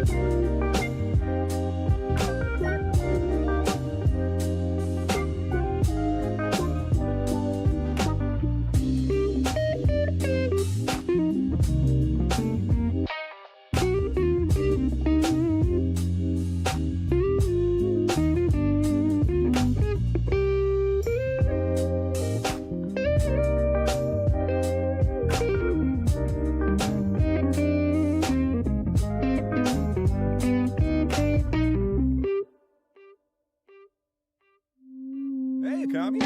Hey, Akami.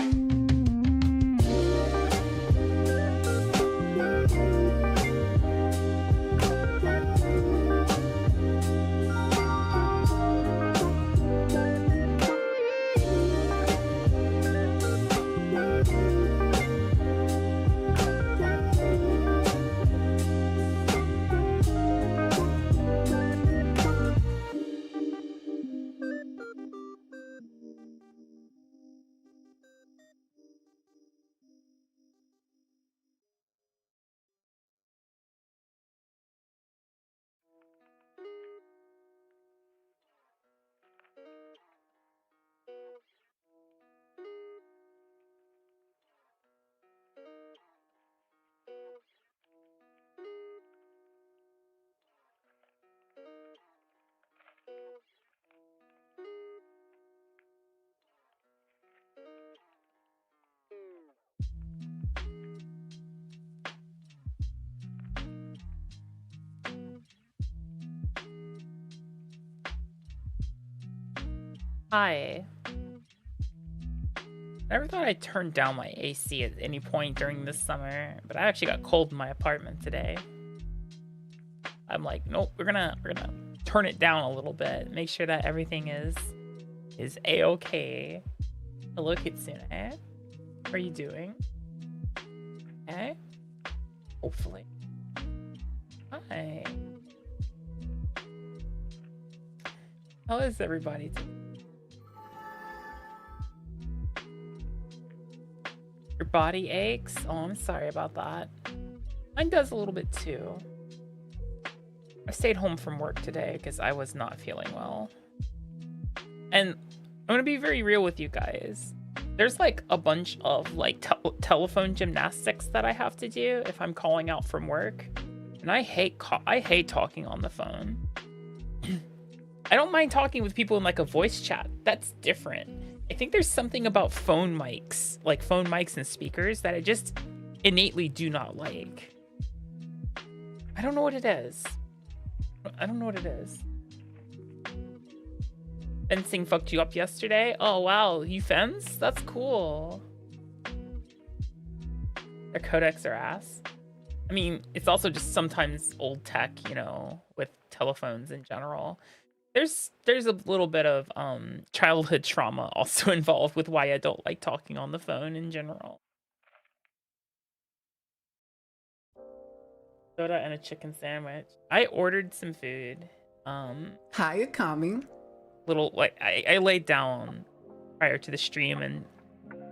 Hi. I never thought I'd turn down my AC at any point during this summer, but I actually got cold in my apartment today. I'm like, nope, we're gonna turn it down a little bit, make sure that everything is a-okay. Hello, Kitsune. How are you doing? Okay. Hopefully. Hi. How is everybody doing? Your body aches? Oh, I'm sorry about that. Mine does a little bit too. I stayed home from work today because I was not feeling well. And I'm gonna be very real with you guys. There's like a bunch of like telephone gymnastics that I have to do if I'm calling out from work. And I hate talking on the phone. I don't mind talking with people in like a voice chat. That's different. I think there's something about phone mics, like phone mics and speakers, that I just innately do not like. I don't know what it is. I don't know what it is. Fencing fucked you up yesterday? Oh, wow. You fence? That's cool. Their codecs are ass. I mean, it's also just sometimes old tech, you know, with telephones in general. There's a little bit of childhood trauma also involved with why I don't like talking on the phone in general. Soda and a chicken sandwich. I ordered some food. Hi, Akami. Little like I laid down prior to the stream, and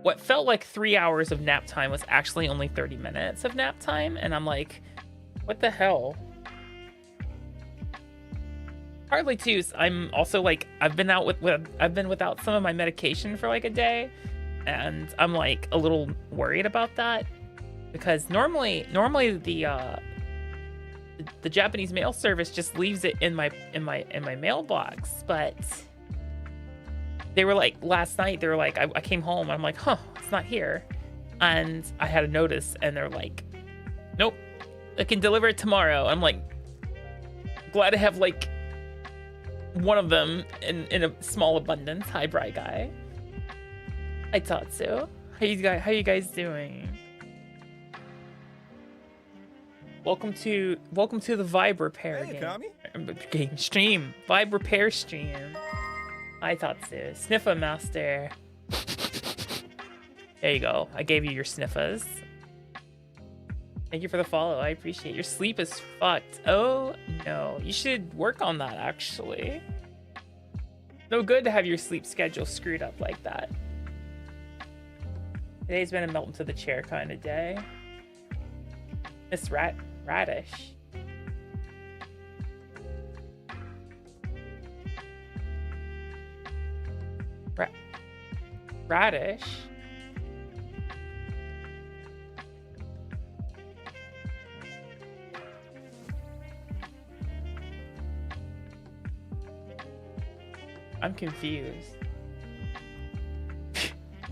what felt like 3 hours of nap time was actually only 30 minutes of nap time, and I'm like, what the hell? Partly too, I'm also like, I've been without some of my medication for like a day, and I'm like a little worried about that because normally the Japanese mail service just leaves it in my mailbox, but they were like last night they were like I came home and I'm like, huh, it's not here, and I had a notice and they're like, nope, I can deliver it tomorrow. I'm like, glad to have like one of them in a small abundance. Hi, Bry Guy. Hi, Tatsu. How you guys doing? Welcome to the Vibe Repair game stream. Vibe Repair stream. Hi, Tatsu. Sniffa Master. There you go. I gave you your sniffas. Thank you for the follow. I appreciate it. Your sleep is fucked. Oh, no. You should work on that, actually. No good to have your sleep schedule screwed up like that. Today's been a melt into the chair kind of day. Miss Radish. Radish. I'm confused.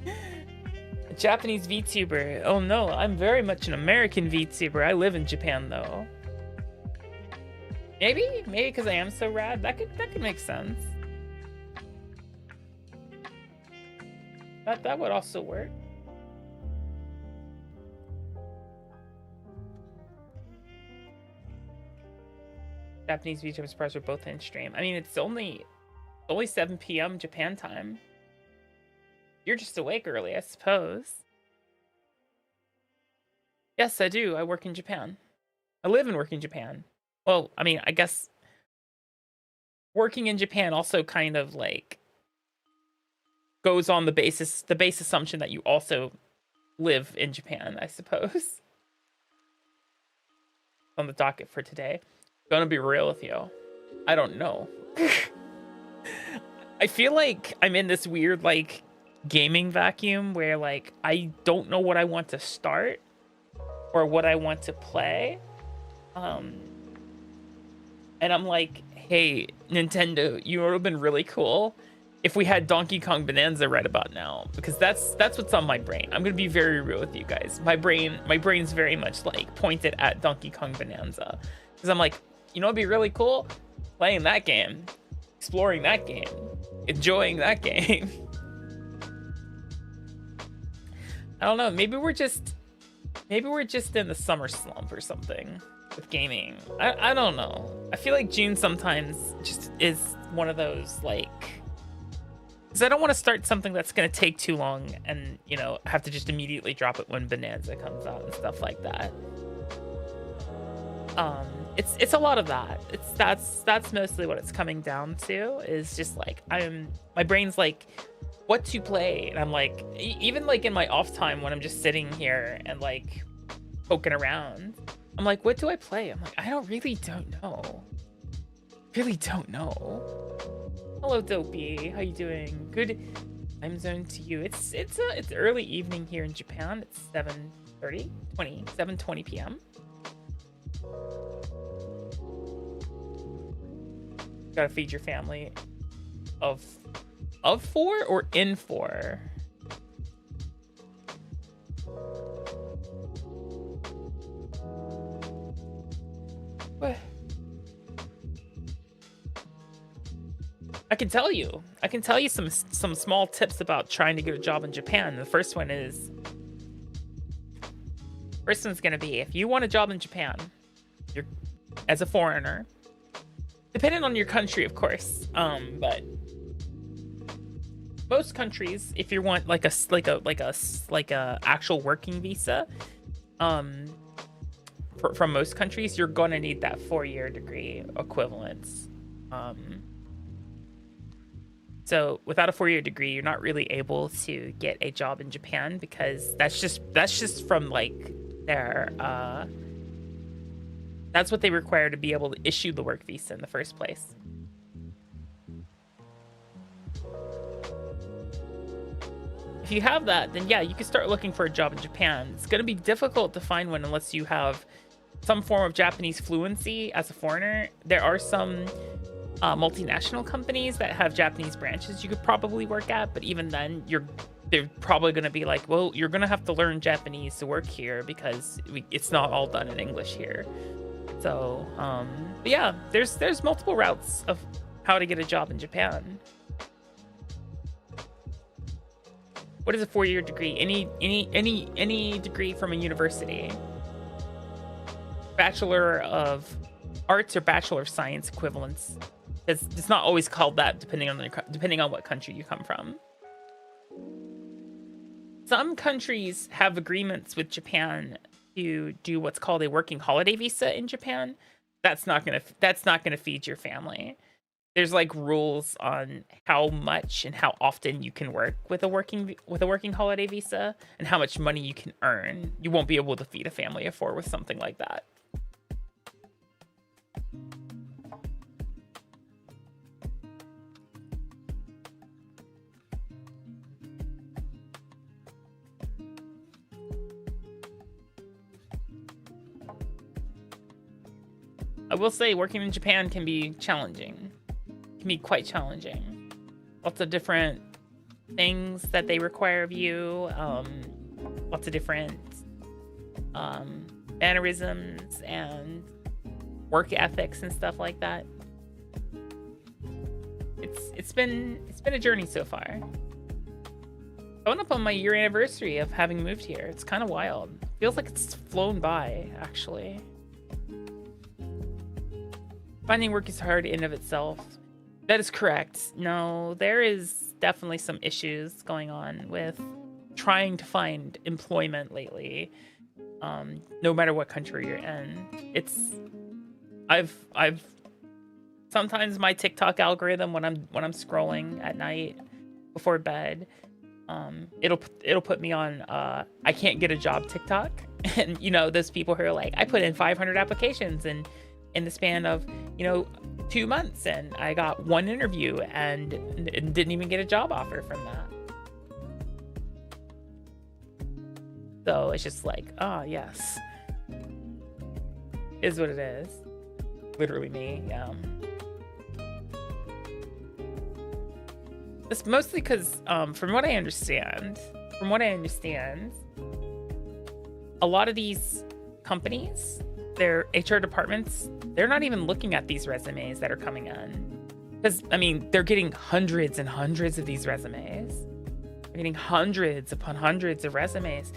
A Japanese VTuber. Oh no, I'm very much an American VTuber. I live in Japan though. Maybe because I am so rad. That could make sense. That would also work. Japanese VTuber surprise are both in stream. I mean, it's only 7 p.m. Japan time. You're just awake early, I suppose. Yes, I do. I work in Japan. I live and work in Japan. Well, I mean, I guess working in Japan also kind of like goes on the base assumption that you also live in Japan, I suppose. On the docket for today. Gonna be real with you. I don't know. I feel like I'm in this weird like gaming vacuum where like I don't know what I want to start or what I want to play. And I'm like, hey, Nintendo, you would have been really cool if we had Donkey Kong Bonanza right about now, because that's what's on my brain. I'm gonna be very real with you guys. My brain's very much like pointed at Donkey Kong Bonanza, because I'm like, you know, it'd be really cool playing that game, exploring that game, enjoying that game. I don't know. Maybe we're just in the summer slump or something with gaming. I don't know. I feel like June sometimes just is one of those like, because I don't want to start something that's going to take too long and, you know, have to just immediately drop it when Bonanza comes out and stuff like that. It's a lot of that. That's mostly what it's coming down to, is just like my brain's like, what to play, and I'm like, even like in my off time when I'm just sitting here and like poking around, I'm like, what do I play? I'm like, I don't know. Hello, Dopey. How you doing? Good time zone to you. It's early evening here in Japan. It's 7:20 p.m. Gotta feed your family of 4 or in 4? What? I can tell you some small tips about trying to get a job in Japan. The first one's gonna be, if you want a job in Japan, you're as a foreigner, depending on your country, of course, but most countries, if you want like a actual working visa, from most countries, you're gonna need that 4-year degree equivalence. So without a 4-year degree, you're not really able to get a job in Japan, because that's just from like their that's what they require to be able to issue the work visa in the first place. If you have that, then yeah, you can start looking for a job in Japan. It's going to be difficult to find one unless you have some form of Japanese fluency as a foreigner. There are some multinational companies that have Japanese branches you could probably work at, but even then, they're probably going to be like, well, you're going to have to learn Japanese to work here, because it's not all done in English here. So, but yeah, there's multiple routes of how to get a job in Japan. What is a 4-year degree? Any degree from a university. Bachelor of Arts or Bachelor of Science equivalents. It's not always called that depending on what country you come from. Some countries have agreements with Japan to do what's called a working holiday visa in Japan. That's not gonna feed your family. There's like rules on how much and how often you can work with a working holiday visa, and how much money you can earn. You won't be able to feed a family of 4 with something like that. will say working in Japan can be challenging. Can be quite challenging. Lots of different things that they require of you. Lots of different mannerisms and work ethics and stuff like that. It's been a journey so far. Going up on my year anniversary of having moved here. It's kind of wild. Feels like it's flown by, actually. Finding work is hard in and of itself. That is correct. No, there is definitely some issues going on with trying to find employment lately. No matter what country you're in. I've sometimes my TikTok algorithm when I'm scrolling at night before bed, it'll put me on I can't get a job TikTok. And you know, those people who are like, I put in 500 applications and in the span of, 2 months, and I got one interview and didn't even get a job offer from that. So it's just like, oh yes, is what it is. Literally me, yeah. It's mostly because, from what I understand, a lot of these companies, their HR departments, they're not even looking at these resumes that are coming in. Because, I mean, they're getting hundreds and hundreds of these resumes. They're getting hundreds upon hundreds of resumes.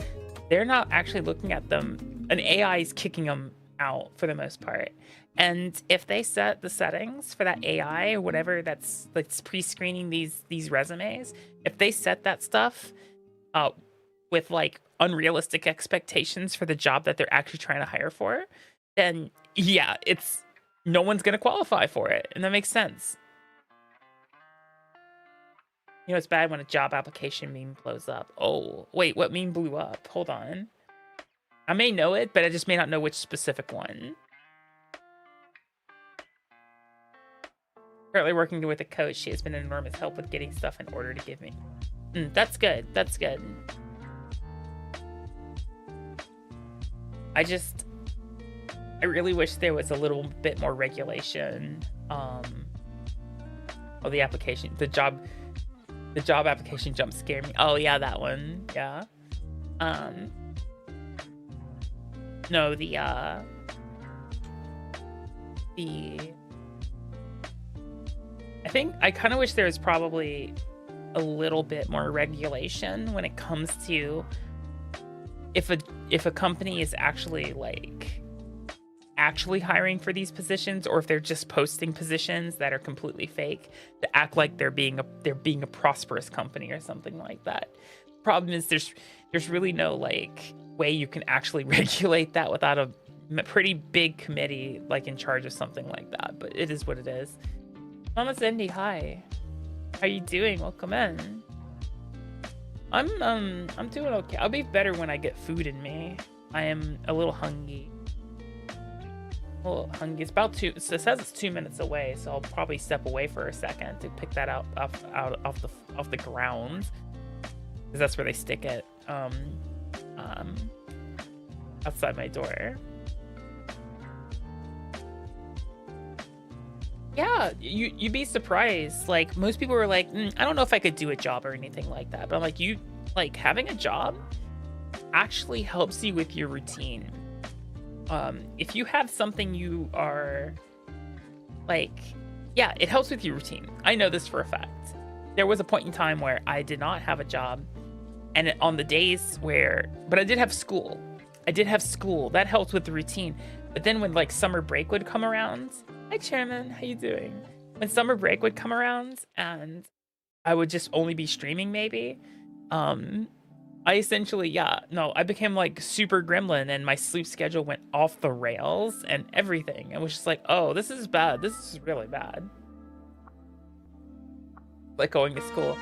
They're not actually looking at them. An AI is kicking them out for the most part. And if they set the settings for that AI or whatever that's pre-screening these resumes, if they set that stuff with like unrealistic expectations for the job that they're actually trying to hire for, then yeah, no one's gonna qualify for it, and that makes sense. It's bad when a job application meme blows up. Oh, wait, what meme blew up? Hold on. I may know it, but I just may not know which specific one. Currently working with a coach. She has been an enormous help with getting stuff in order to give me. That's good. That's good. I really wish there was a little bit more regulation of the application. The job application jump scared me. Oh yeah, that one. Yeah. No, I kind of wish there was probably a little bit more regulation when it comes to if a company is actually hiring for these positions, or if they're just posting positions that are completely fake to act like they're being a prosperous company or something like that. Problem is there's really no way you can actually regulate that without a pretty big committee in charge of something like that. But it is what it is. Mama Cindy, hi. How you doing? Welcome in. I'm doing okay. I'll be better when I get food in me. I am a little hungry. It's about two. It says it's 2 minutes away, so I'll probably step away for a second to pick that out off the ground, because that's where they stick it. Outside my door. Yeah, you'd be surprised. Most people were like, I don't know if I could do a job or anything like that. But I'm like, having a job actually helps you with your routine. If you have something you are yeah, it helps with your routine. I know this for a fact. There was a point in time where I did not have a job, and on the days but I did have school. That helped with the routine. But then when summer break would come around, hi Chairman, how you doing? When summer break would come around and I would just only be streaming maybe, I essentially, I became super gremlin, and my sleep schedule went off the rails and everything. It was just oh, this is bad. This is really bad. Like going to school.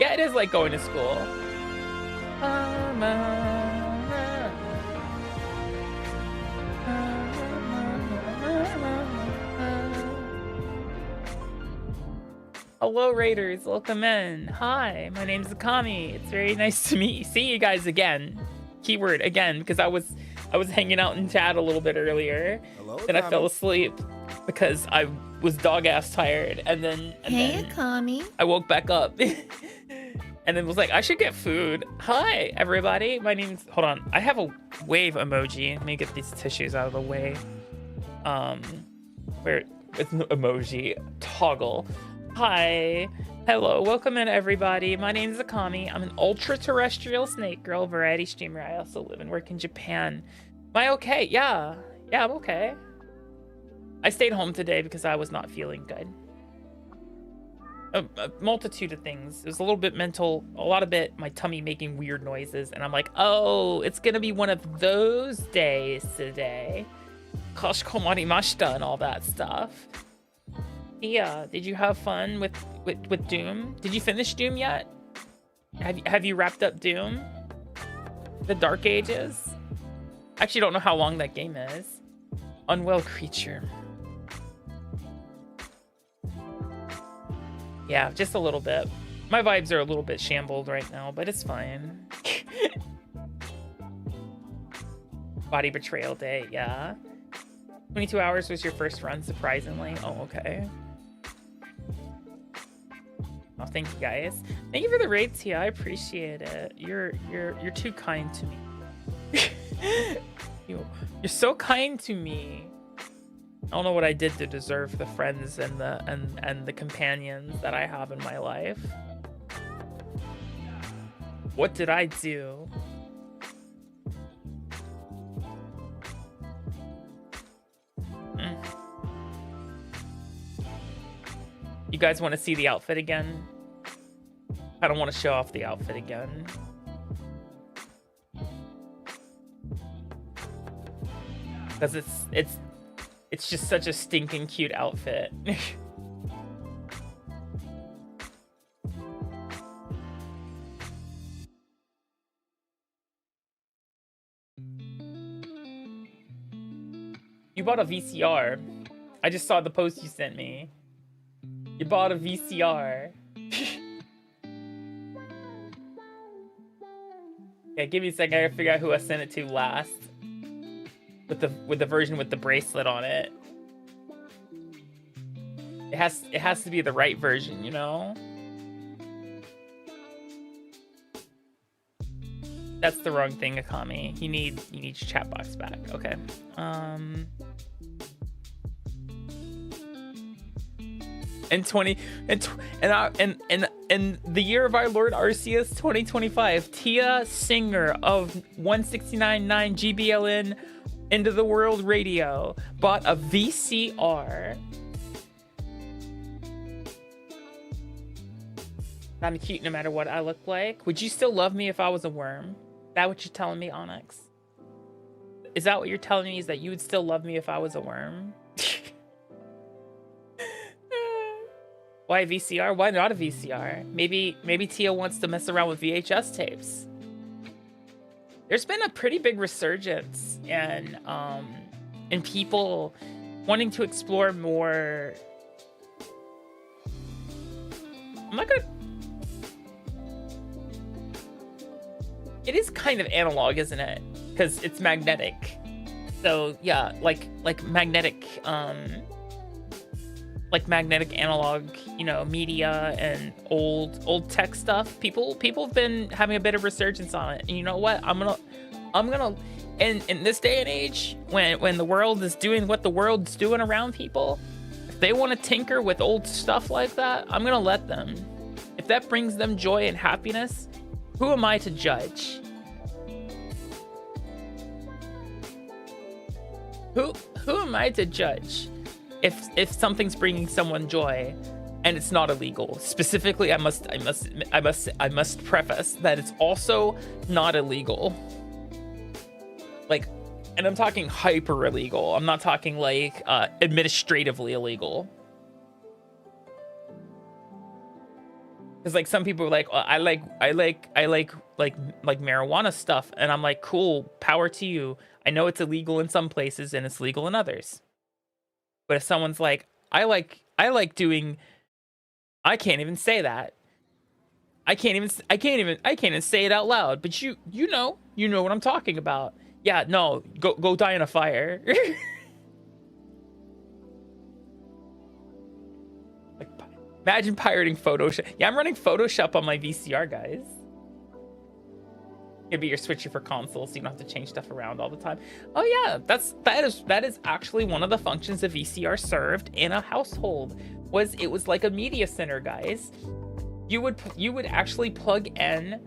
Yeah, it is like going to school. Hello Raiders, welcome in. Hi, my name's Akami. It's very nice to see you guys again. Keyword again, because I was hanging out in chat a little bit earlier. Hello, then I Akami. fell asleep. because I was dog ass tired, and then Akami. I woke back up and then was like, I should get food. Hi everybody, my name's, hold on, I have a wave emoji. Let me get these tissues out of the way. Where it's no emoji, toggle. Hi, hello, welcome in everybody. My name is Akami. I'm an ultra-terrestrial snake girl variety streamer. I also live and work in Japan. Am I okay? Yeah, I'm okay. I stayed home today because I was not feeling good. A multitude of things. It was a little bit mental, a lot of it, my tummy making weird noises, and I'm like, oh, it's gonna be one of those days today. Kashikomarimashita and all that stuff. Yeah, did you have fun with Doom? Did you finish Doom yet? Have you wrapped up Doom? The Dark Ages? I actually don't know how long that game is. Unwell creature. Yeah, just a little bit. My vibes are a little bit shambled right now, but it's fine. Body betrayal day, yeah. 22 hours was your first run, surprisingly. Oh, okay. Oh, thank you guys. Thank you for the raid, Tia. I appreciate it. You're too kind to me. You're so kind to me. I don't know what I did to deserve the friends and the companions that I have in my life. What did I do? You guys want to see the outfit again? I don't want to show off the outfit again. Because it's just such a stinking cute outfit. You bought a VCR. I just saw the post you sent me. You bought a VCR. Yeah, give me a second. I gotta figure out who I sent it to last. With the version with the bracelet on it. It has to be the right version, you know? That's the wrong thing, Akami. You need your chat box back. Okay. In the year of our Lord Arceus 2025, Tia Singer of 169.9 GBLN Into the World Radio bought a VCR. I'm cute no matter what I look like. Would you still love me if I was a worm? Is that what you're telling me, Onyx? Is that what you're telling me, is that you would still love me if I was a worm? Why a VCR? Why not a VCR? Maybe Tia wants to mess around with VHS tapes. There's been a pretty big resurgence in people wanting to explore more. I'm not gonna. It is kind of analog, isn't it? Because it's magnetic. So yeah, like magnetic analog, you know, media and old tech stuff. People have been having a bit of resurgence on it. And you know what? I'm gonna in this day and age, when the world is doing what the world's doing around people, if they want to tinker with old stuff like that, I'm gonna let them. If that brings them joy and happiness, who am I to judge? Who am I to judge if something's bringing someone joy and it's not illegal? Specifically, I must preface that it's also not illegal. Like, and I'm talking hyper illegal. I'm not talking like administratively illegal. Because like some people are like, oh, I like marijuana stuff, and I'm like, cool, power to you. I know it's illegal in some places and it's legal in others. But if someone's like, I like doing, I can't even say that. I can't even say it out loud. But you know what I'm talking about. Yeah, no, go die in a fire. Imagine pirating Photoshop. Yeah, I'm running Photoshop on my VCR, guys. Maybe you're switching for consoles, so you don't have to change stuff around all the time. Oh yeah, that is actually one of the functions a VCR served in a household. It was like a media center, guys. You would actually plug in,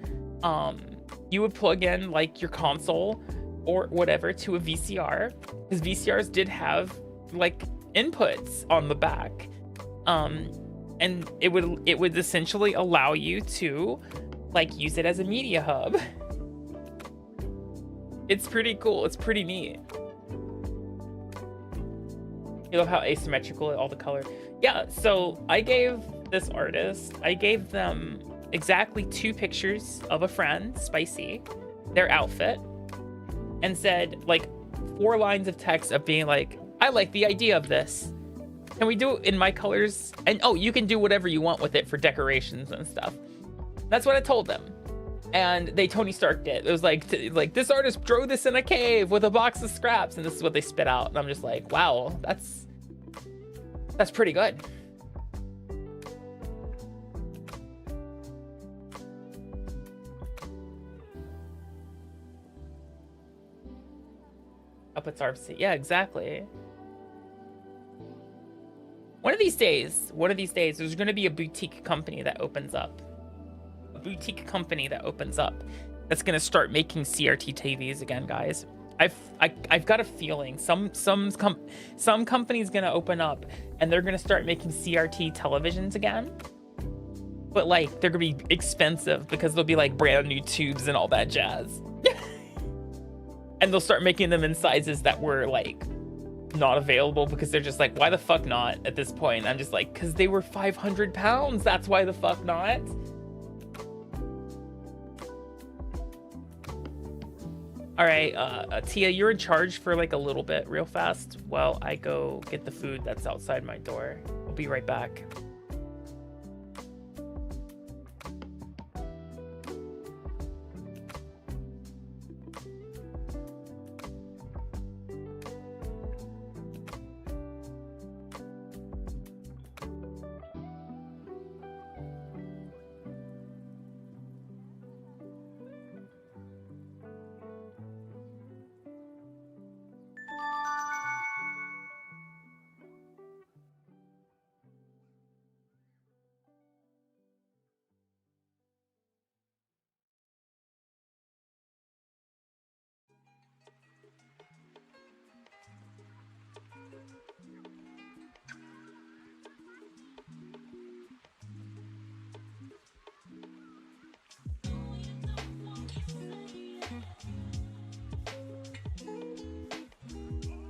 like your console or whatever to a VCR, because VCRs did have like inputs on the back, and it would essentially allow you to like use it as a media hub. It's pretty cool. It's pretty neat. You love how asymmetrical all the color. Yeah, so I gave this artist, I gave them exactly 2 pictures of a friend, Spicy, their outfit, and said like 4 lines of text of being like, I like the idea of this. Can we do it in my colors? And oh, you can do whatever you want with it for decorations and stuff. That's what I told them. And they Tony Starked it. It was like this artist drew this in a cave with a box of scraps, and this is what they spit out. And I'm just like, wow, that's pretty good. Up its RC. Yeah, exactly. One of these days, there's going to be a boutique company that opens up. That's going to start making CRT TVs again, guys. I've got a feeling some company's going to open up and they're going to start making CRT televisions again. But like they're going to be expensive because they'll be like brand new tubes and all that jazz. And they'll start making them in sizes that were like not available because they're just like, why the fuck not at this point? I'm just like, because they were 500 pounds. That's why the fuck not. All right, Tia, you're in charge for like a little bit real fast while I go get the food that's outside my door. I'll be right back.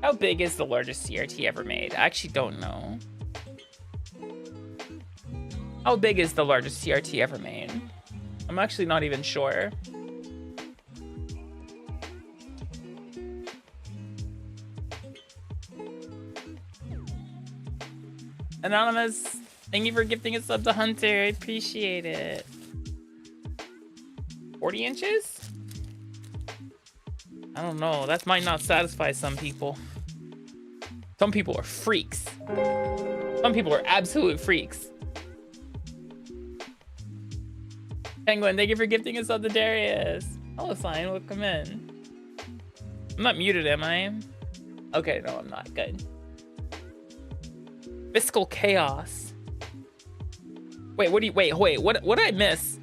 How big is the largest CRT ever made? I actually don't know. How big is the largest CRT ever made? I'm actually not even sure. Anonymous, thank you for gifting a sub to Hunter. I appreciate it. 40 inches? I don't know. That might not satisfy some people. Some people are freaks. Some people are absolute freaks. Penguin, thank you for gifting us up to Darius. Hello, Sign. Welcome in. I'm not muted, am I? Okay, no, I'm not. Good. Fiscal chaos. Wait, what did I miss?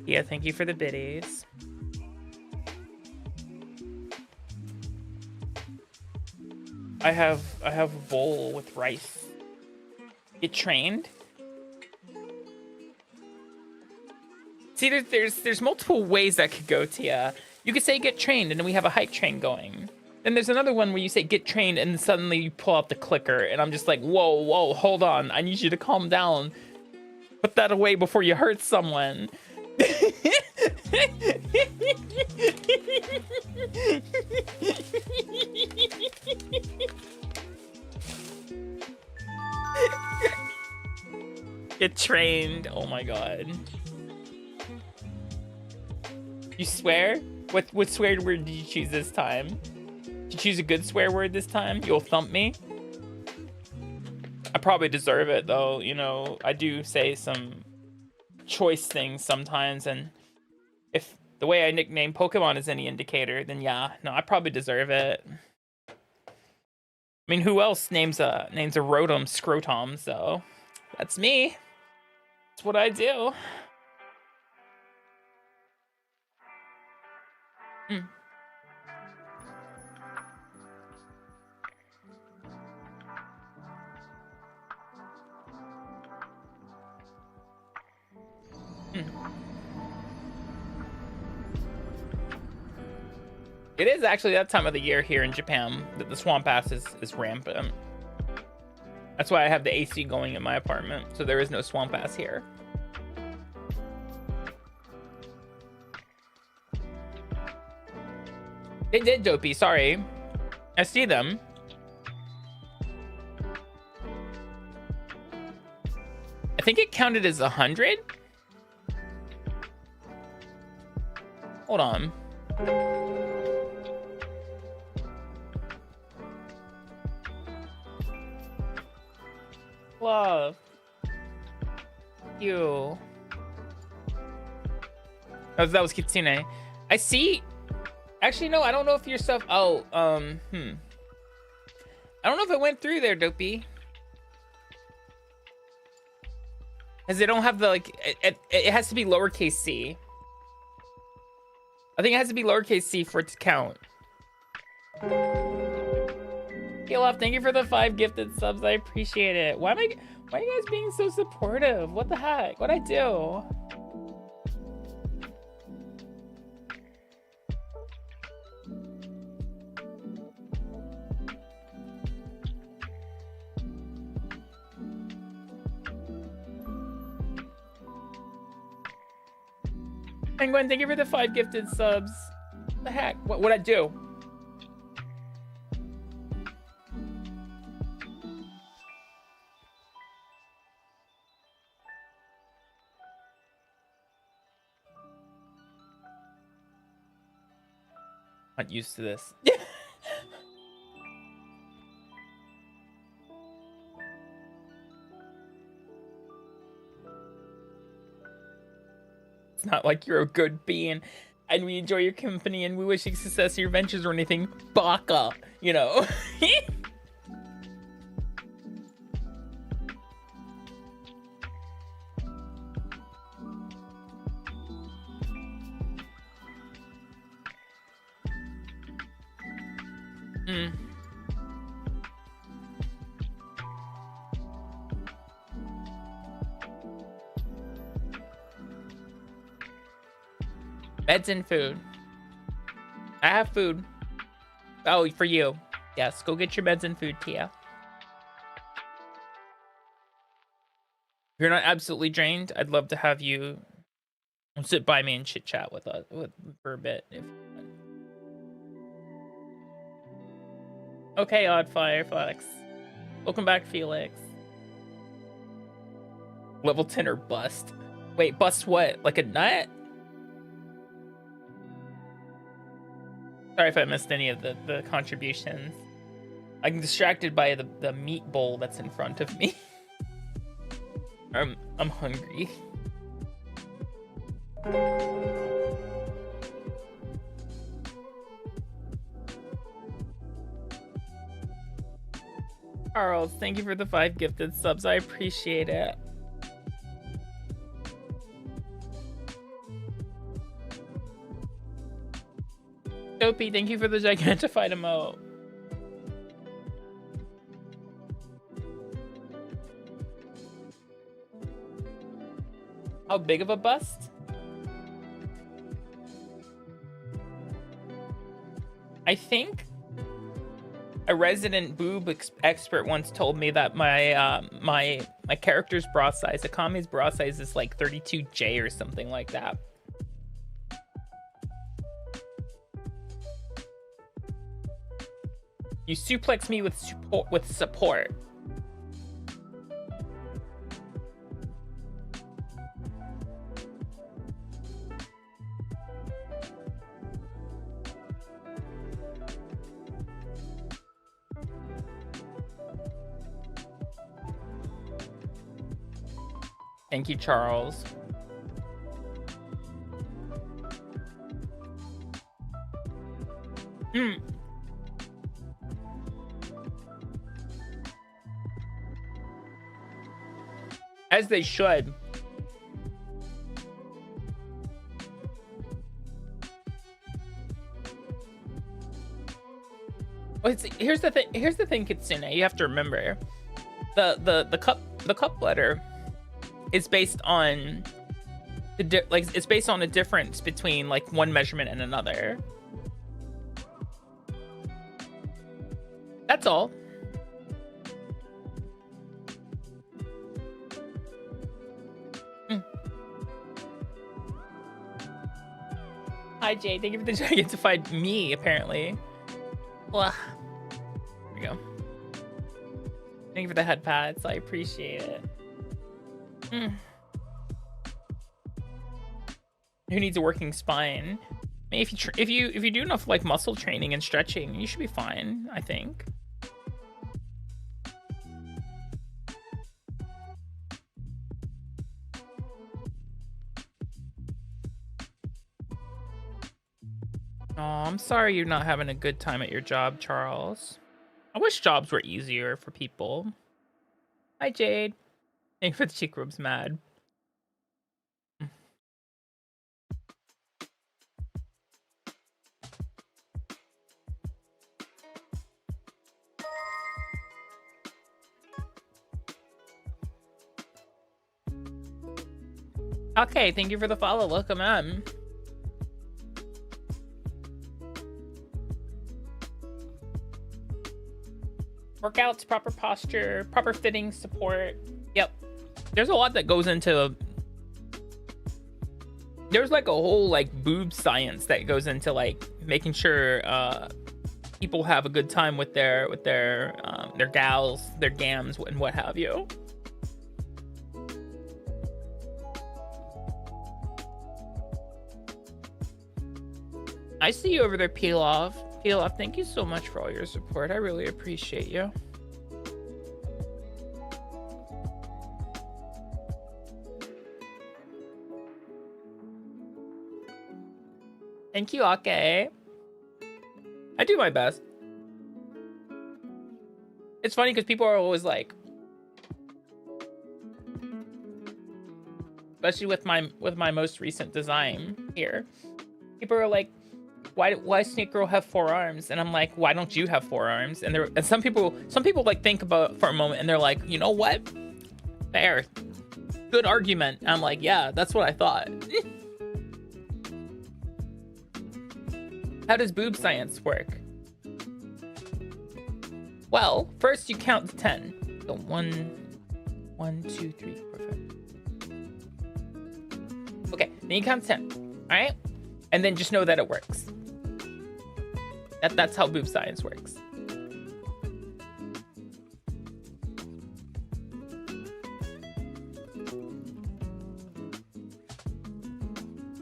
Yeah, thank you for the biddies. I have a bowl with rice. Get trained. See, there's multiple ways that could go, Tia. You could say get trained, and then we have a hype train going. Then there's another one where you say get trained, and suddenly you pull out the clicker, and I'm just like, whoa, hold on. I need you to calm down. Put that away before you hurt someone. Get trained. Oh my god. You swear? What swear word did you choose this time? Did you choose a good swear word this time? You'll thump me? probably deserve it though, you know. I do say some choice things sometimes, and if the way I nickname Pokemon is any indicator, then yeah, no, I probably deserve it. I mean, who else names a Rotom Scrotom? So that's me. That's what I do. Mm. It is actually that time of the year here in Japan that the swamp ass is rampant. That's why I have the AC going in my apartment, so there is no swamp ass here. They did, Dopey, sorry. I see them. I think it counted as 100? Hold on. Love. You. That was Kitsune. I see. Actually, no, I don't know if your stuff. Oh, I don't know if it went through there, Dopey. Because they don't have the, like, it has to be lowercase c. I think it has to be lowercase c for it to count. Olaf, thank you for the 5 gifted subs. I appreciate it. Why are you guys being so supportive? What the heck? What'd I do? Penguin, thank you for the 5 gifted subs. What the heck? What'd I do? Not used to this. It's not like you're a good being and we enjoy your company and we wish you success in your ventures or anything. Baka, you know. Beds and food. I have food. Oh, for you. Yes, go get your beds and food, Tia. If you're not absolutely drained, I'd love to have you sit by me and chit chat with us for a bit. Okay, Odd Fireflex. Welcome back, Felix. Level 10 or bust. Wait, bust what? Like a nut? Sorry if I missed any of the contributions. I'm distracted by the meat bowl that's in front of me. I'm hungry. Charles, thank you for the 5 gifted subs. I appreciate it. Dopey, thank you for the gigantified emote. How big of a bust? I think a resident boob expert once told me that my my character's bra size, Akami's bra size, is like 32J or something like that. You suplex me with support. Thank you, Charles. As they should. Well, here's the thing. Here's the thing, Kitsune. You have to remember, the cup letter is based on it's based on a difference between like one measurement and another. That's all. Hi, Jay. Thank you for the gigantified me, apparently. Well, there we go. Thank you for the head pads. I appreciate it. Who needs a working spine? I mean, if you do enough like muscle training and stretching, you should be fine, I think. Oh, I'm sorry you're not having a good time at your job, Charles. I wish jobs were easier for people. Hi, Jade. Thank you for the cheek rubs, mad. Okay, thank you for the follow. Welcome on. Workouts, proper posture, proper fitting, support. Yep. There's a lot that goes into. There's like a whole like boob science that goes into like making sure people have a good time with their gals, their gams, and what have you. I see you over there, Peel Off. Peel Off, thank you so much for all your support. I really appreciate you. Thank you, Ake. I do my best. It's funny because people are always like, especially with my most recent design here, people are like, why Snake Girl have 4 arms? And I'm like, why don't you have 4 arms? And some people like think about it for a moment and they're like, you know what? Fair. Good argument. And I'm like, yeah, that's what I thought. How does boob science work? Well, first you count to 10. So 1, 2, 3, 4, 5. Okay, then you count to 10. All right? And then just know that it works. That's how boob science works.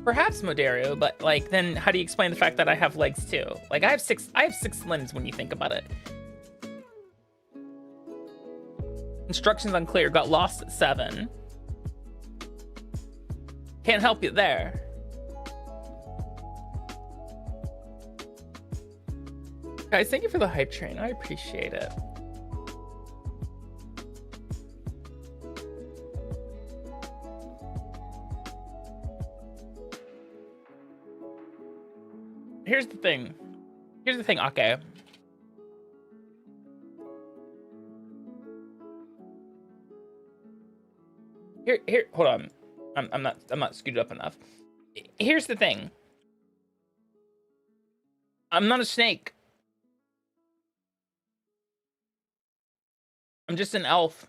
Perhaps Moderio, but like then how do you explain the fact that I have legs too? Like I have six limbs when you think about it. Instructions unclear, got lost at 7. Can't help you there. Guys, thank you for the hype train. I appreciate it. Here's the thing. Okay. Here, hold on. I'm not scooted up enough. Here's the thing. I'm not a snake. I'm just an elf.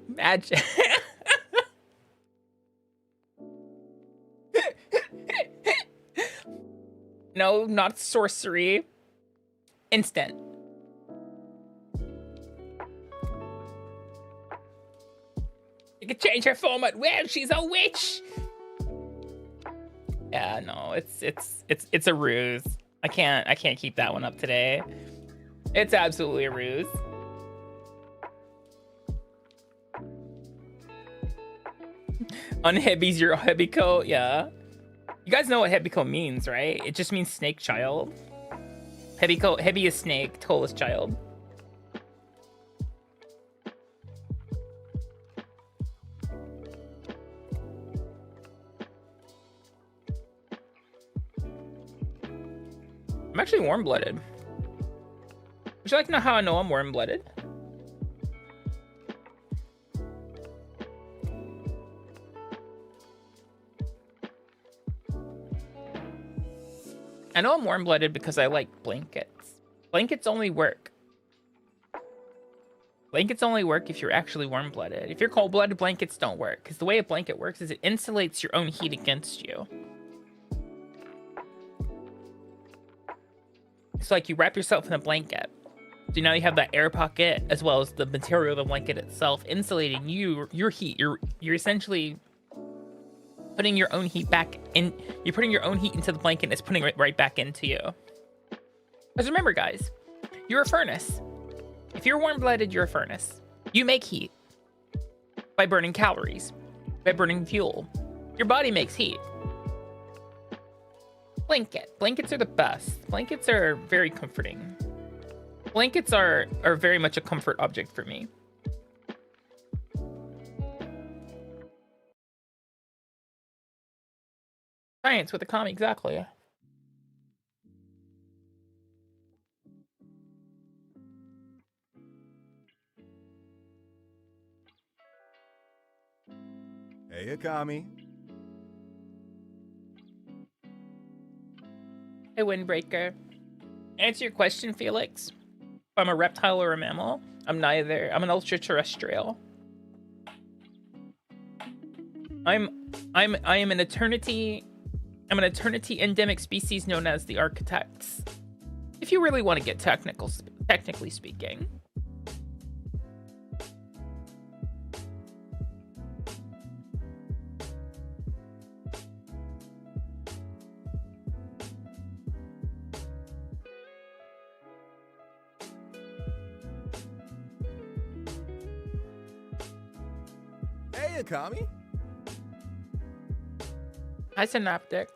Magic. No, not sorcery. Instant. could change her form at will. She's a witch. Yeah, no, it's a ruse. I can't keep that one up today. It's absolutely a ruse. Unheavy's your heavyco, yeah. You guys know what heavyco means, right? It just means snake child. Heavy is snake, toll is child. I'm actually warm-blooded. Would you like to know how I know I'm warm-blooded? I know I'm warm-blooded because I like blankets. Blankets only work. Blankets only work if you're actually warm-blooded. If you're cold-blooded, blankets don't work. Because the way a blanket works is it insulates your own heat against you. It's like you wrap yourself in a blanket. So now you have that air pocket as well as the material of the blanket itself insulating your heat. You're essentially putting your own heat back in. You're putting your own heat into the blanket and it's putting it right back into you. Because remember, guys, you're a furnace. If you're warm-blooded, you're a furnace. You make heat by burning calories, by burning fuel. Your body makes heat. Blankets are the best. Blankets are very comforting. Blankets are very much a comfort object for me. Science with Akami, exactly. Hey, Akami. Hey, Windbreaker. Answer your question, Felix. If I'm a reptile or a mammal, I'm neither. I'm an ultra-terrestrial. I am an eternity. I'm an eternity endemic species known as the Architects. If you really want to get technically speaking. Hey, Akami. Hi, Synaptic.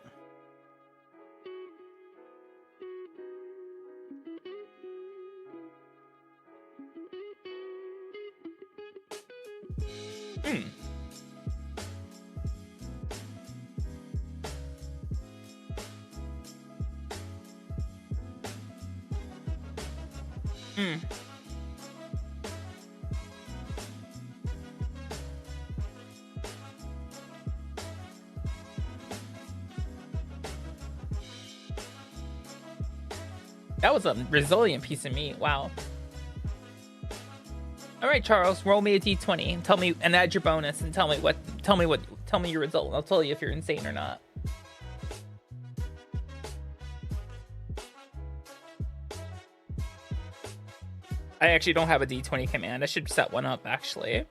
That was a resilient piece of meat. Wow. All right, Charles, roll me a d20 and tell me, and add your bonus and tell me your result. I'll tell you if you're insane or not. I actually don't have a d20 command. I should set one up, actually.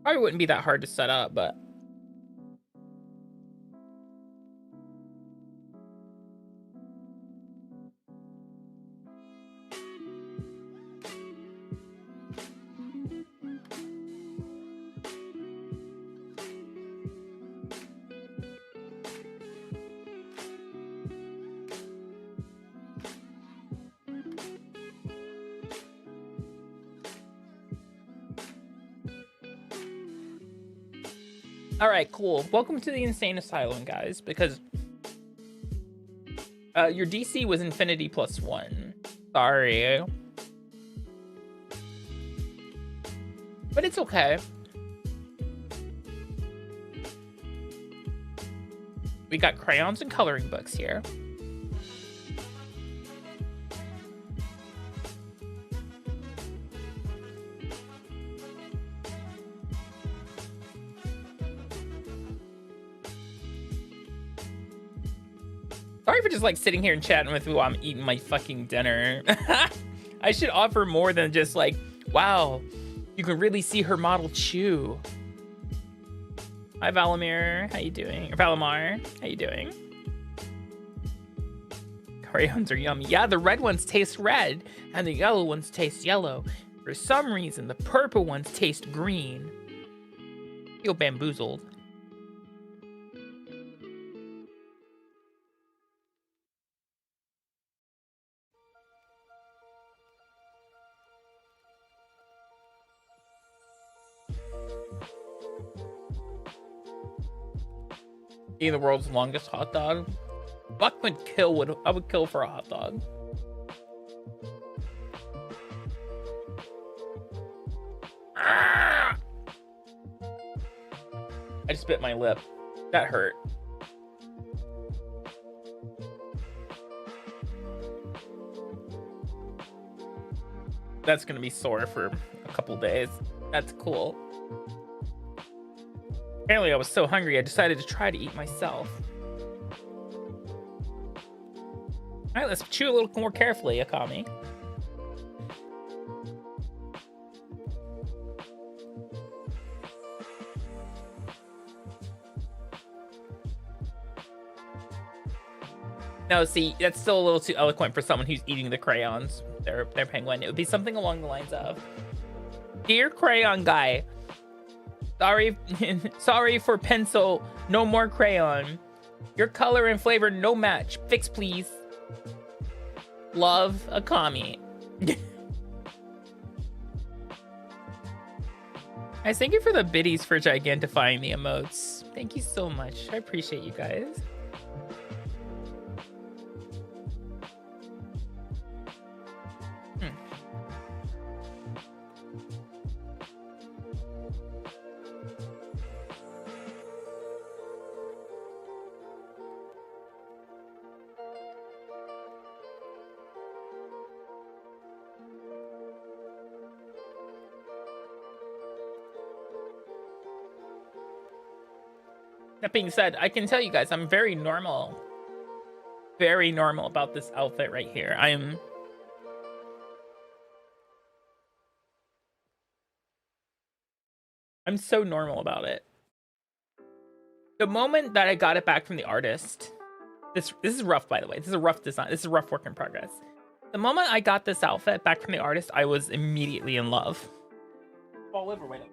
Probably wouldn't be that hard to set up, but... All right, cool. Welcome to the Insane Asylum, guys, because your DC was Infinity +1. Sorry. But it's okay. We got crayons and coloring books here. Sorry for just like sitting here and chatting with you while I'm eating my fucking dinner. I should offer more than just like, wow, you can really see her model chew. Hi Valamir, how you doing? Or Valamar, how you doing? Crayons are yummy. Yeah, the red ones taste red and the yellow ones taste yellow. For some reason, the purple ones taste green. Feel bamboozled. Eating the world's longest hot dog. Buck would kill. I would kill for a hot dog. Ah! I just bit my lip. That hurt. That's gonna be sore for a couple days. That's cool. Apparently I was so hungry I decided to try to eat myself. Alright, let's chew a little more carefully, Akami. No, see, that's still a little too eloquent for someone who's eating the crayons. Their penguin. It would be something along the lines of, "Dear crayon guy, sorry for pencil, no more crayon. Your color and flavor no match. Fix please. Love, Akami." Guys, thank you for the biddies for gigantifying the emotes. Thank you so much. I appreciate you guys. That being said, I can tell you guys, I'm very normal about this outfit right here. I'm so normal about it. The moment that I got it back from the artist, this is rough, by the way. This is a rough design. This is a rough work in progress. The moment I got this outfit back from the artist, I was immediately in love. Fall over, wait up.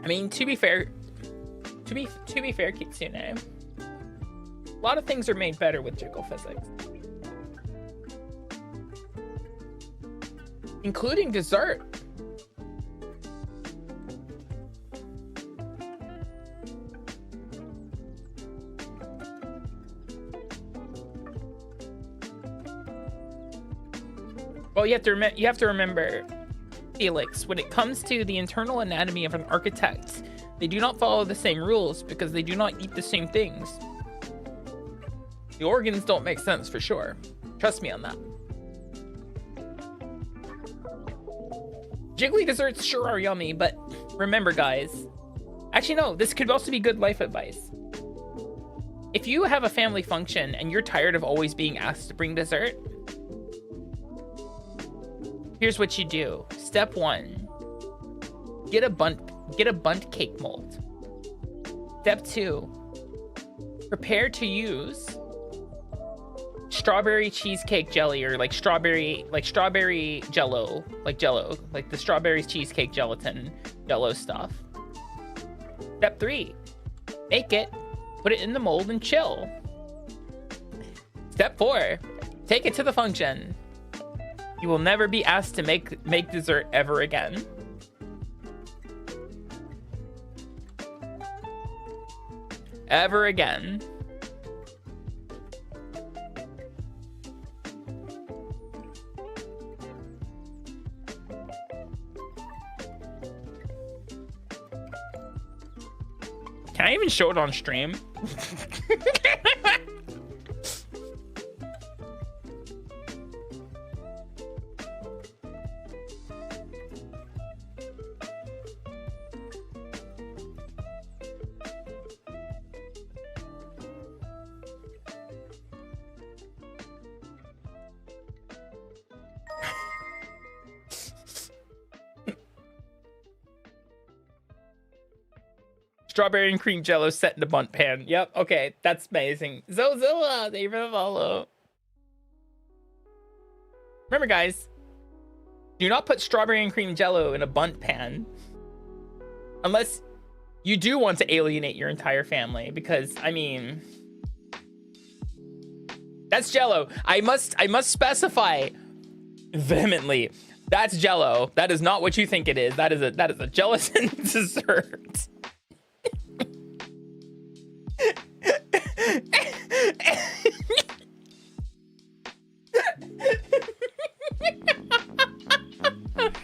I mean, to be fair, Kitsune, a lot of things are made better with jiggle physics, including dessert. Well, you have to remember, Felix, when it comes to the internal anatomy of an architect, they do not follow the same rules because they do not eat the same things. The organs don't make sense for sure. Trust me on that. Jiggly desserts sure are yummy, but remember, guys. Actually, no, this could also be good life advice. If you have a family function and you're tired of always being asked to bring dessert, here's what you do. Step 1, get a bundt cake mold. Step 2, prepare to use strawberry cheesecake jelly, or like strawberry jello, like the strawberries cheesecake gelatin jello stuff. Step 3, make it, put it in the mold and chill. Step 4, take it to the function. You will never be asked to make dessert ever again. Ever again. Can I even show it on stream? Strawberry and cream jello set in a bunt pan. Yep. Okay, that's amazing. Zozilla, thank you for the follow. Remember, guys, do not put strawberry and cream jello in a bunt pan unless you do want to alienate your entire family, because I mean, that's jello. I must specify vehemently, that's jello. That is not what you think it is. That is a gelatin dessert.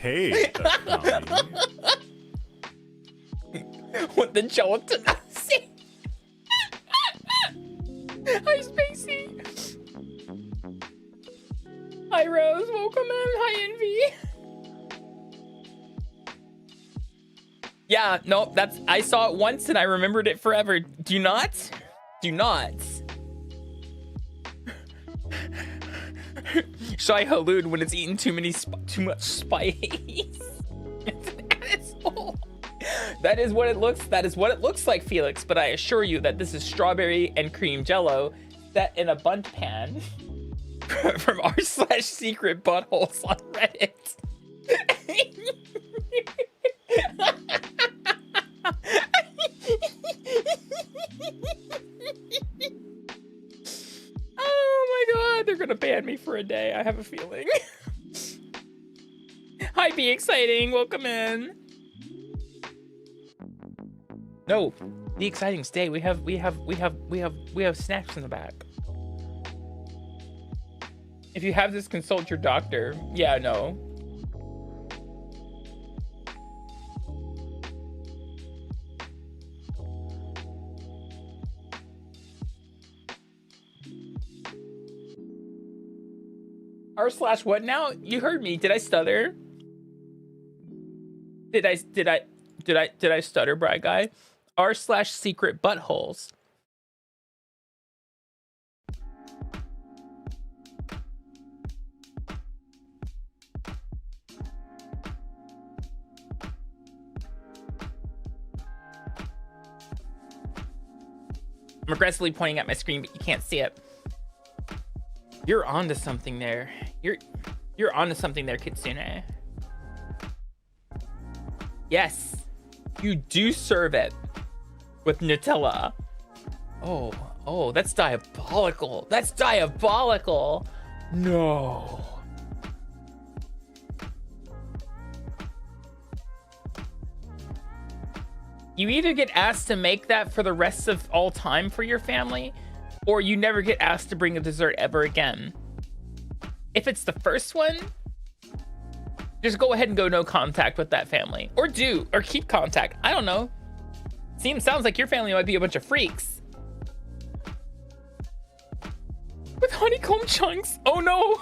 Hey, Akami. With the gelatin. Hi, Spacey. Hi, Rose. Welcome in. Hi, Envy. Yeah, no, I saw it once and I remembered it forever. Do not. Shy hallude when it's eaten too much spice. It's an asshole. That is what it looks like, Felix, but I assure you that this is strawberry and cream jello set in a bunt pan from r/secret buttholes on Reddit. Oh my god, they're gonna ban me for a day, I have a feeling. Hi, Be Exciting, welcome in. No, Be Exciting, stay. We have snacks in the back. If you have this, consult your doctor. Yeah, no. r/what now? You heard me. Did I stutter? Did I stutter, Brad guy? r/secret buttholes. I'm aggressively pointing at my screen, but you can't see it. You're onto something there. You're onto something there, Kitsune. Yes, you do serve it with Nutella. Oh, that's diabolical. That's diabolical. No. You either get asked to make that for the rest of all time for your family, or you never get asked to bring a dessert ever again. If it's the first one, just go ahead and go no contact with that family. Or keep contact. I don't know. Sounds like your family might be a bunch of freaks. With honeycomb chunks. Oh no.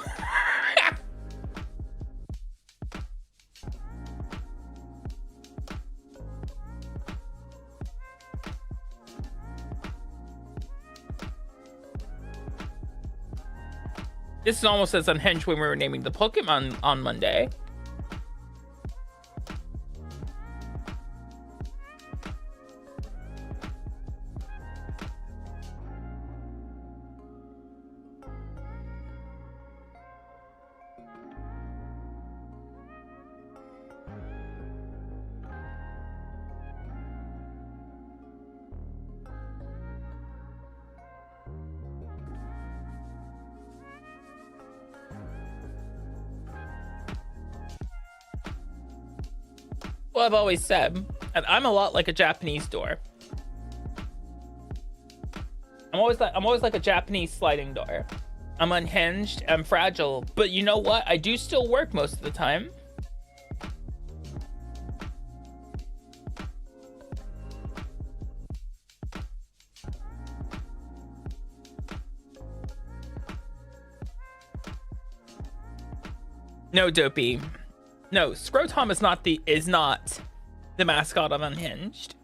This is almost as unhinged when we were naming the Pokemon on Monday. Well, I've always said, I'm a lot like a Japanese door. I'm always like a Japanese sliding door. I'm unhinged, I'm fragile, but you know what? I do still work most of the time. No, Dopey. No, Scrotom is not the mascot of Unhinged.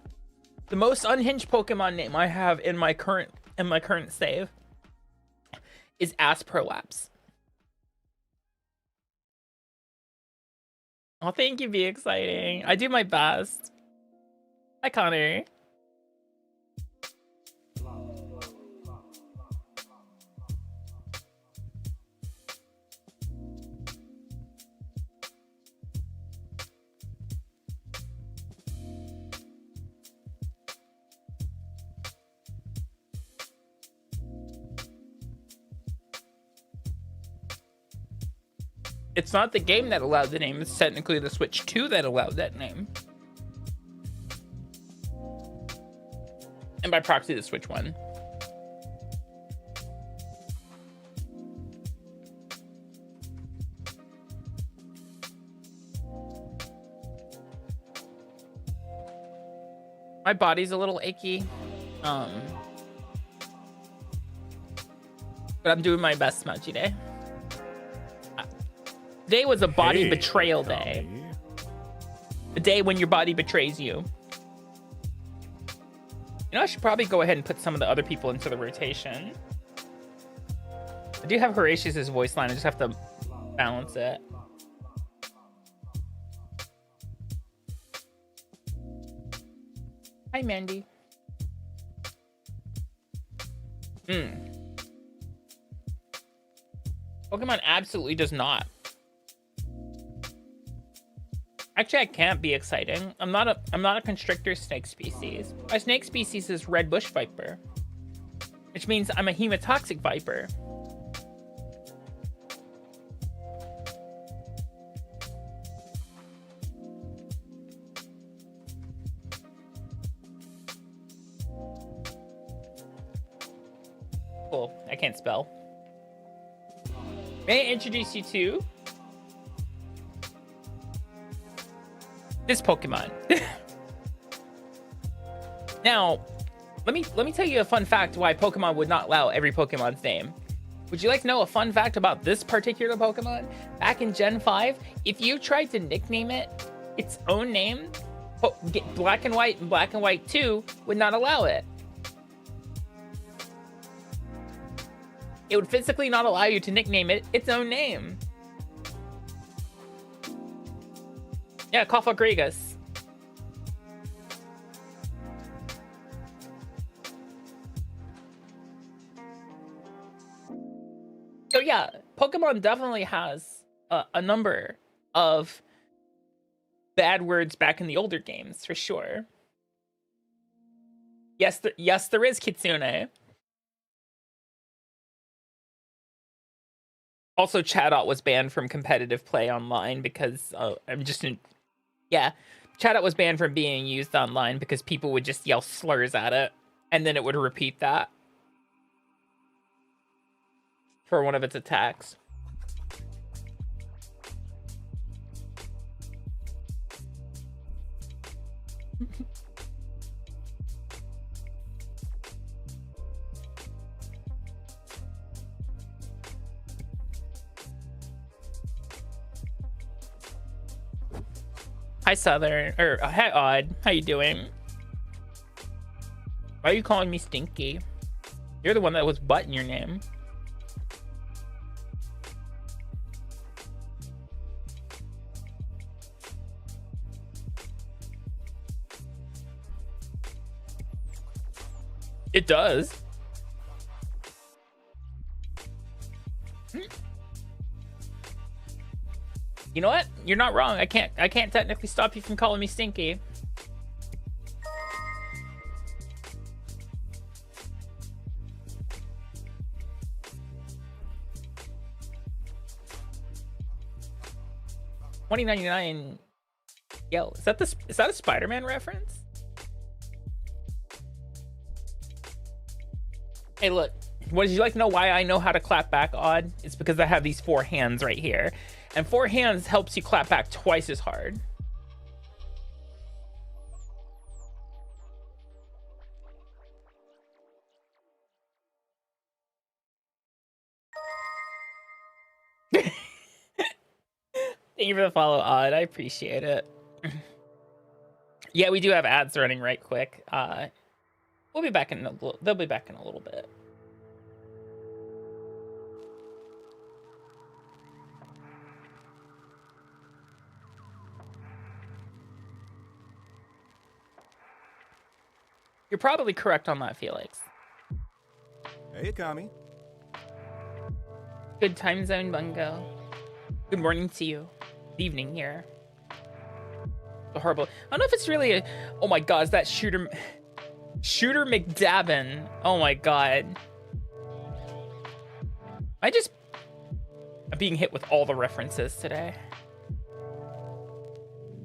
The most unhinged Pokemon name I have in my current save is Asprolapse. Oh, thank you, Be Exciting. I do my best. Hi, Connor. It's not the game that allowed the name. It's technically the Switch 2 that allowed that name. And by proxy, the Switch 1. My body's a little achy. But I'm doing my best, Smudgy Day. Today was a body betrayal day. A day when your body betrays you. You know, I should probably go ahead and put some of the other people into the rotation. I do have Horatius's voice line. I just have to balance it. Hi, Mandy. Pokemon absolutely does not. Actually, I can't be exciting. I'm not a constrictor snake species. My snake species is red bush viper, which means I'm a hemotoxic viper. Cool. I can't spell. May I introduce you to this Pokemon? Now, let me tell you a fun fact why Pokemon would not allow every Pokemon's name. Would you like to know a fun fact about this particular Pokemon? Back in Gen 5, if you tried to nickname it its own name, Black and White and Black and White 2 would not allow it. It would physically not allow you to nickname it its own name. Yeah, Koffagregus. So yeah, Pokemon definitely has a number of bad words back in the older games, for sure. Yes, there is Kitsune. Also, Chatot was banned from competitive play online because Chatot was banned from being used online because people would just yell slurs at it, and then it would repeat that for one of its attacks. Hi, Southern, or hi, Odd. How you doing? Why are you calling me Stinky? You're the one that was butt in your name. It does. You know what? You're not wrong. I can't technically stop you from calling me Stinky. $20.99. Yo, is that a Spider-Man reference? Hey, look. Would you like to know why I know how to clap back, Odd? It's because I have these 4 hands right here. And 4 hands helps you clap back twice as hard. Thank you for the follow, Odd. I appreciate it. Yeah, we do have ads running right quick. They'll be back in a little bit. You're probably correct on that, Felix. Hey, Akami. Good time zone, Bungo. Good morning to you. Good evening here. The horrible. I don't know if it's really a. Oh my God, is that Shooter McDabbin? Oh my God. I'm being hit with all the references today.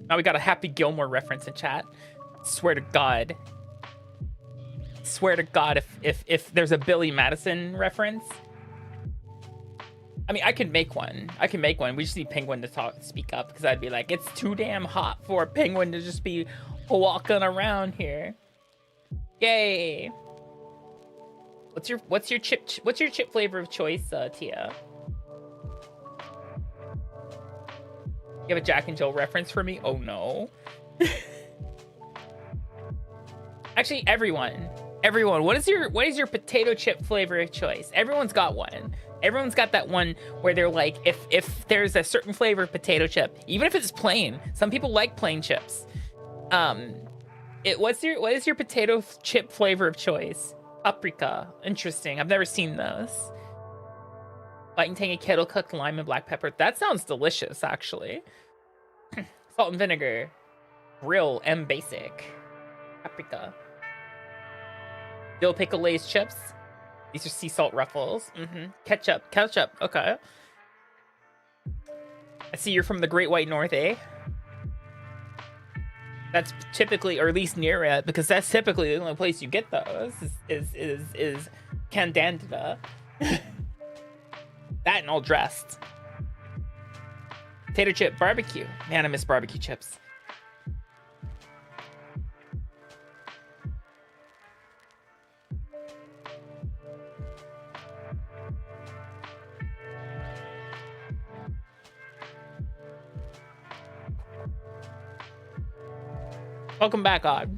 Now we got a Happy Gilmore reference in chat. Swear to God. Swear to God, if there's a Billy Madison reference. I mean, I could make one. I can make one. We just need Penguin to speak up, because I'd be like, it's too damn hot for a penguin to just be walking around here. Yay. What's your chip flavor of choice, Tia? You have a Jack and Jill reference for me? Oh no. Actually, everyone, what is your potato chip flavor of choice? Everyone's got one. Everyone's got that one where they're like, if there's a certain flavor of potato chip, even if it's plain, some people like plain chips. What is your potato chip flavor of choice? Paprika. Interesting. I've never seen those. Light and tangy kettle cooked lime and black pepper. That sounds delicious, actually. Salt and vinegar. Grill M basic. Paprika. Dill pickle Lay's chips. These are sea salt ruffles. Ketchup. Okay. I see you're from the Great White North, eh? That's typically, or at least near it, because that's typically the only place you get those. Is Candida. That and all dressed. Potato chip barbecue. Man, I miss barbecue chips. Welcome back, Odd.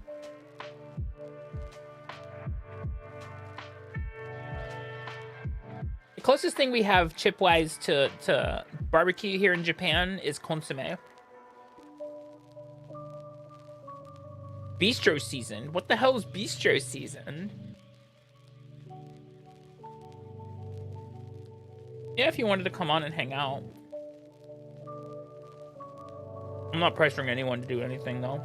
The closest thing we have chip-wise to barbecue here in Japan is consomme. Bistro season? What the hell is bistro season? Yeah, if you wanted to come on and hang out. I'm not pressuring anyone to do anything, though.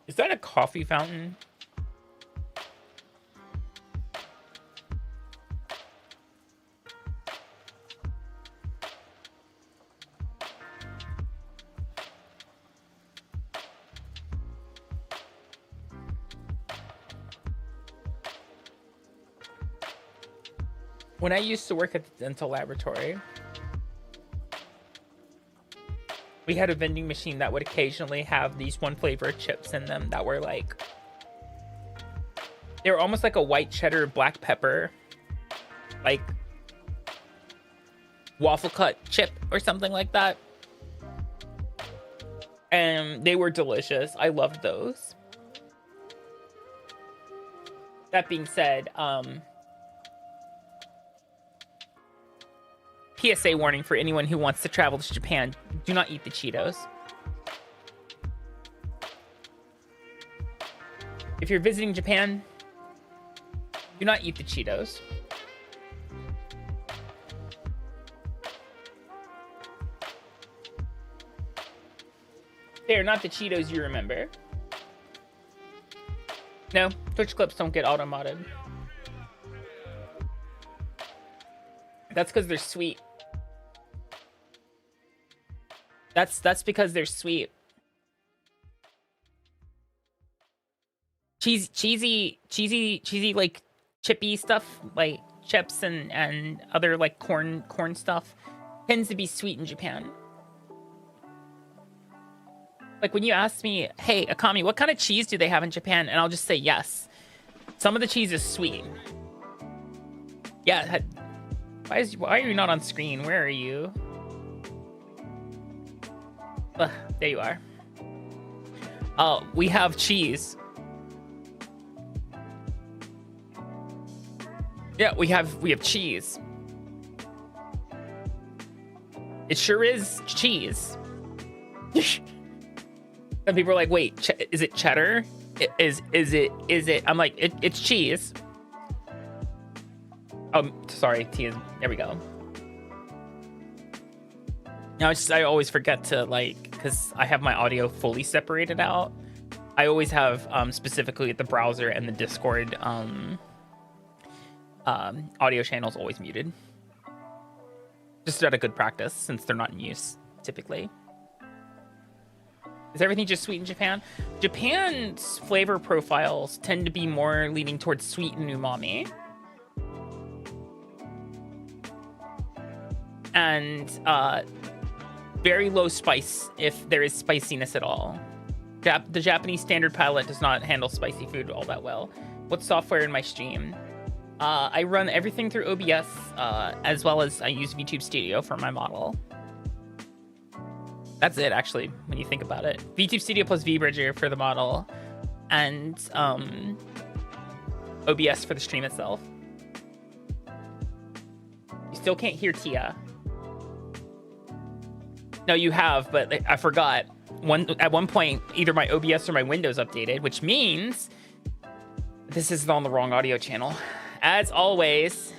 Is that a coffee fountain? When I used to work at the dental laboratory, we had a vending machine that would occasionally have these one flavor of chips in them that were like, they were almost like a white cheddar black pepper, like waffle cut chip or something like that. And they were delicious. I loved those. That being said, PSA warning for anyone who wants to travel to Japan: do not eat the Cheetos. If you're visiting Japan, do not eat the Cheetos. They are not the Cheetos you remember. No, Twitch clips don't get auto-modded. That's because they're sweet. That's because they're sweet. Cheesy like chippy stuff, like chips and other like corn stuff tends to be sweet in Japan. Like when you ask me, hey Akami, what kind of cheese do they have in Japan? And I'll just say yes. Some of the cheese is sweet. Yeah. Why are you not on screen? Where are you? There you are. We have cheese. Yeah, we have cheese. It sure is cheese. Some people are like, wait, is it cheddar? Is it? I'm like, it's cheese. Sorry, T is, there we go. Now I always forget to because I have my audio fully separated out. I always have specifically the browser and the Discord audio channels always muted. Just out of good practice since they're not in use typically. Is everything just sweet in Japan? Japan's flavor profiles tend to be more leaning towards sweet and umami. And very low spice if there is spiciness at all. The Japanese standard palette does not handle spicy food all that well. What software in my stream? I run everything through OBS, as well as I use VTube Studio for my model. That's it, actually, when you think about it. VTube Studio plus VBridger for the model, and OBS for the stream itself. You still can't hear Tia. No, you have, but I forgot. At one point, either my OBS or my Windows updated, which means this is on the wrong audio channel. As always.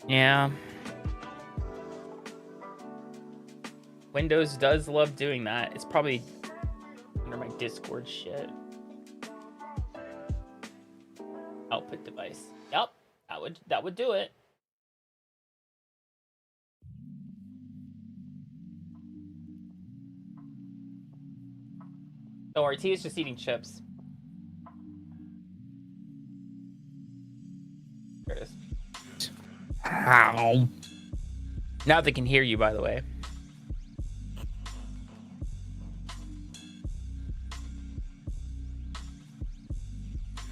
Yeah. Windows does love doing that. It's probably under my Discord shit. Output device. Yep, that would do it. Don't worry, T is just eating chips. There it is. How? Now they can hear you, by the way.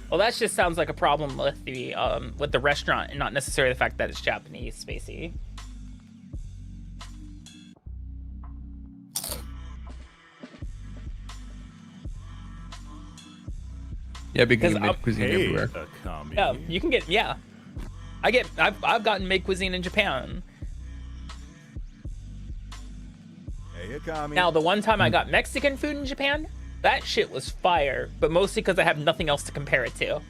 Well, that just sounds like a problem with the restaurant, and not necessarily the fact that it's Japanese, Spacey. Yeah, because you make cuisine everywhere. Akami. Yeah, you can get, yeah. I've gotten make cuisine in Japan. Hey, Akami. Now, the one time I got Mexican food in Japan, that shit was fire, but mostly because I have nothing else to compare it to.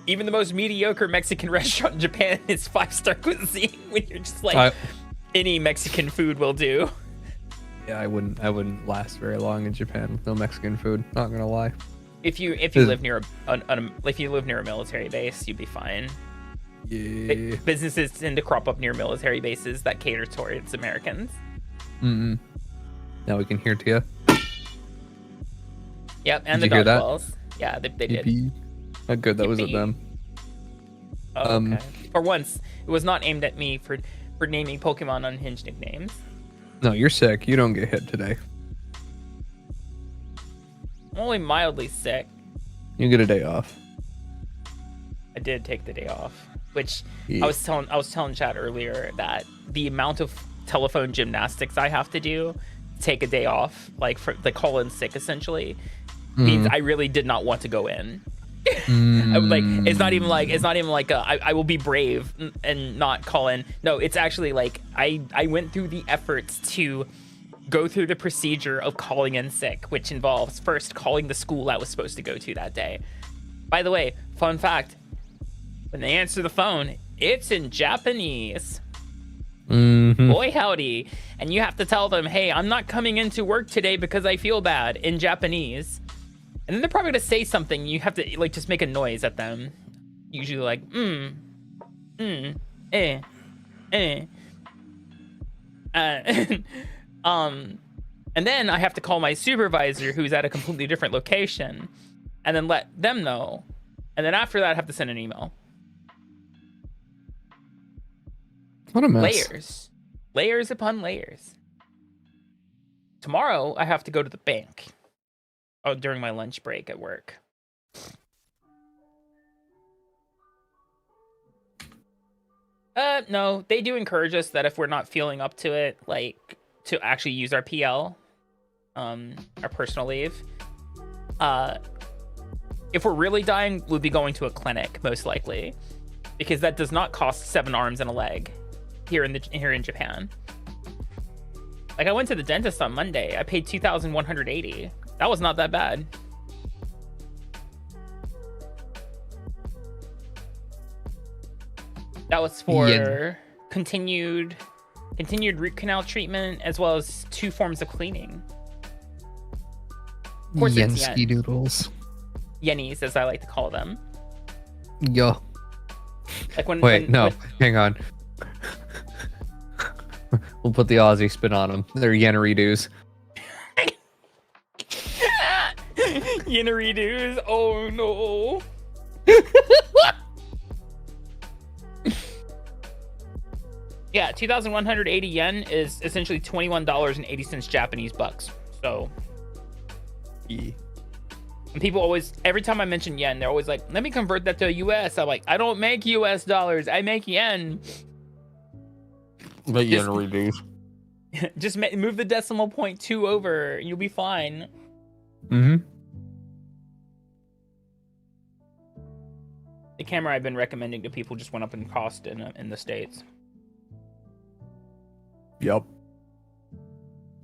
Even the most mediocre Mexican restaurant in Japan is 5-star cuisine when you're just like, any Mexican food will do. Yeah, I wouldn't last very long in Japan with no Mexican food. Not gonna lie. If you live near a military base, you'd be fine. Yeah. Businesses tend to crop up near military bases that cater towards Americans. Mm-mm. Now we can hear Tia. Yep, and Did the you hear that? dodgeballs. Yeah, they did. How good that was at them. Oh, okay. For once, it was not aimed at me for naming Pokemon unhinged nicknames. No, you're sick. You don't get hit today. I'm only mildly sick. You get a day off. I did take the day off, which Yeah. I was telling Chad earlier that the amount of telephone gymnastics I have to do to take a day off, like for the call in sick essentially, means I really did not want to go in. Like it's not even like I will be brave and not call in. No, it's actually like I went through the efforts to go through the procedure of calling in sick, which involves first calling the school I was supposed to go to that day. By the way, fun fact, when they answer the phone, it's in Japanese. Boy howdy. And you have to tell them, hey, I'm not coming into work today because I feel bad, in Japanese. And then they're probably gonna say something. You have to like just make a noise at them. Usually like and then I have to call my supervisor who's at a completely different location and then let them know. And then after that I have to send an email. What a mess. Layers upon layers. Tomorrow I have to go to the bank. Oh, during my lunch break at work. No, they do encourage us that if we're not feeling up to it, like to actually use our PL, our personal leave. If we're really dying, we'll be going to a clinic most likely, because that does not cost 7 arms and a leg here in Japan. Like, I went to the dentist on Monday. I paid 2,180. That was not that bad. That was for continued root canal treatment, as well as 2 forms of cleaning. Of course, it's Yenski doodles. Yennies, as I like to call them. Yo. Like Hang on. We'll put the Aussie spin on them. They're Yennery doos. Yennery doos. Oh no. Yeah, 2,180 yen is essentially $21.80 Japanese bucks. So, Yeah. and people always, every time I mention yen, they're always like, "Let me convert that to US." I'm like, "I don't make US dollars. I make yen." But Yennery doos. Just move the decimal point 2 over, and you'll be fine. Mm-hmm. The camera I've been recommending to people just went up in cost in the States. Yep.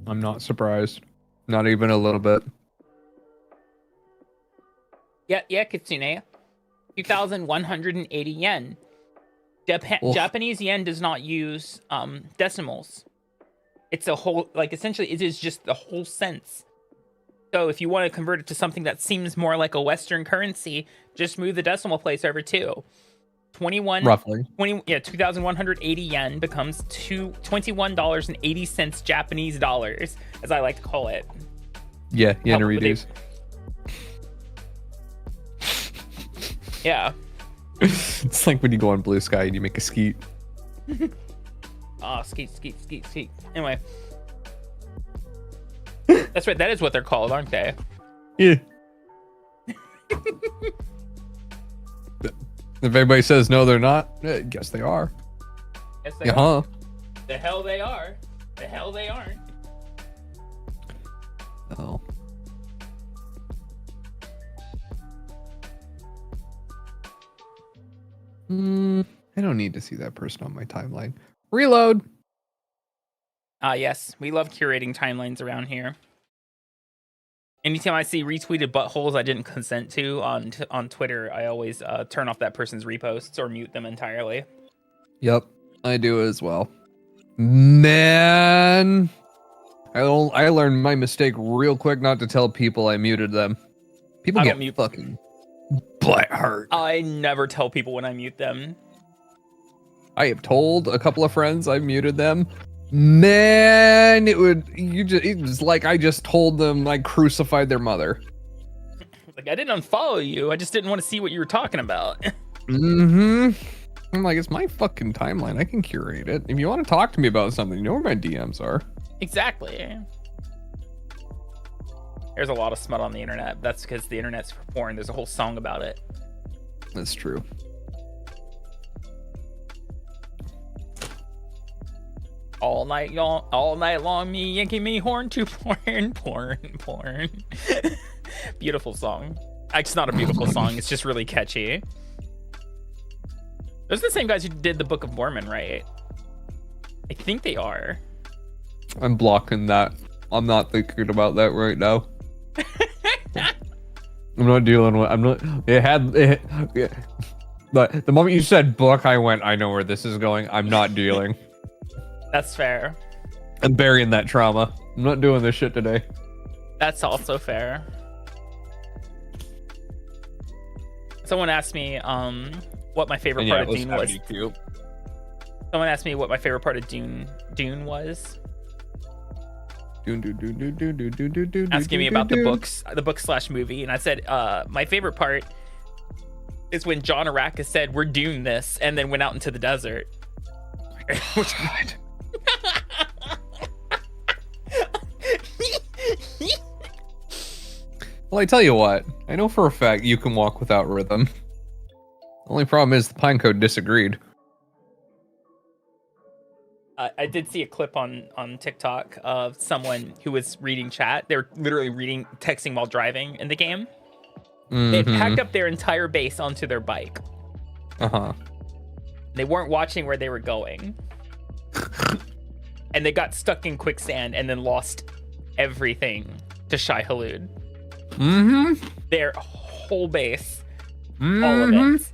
I'm not surprised. Not even a little bit. Yeah, Kitsune. 2,180 yen. Japanese yen does not use decimals. It's a whole, like, essentially it is just the whole cents. So if you want to convert it to something that seems more like a Western currency, just move the decimal place over 2. 2,180 yen becomes $21.80 Japanese dollars, as I like to call it. Yeah, Yennery doos. Yeah. It's like when you go on Blue Sky and you make a skeet. Oh, skeet. Anyway. That's right, that is what they're called, aren't they? Yeah. If anybody says no, they're not, I guess they are. Yes, they are. The hell they are. The hell they aren't. Oh. I don't need to see that person on my timeline. Reload. Yes, we love curating timelines around here. Anytime I see retweeted buttholes I didn't consent to on Twitter, I always turn off that person's reposts or mute them entirely. Yep, I do as well. Man, I learned my mistake real quick not to tell people I muted them. People get fucking butt hurt. I never tell people when I mute them. I have told a couple of friends I muted them. Man, it was like I just told them I crucified their mother. Like, I didn't unfollow you. I just didn't want to see what you were talking about. I'm like, it's my fucking timeline. I can curate it. If you want to talk to me about something, you know where my DMs are. Exactly. There's a lot of smut on the internet. That's because the internet's for porn. There's a whole song about it. That's true. All night long, me yanking me horn to porn. Beautiful song. It's not a beautiful song. It's just really catchy. Those are the same guys who did the Book of Mormon, right? I think they are. I'm blocking that. I'm not thinking about that right now. I'm not dealing with. I'm not. Yeah. But the moment you said book, I went, I know where this is going. I'm not dealing. That's fair. I'm burying that trauma. I'm not doing this shit today. That's also fair. Someone asked me what my favorite part of Dune was. Someone asked me what my favorite part of Dune was. Asking me about the book/movie, and I said my favorite part is when John Arrakis said, "We're doing this," and then went out into the desert. God. Well, I tell you what, I know for a fact you can walk without rhythm. The only problem is the Pinecode disagreed. I did see a clip on TikTok of someone who was reading chat. They were literally texting while driving in the game. Mm-hmm. They packed up their entire base onto their bike. Uh-huh. They weren't watching where they were going. and they got stuck in quicksand and then lost everything to Shai Halud. Mm-hmm. Their whole base, Mm-hmm. all of it.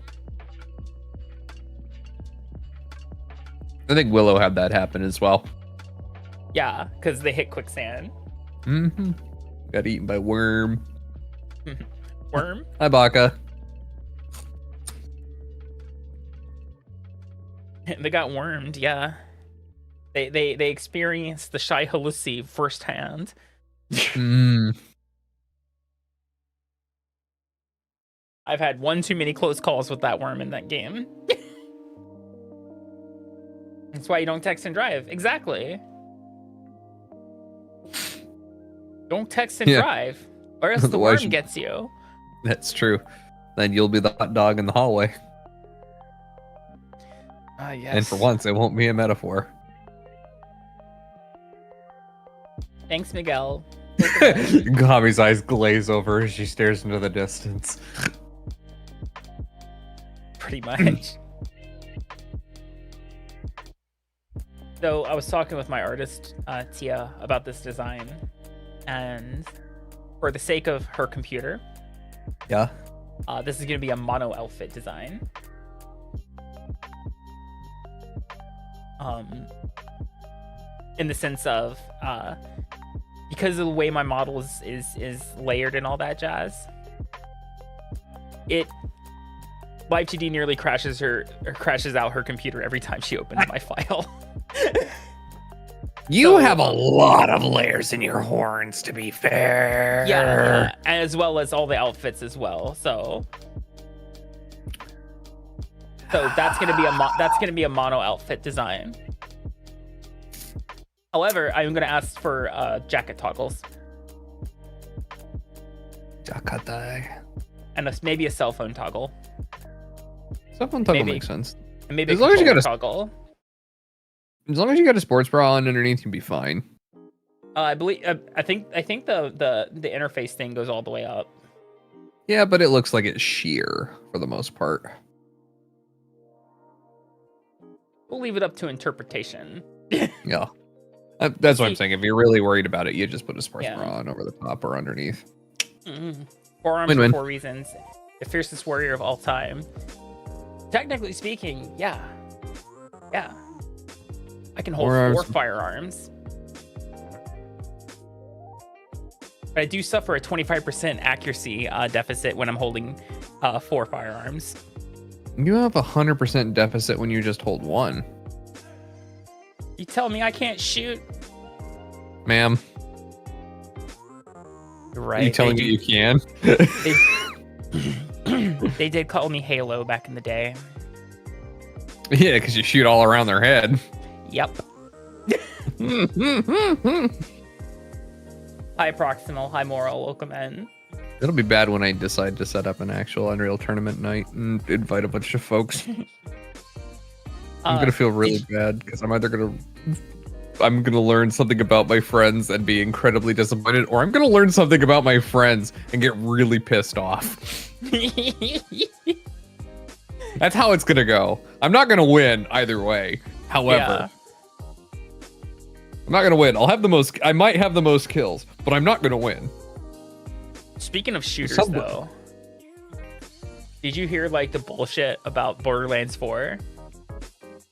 I think Willow had that happen as well. Yeah, because they hit quicksand. Mm-hmm. Got eaten by worm. Worm? Hi, Baka. They got wormed, yeah. They experienced the Shai Halusi firsthand. Mm. I've had one too many close calls with that worm in that game. That's why you don't text and drive. Exactly. Don't text and drive, or else the worm gets you. That's true. Then you'll be the hot dog in the hallway. Yes. And for once, it won't be a metaphor. Thanks, Miguel. Gami's eyes glaze over as she stares into the distance. Pretty much. So I was talking with my artist, Tia, about this design, and for the sake of her computer, Yeah. this is going to be a mono outfit design. In the sense of, because of the way my model is layered and all that jazz, it LiveTD nearly crashes out her computer every time she opens my file. You have a lot of layers in your horns, to be fair. Yeah, as well as all the outfits as well. So that's gonna be a mono outfit design. However, I'm gonna ask for jacket toggles and maybe a cell phone toggle. Cell phone toggle makes sense. And maybe As long as you got a toggle. As long as you got a sports bra on underneath, you'll be fine. I believe. I think the interface thing goes all the way up. Yeah, but it looks like it's sheer for the most part. We'll leave it up to interpretation. Yeah. That's what I'm saying. If you're really worried about it, you just put a sports bra on over the top or underneath. Mm-hmm. Forearms for 4 reasons. The fiercest warrior of all time. Technically speaking, yeah. I can hold 4 firearms. But I do suffer a 25% accuracy deficit when I'm holding 4 firearms. You have 100% deficit when you just hold 1. You tell me I can't shoot? Ma'am. You're right. Are you telling me you can? They did call me Halo back in the day. Yeah, because you shoot all around their head. Yep. High proximal, high moral, welcome in. It'll be bad when I decide to set up an actual Unreal tournament night and invite a bunch of folks. I'm gonna feel really bad because I'm gonna learn something about my friends and be incredibly disappointed, or I'm gonna learn something about my friends and get really pissed off. That's how it's gonna go. I'm not gonna win either way. However, I'm not gonna win. I might have the most kills, but I'm not gonna win. Speaking of shooters, though, did you hear like the bullshit about Borderlands 4?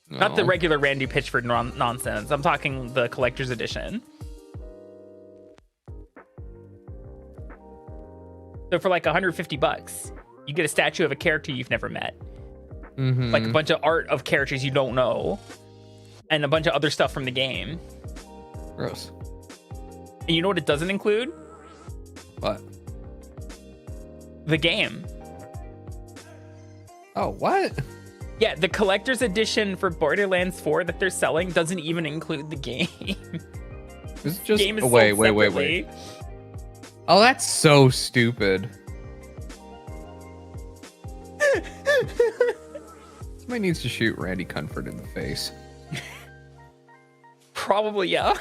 No. Not the regular Randy Pitchford nonsense. I'm talking the collector's edition. So for like $150, you get a statue of a character you've never met. Mm-hmm. Like a bunch of art of characters you don't know, and a bunch of other stuff from the game. Gross. And you know what it doesn't include? What? The game. Oh, what? Yeah, the collector's edition for Borderlands 4 that they're selling doesn't even include the game. It's just game is wait. Oh, that's so stupid. Somebody needs to shoot Randy Comfort in the face. Probably, yeah.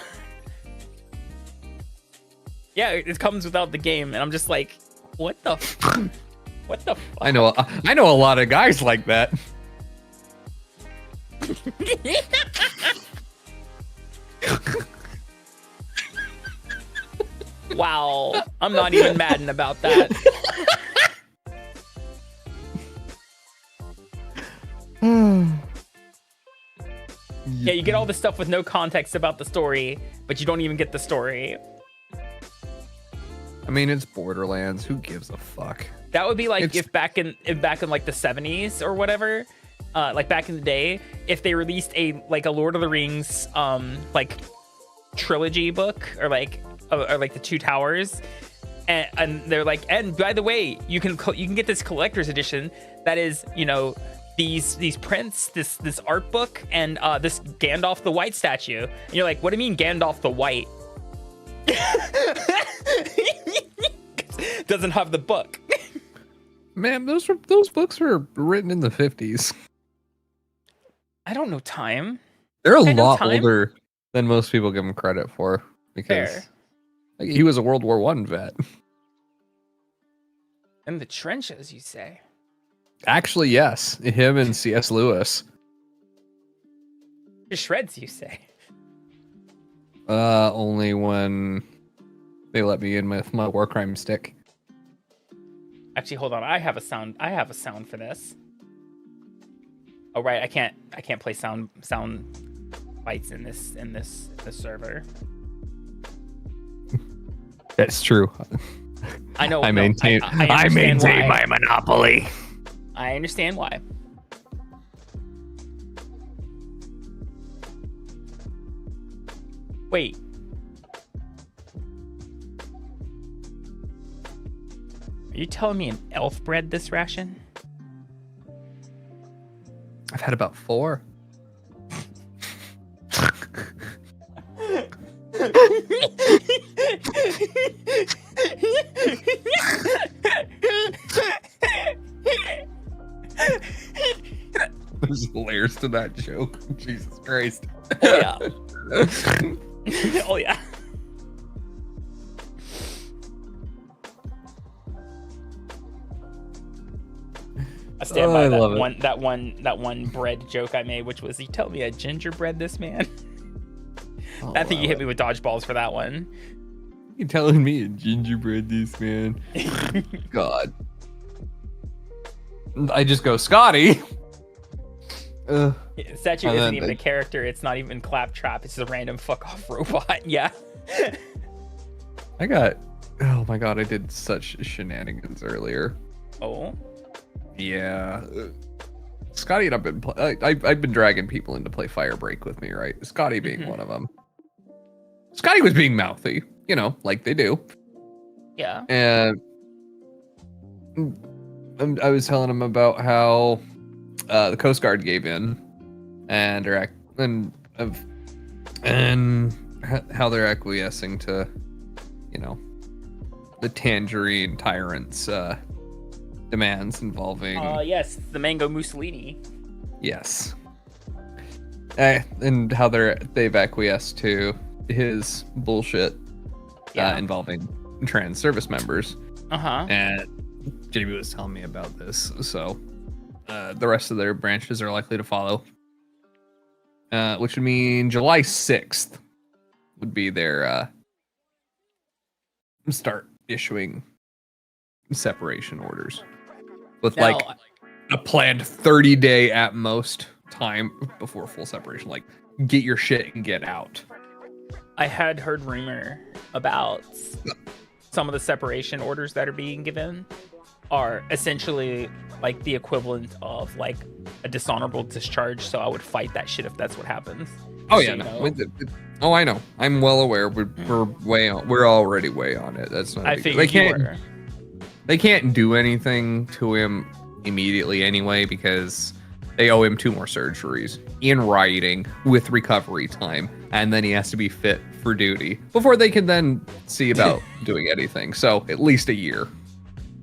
Yeah, it comes without the game, and I'm just like, what the what the fuck? I know a lot of guys like that. Wow. I'm not even mad about that. Yeah, you get all this stuff with no context about the story, but you don't even get the story. I mean, it's Borderlands. Who gives a fuck? That would be like if back in like the 70s or whatever, like back in the day, if they released a Lord of the Rings like trilogy book or like the Two Towers, and they're like, and by the way, you can get this collector's edition that is, you know, these prints, this art book, and this Gandalf the White statue. And you're like, what do you mean Gandalf the White? Doesn't have the book. Man, those books were written in the 50s. I don't know time. They're a lot older than most people give him credit for, because like, he was a World War I vet. In the trenches, you say? Actually, yes. Him and C.S. Lewis. The shreds, you say? Only when they let me in with my war crime stick. Actually, hold on. I have a sound for this. Oh right, I can't play sound bites in this server. That's true. I know. I maintain my monopoly. I understand why. Wait. Are you telling me an elf bred this ration? I've had about 4. There's layers to that joke. Jesus Christ. Oh yeah. Oh yeah. I stand by that one bread joke I made, which was, you tell me a gingerbread this man. Oh, I think you hit me with dodgeballs for that one. You telling me a gingerbread this man? God. I just go, Scotty. Statue isn't even a character. It's not even Claptrap. It's just a random fuck off robot. Yeah. Oh my God, I did such shenanigans earlier. Oh. Yeah. Scotty and I've been dragging people in to play Firebreak with me, right? Scotty being one of them. Scotty was being mouthy, you know, like they do. Yeah. And I was telling him about how the Coast Guard gave in, and how they're acquiescing to, you know, the Tangerine Tyrant's demands involving. Yes, the Mango Mussolini. Yes. And how they've acquiesced to his bullshit involving trans service members. And JB was telling me about this, so the rest of their branches are likely to follow, which would mean July 6th would be their start issuing separation orders with now, like a planned 30-day at most time before full separation. Like, get your shit and get out. I had heard rumor about some of the separation orders that are being given are essentially like the equivalent of like a dishonorable discharge. So I would fight that shit if that's what happens. Oh yeah, no. I know. I'm well aware. We're way on. We're already way on it. That's not. I figured they can't do anything to him immediately anyway, because they owe him 2 more surgeries in writing with recovery time, and then he has to be fit for duty before they can then see about doing anything. So at least a year.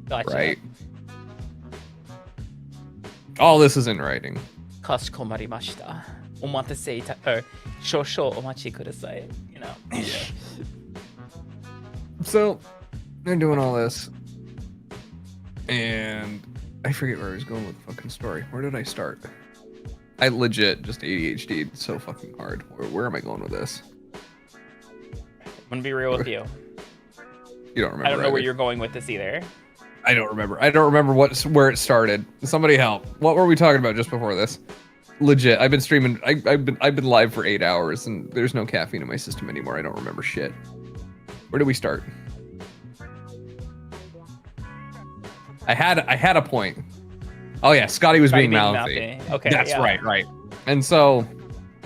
Gotcha. Right. All this is in writing. Kashikomarimashita. Omatase shosho omachi kudasai. You know. Yeah. So they're doing all this, and I forget where I was going with the fucking story. Where did I start? I legit just ADHD'd so fucking hard. Where am I going with this? I'm gonna be real with you. You don't remember. I don't know where either. you're going with this either. I don't remember. I don't remember where it started. Somebody help. What were we talking about just before this? Legit. I've been streaming. I've been live for 8 hours and there's no caffeine in my system anymore. I don't remember shit. Where did we start? I had a point. Oh yeah, Scotty was being mouthy. Okay, that's yeah. right. And so,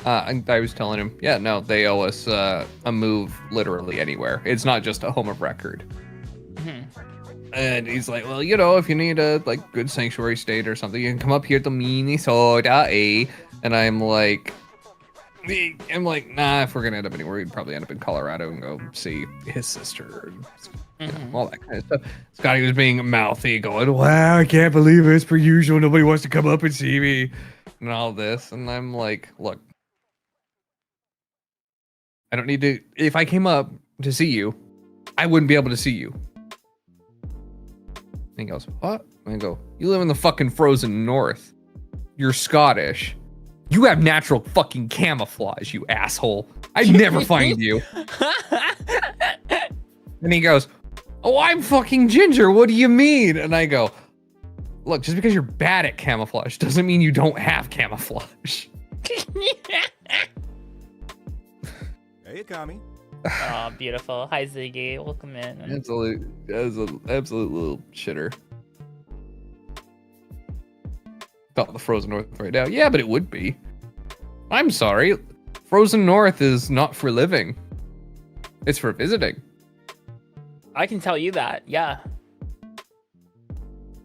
I was telling him, yeah, no, they owe us a move literally anywhere. It's not just a home of record. And he's like, well, you know, if you need a good sanctuary state or something, you can come up here to Minnesota, eh? And I'm like, nah, if we're gonna end up anywhere, we'd probably end up in Colorado and go see his sister and you know, all that kind of stuff. Scotty was being mouthy, going, wow, I can't believe it. It's per usual. Nobody wants to come up and see me and all this. And I'm like, look, I don't need to. If I came up to see you, I wouldn't be able to see you. And he goes, what? And I go, you live in the fucking frozen north. You're Scottish. You have natural fucking camouflage, you asshole. I'd never find you. And he goes, oh, I'm fucking ginger. What do you mean? And I go, look, just because you're bad at camouflage doesn't mean you don't have camouflage. Hey, Akami. Oh, beautiful. Hi, Ziggy. Welcome in. Absolute little shitter. About the frozen north right now. Yeah, but it would be. I'm sorry. Frozen north is not for living. It's for visiting. I can tell you that, yeah.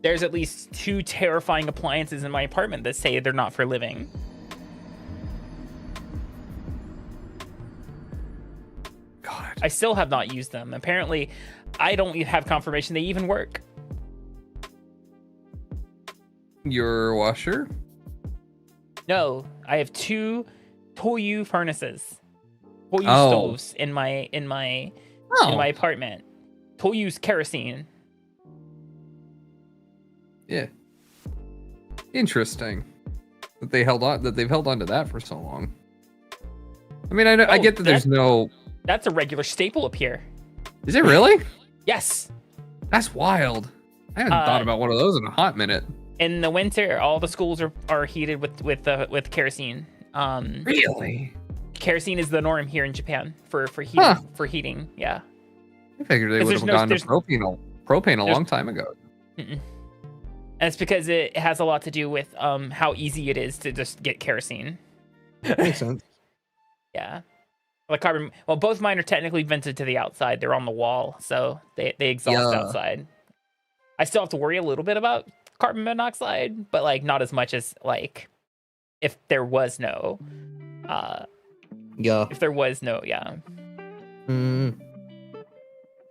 There's at least 2 terrifying appliances in my apartment that say they're not for living. God. I still have not used them. Apparently, I don't have confirmation they even work. Your washer? No, I have 2 Toyu furnaces. Toyu stoves in my apartment. Toyu's kerosene. Yeah. Interesting. That they've held on to that for so long. I mean, I get that there's no. That's a regular staple up here. Is it really? Yes. That's wild. I haven't thought about one of those in a hot minute. In the winter, all the schools are heated with kerosene. Really? Kerosene is the norm here in Japan for heating. For heating, yeah. I figured they would have gone to propane a long time ago. And it's because it has a lot to do with how easy it is to just get kerosene. Makes sense. Yeah. Like carbon. Well, both mine are technically vented to the outside. They're on the wall, so they exhaust outside. I still have to worry a little bit about carbon monoxide, but like not as much as like if there was no. If there was no, yeah.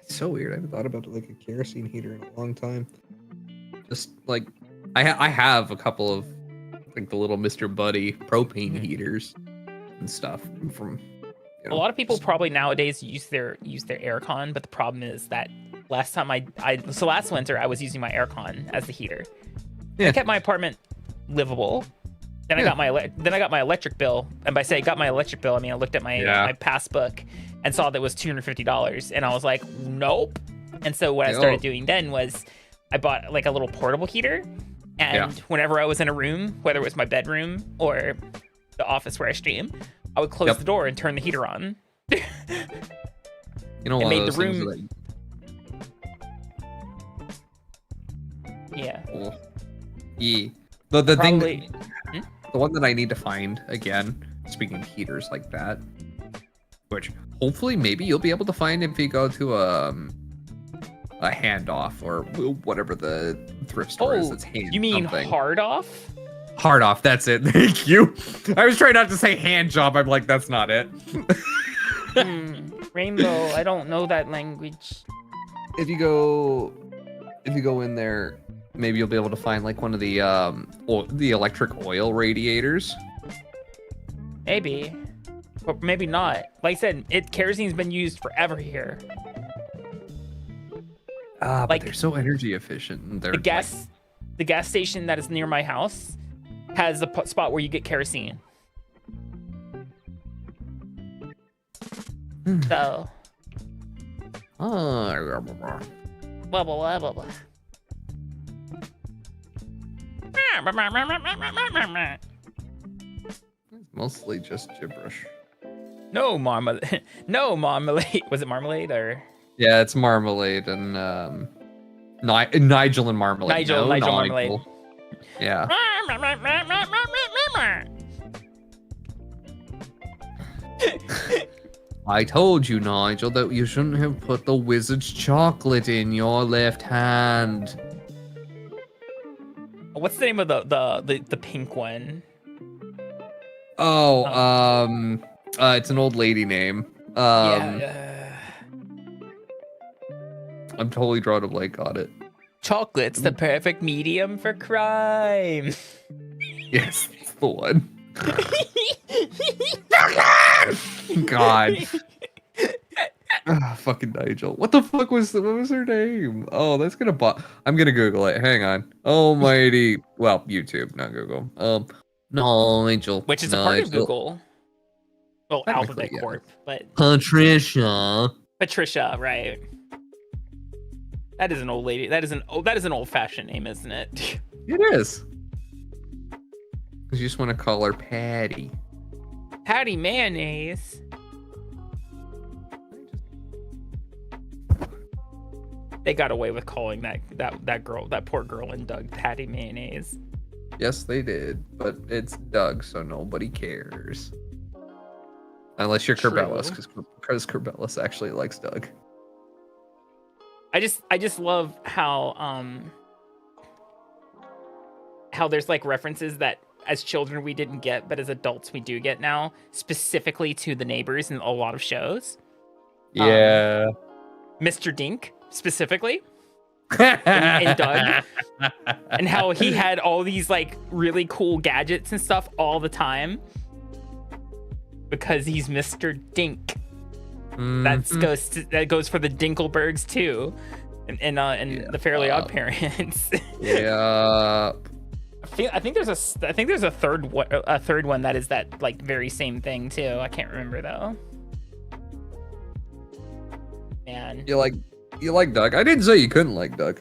It's so weird. I haven't thought about like a kerosene heater in a long time. Just like I have a couple of like the little Mr. Buddy propane heaters and stuff from. You know, a lot of people probably nowadays use their aircon, but the problem is that last time last winter I was using my aircon as the heater. Yeah. I kept my apartment livable. Then I got my electric bill, and by saying got my electric bill, I mean I looked at my passbook and saw that it was $250, and I was like, nope. And so what I started doing then was I bought like a little portable heater, and whenever I was in a room, whether it was my bedroom or the office where I stream, I would close the door and turn the heater on. You know, it one made of those the room. things that... Yeah. Cool. Yeah. The thing. The one that I need to find again, speaking of heaters like that, which hopefully maybe you'll be able to find if you go to a handoff or whatever the thrift store is. That's hand. You mean something. hard off? Hard off. That's it. Thank you. I was trying not to say hand job. I'm like, that's not it. Rainbow. I don't know that language. If you go in there, maybe you'll be able to find like one of the electric oil radiators. Maybe, but maybe not. Like I said, kerosene's been used forever here. But they're so energy efficient. And they're the gas station that is near my house has a spot where you get kerosene. So Blah blah blah blah blah. Mostly just gibberish. No marmalade. No marmalade. Was it marmalade or? Yeah, it's marmalade and Nigel and marmalade. Nigel marmalade. Yeah. I told you, Nigel, that you shouldn't have put the wizard's chocolate in your left hand. What's the name of the pink one? It's an old lady name. Yeah. I'm totally drawing a blank on it. Chocolate's the perfect medium for crime. Yes, that's the one. God. Fucking Nigel. What the fuck what was her name? Oh, that's gonna I'm gonna Google it. Hang on. Almighty. Well, YouTube, not Google. Nigel. Which is a part of Google. Well, Alphabet Corp, but Patricia, right. That is an old lady. That is an old-fashioned name, isn't it? It is. Because you just want to call her Patty. Patty Mayonnaise. They got away with calling that poor girl in Doug Patty Mayonnaise. Yes, they did, but it's Doug, so nobody cares. Unless you're Corbellis, because Corbellis actually likes Doug. I just love how there's like references that as children we didn't get, but as adults we do get now, specifically to the neighbors in a lot of shows. Yeah. Mr. Dink, specifically. and Doug. And how he had all these like really cool gadgets and stuff all the time. Because he's Mr. Dink. That goes for the Dinkelbergs too. And the Fairly Odd Parents. Yeah. I think there's a third one that is that like very same thing too. I can't remember though. Man. You like Doug? I didn't say you couldn't like Doug.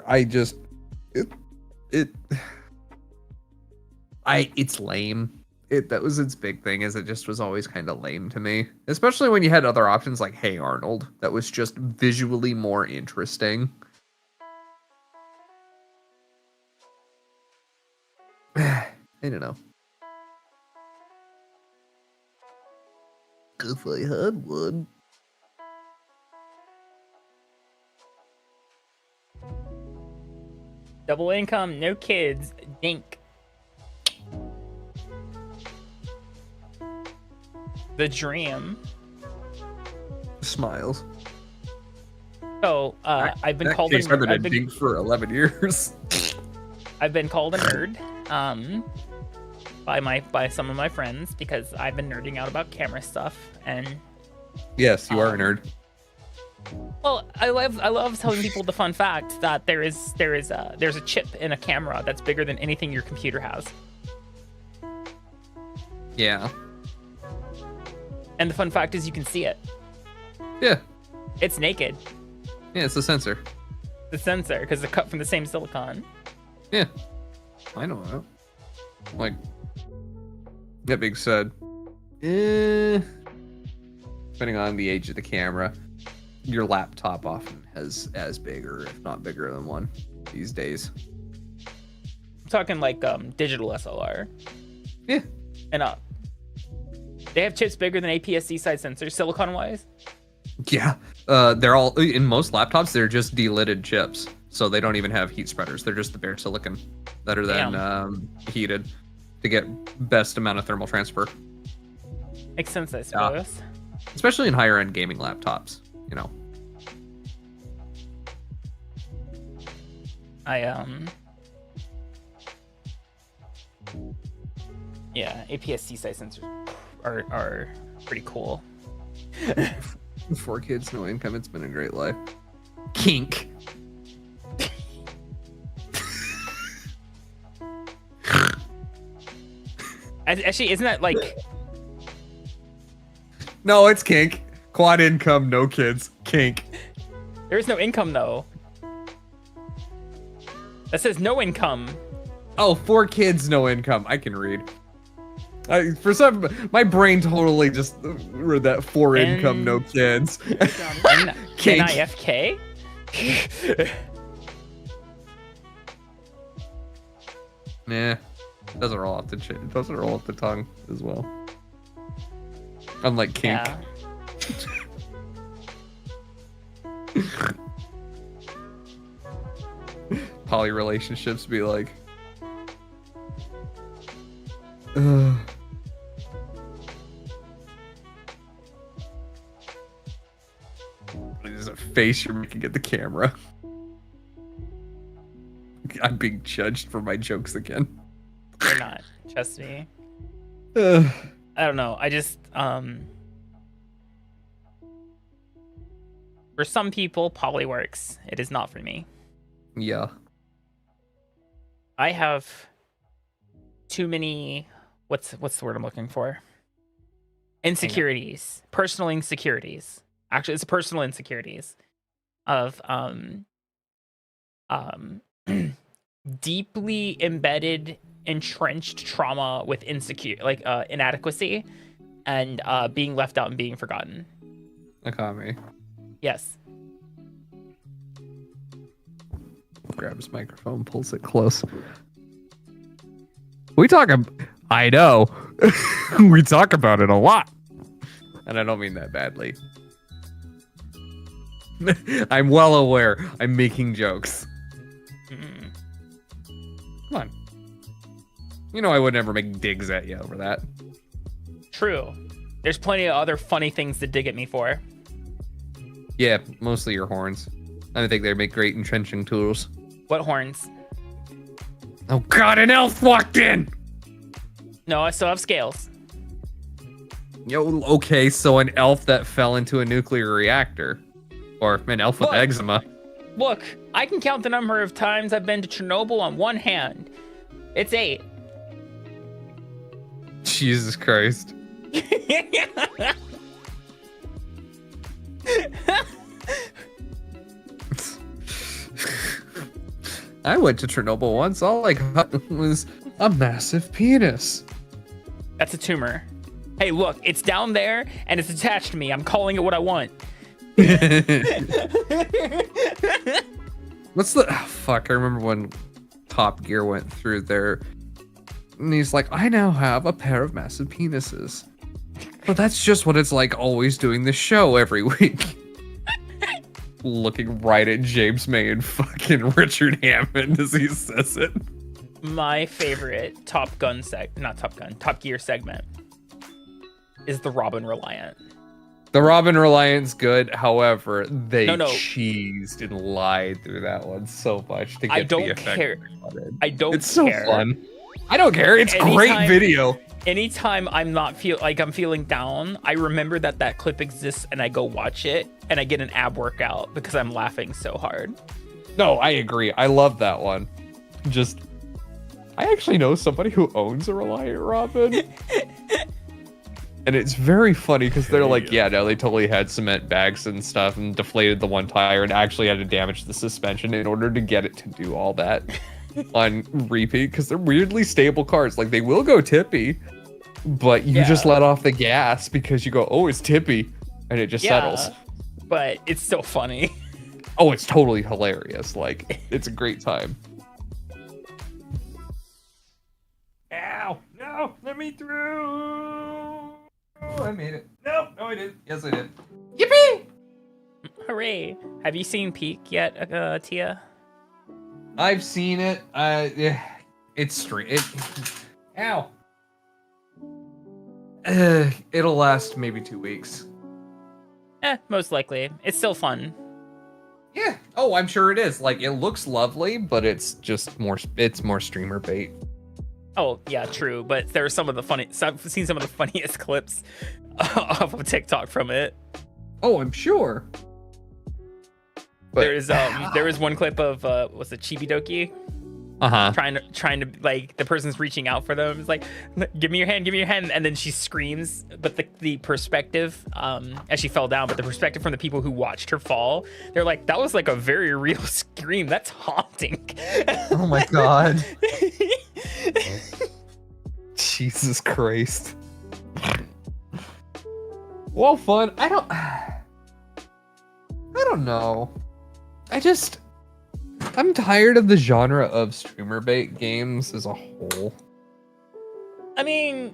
It's lame. That was its big thing, is it just was always kind of lame to me. Especially when you had other options like Hey Arnold, that was just visually more interesting. I don't know. If I had one. Double income, no kids, Dink. The dream. Smiles. So I've been called a nerd. I've been Dink for 11 years. I've been called a nerd by some of my friends because I've been nerding out about camera stuff. And yes, you are a nerd. Well, I love telling people the fun fact that there's a chip in a camera that's bigger than anything your computer has. Yeah. And the fun fact is you can see it. Yeah. It's naked. Yeah, it's a sensor. The sensor, because they're cut from the same silicon. Yeah. I know that. Like, that being said, depending on the age of the camera, your laptop often has as big or if not bigger than one these days. I'm talking like digital SLR. Yeah. And up. They have chips bigger than APS-C side sensors, silicon-wise. Yeah. They're all, in most laptops, they're just delidded chips. So they don't even have heat spreaders. They're just the bare silicon that are then heated to get best amount of thermal transfer. Makes sense, I suppose. Especially in higher end gaming laptops, you know. Yeah, APS-C size sensors are pretty cool. 4 kids, no income. It's been a great life. Kink. Actually, isn't that like... No, it's kink. Quad income, no kids. Kink. There's no income though. That says no income. Oh, 4 kids, no income. I can read. For some, my brain totally just read that 4 income, no kids. NIFK? Nah, doesn't roll off the doesn't roll off the tongue as well. Unlike kink. Yeah. Poly relationships be like, ugh. There's a face you're making at the camera. I'm being judged for my jokes again. You're not. Trust me. Ugh. I don't know. I just for some people, poly works. It is not for me. Yeah. I have too many. What's the word I'm looking for? Insecurities. Personal insecurities. Actually, it's personal insecurities of deeply embedded, entrenched trauma with inadequacy and being left out and being forgotten. Akami Yes. grabs microphone, pulls it close. We talk I know. We talk about it a lot. And I don't mean that badly. I'm well aware I'm making jokes. Mm. Come on. You know I would never make digs at you over that. True. There's plenty of other funny things to dig at me for. Yeah, mostly your horns. I think they make great entrenching tools. What horns? Oh god, an elf walked in! No, I still have scales. Yo, okay, so an elf that fell into a nuclear reactor. Or an elf with eczema. Look, I can count the number of times I've been to Chernobyl on one hand. It's 8. Jesus Christ. I went to Chernobyl once. All I got was a massive penis. That's a tumor. Hey, look, it's down there and it's attached to me. I'm calling it what I want. What's the... Oh, fuck, I remember when Top Gear went through there. And he's like, I now have a pair of massive penises. But that's just what it's like always doing the show every week. Looking right at James May and fucking Richard Hammond as he says it. My favorite Top Gear segment is the Robin Reliant. The Robin Reliant's good, however, they No. cheesed and lied through that one so much to get I don't the effect. care. I don't care. It's so fun. I don't care. It's great video. Anytime I'm feeling down, I remember that clip exists and I go watch it and I get an ab workout because I'm laughing so hard. No, I agree. I love that one. Just, I actually know somebody who owns a Reliant Robin. And it's very funny because they're like, yeah, no, they totally had cement bags and stuff and deflated the one tire and actually had to damage the suspension in order to get it to do all that on repeat because they're weirdly stable cars. Like, they will go tippy, but you just let off the gas because you go, oh, it's tippy, and it just settles. But it's so funny. Oh, it's totally hilarious. Like, it's a great time. Ow! No! Let me through! Oh, I made it. No, I didn't. Yes, I did. Yippee! Hooray! Have you seen Peak yet, Tia? I've seen it. Yeah, it's straight. Ow. It'll last maybe 2 weeks. Most likely. It's still fun. Yeah. Oh, I'm sure it is. Like, it looks lovely, but it's just more. It's more streamer bait. Oh yeah, true. But there's some of the funny. I've seen some of the funniest clips off of TikTok from it. Oh, I'm sure. But, there is one clip of was it Chibidoki? trying to like the person's reaching out for them. It's like, give me your hand, and then she screams. But the perspective, as she fell down, but the perspective from the people who watched her fall, they're like, that was like a very real scream. That's haunting. Oh my god. Jesus Christ. Well, fun. I don't know. I'm tired of the genre of streamer bait games as a whole. I mean,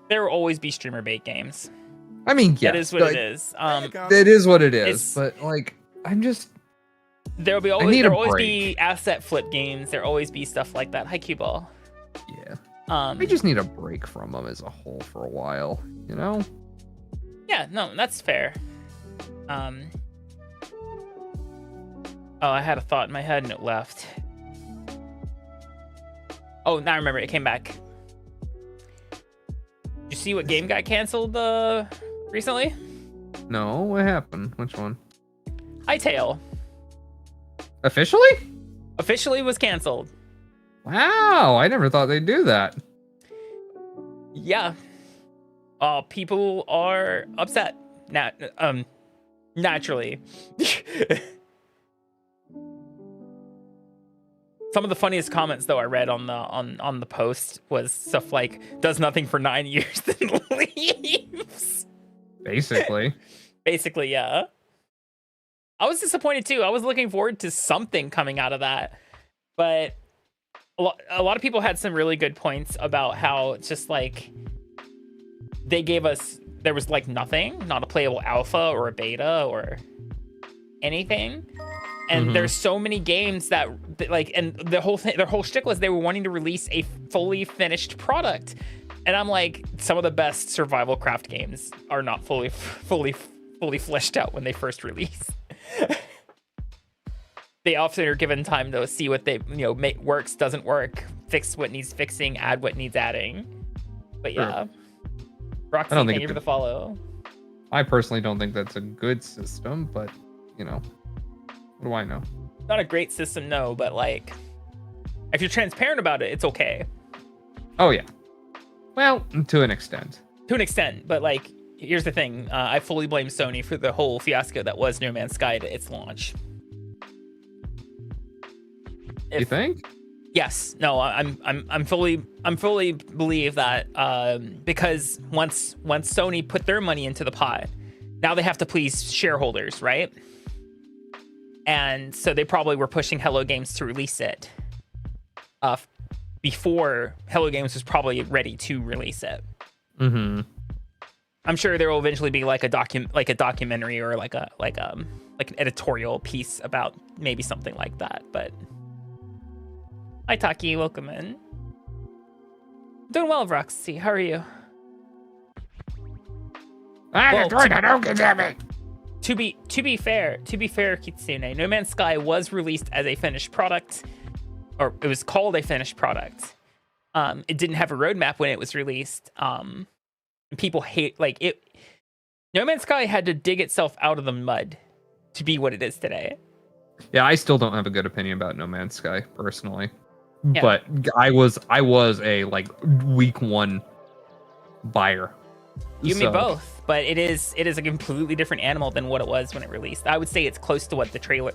there will always be streamer bait games. I mean, yeah, that is what it is. It is what it is. But like, there'll always be asset flip games. There'll always be stuff like that. Hi, Cue Ball. Yeah. I just need a break from them as a whole for a while. You know? Yeah. No, that's fair. Oh, I had a thought in my head and it left. Oh, now I remember. It came back. Did you see what game got canceled recently? No, what happened? Which one? Hytale. Officially? Officially was canceled. Wow, I never thought they'd do that. Yeah. People are upset. Naturally. Some of the funniest comments though I read on the post was stuff like, does nothing for 9 years then leaves. Basically, yeah. I was disappointed too. I was looking forward to something coming out of that, but a lot of people had some really good points about how it's just like there was like nothing, not a playable alpha or a beta or anything. And there's so many games that like, and their whole shtick was they were wanting to release a fully finished product. And I'm like, some of the best survival craft games are not fully fleshed out when they first release. They often are given time to see what they, make works, doesn't work, fix what needs fixing, add what needs adding. But yeah, Roxy, thank you for the follow. I personally don't think that's a good system, but what do I know? Not a great system, no, but like, if you're transparent about it, it's okay. Oh yeah. Well, to an extent. But like, here's the thing: I fully blame Sony for the whole fiasco that was No Man's Sky at its launch. You think? Yes. No. I'm fully believe that because once Sony put their money into the pot, now they have to please shareholders, right? And so they probably were pushing Hello Games to release it before Hello Games was probably ready to release it. I'm sure there will eventually be like a documentary or like an editorial piece about maybe something like that. But hi Taki, welcome in. Doing well, Roxy. How are you? To be fair, Kitsune, No Man's Sky was released as a finished product, or it was called a finished product. It didn't have a roadmap when it was released. People hate it. No Man's Sky had to dig itself out of the mud to be what it is today. Yeah, I still don't have a good opinion about No Man's Sky personally, yeah. But I was a week one buyer. You mean both, but it is a completely different animal than what it was when it released. I would say it's close to what the trailer.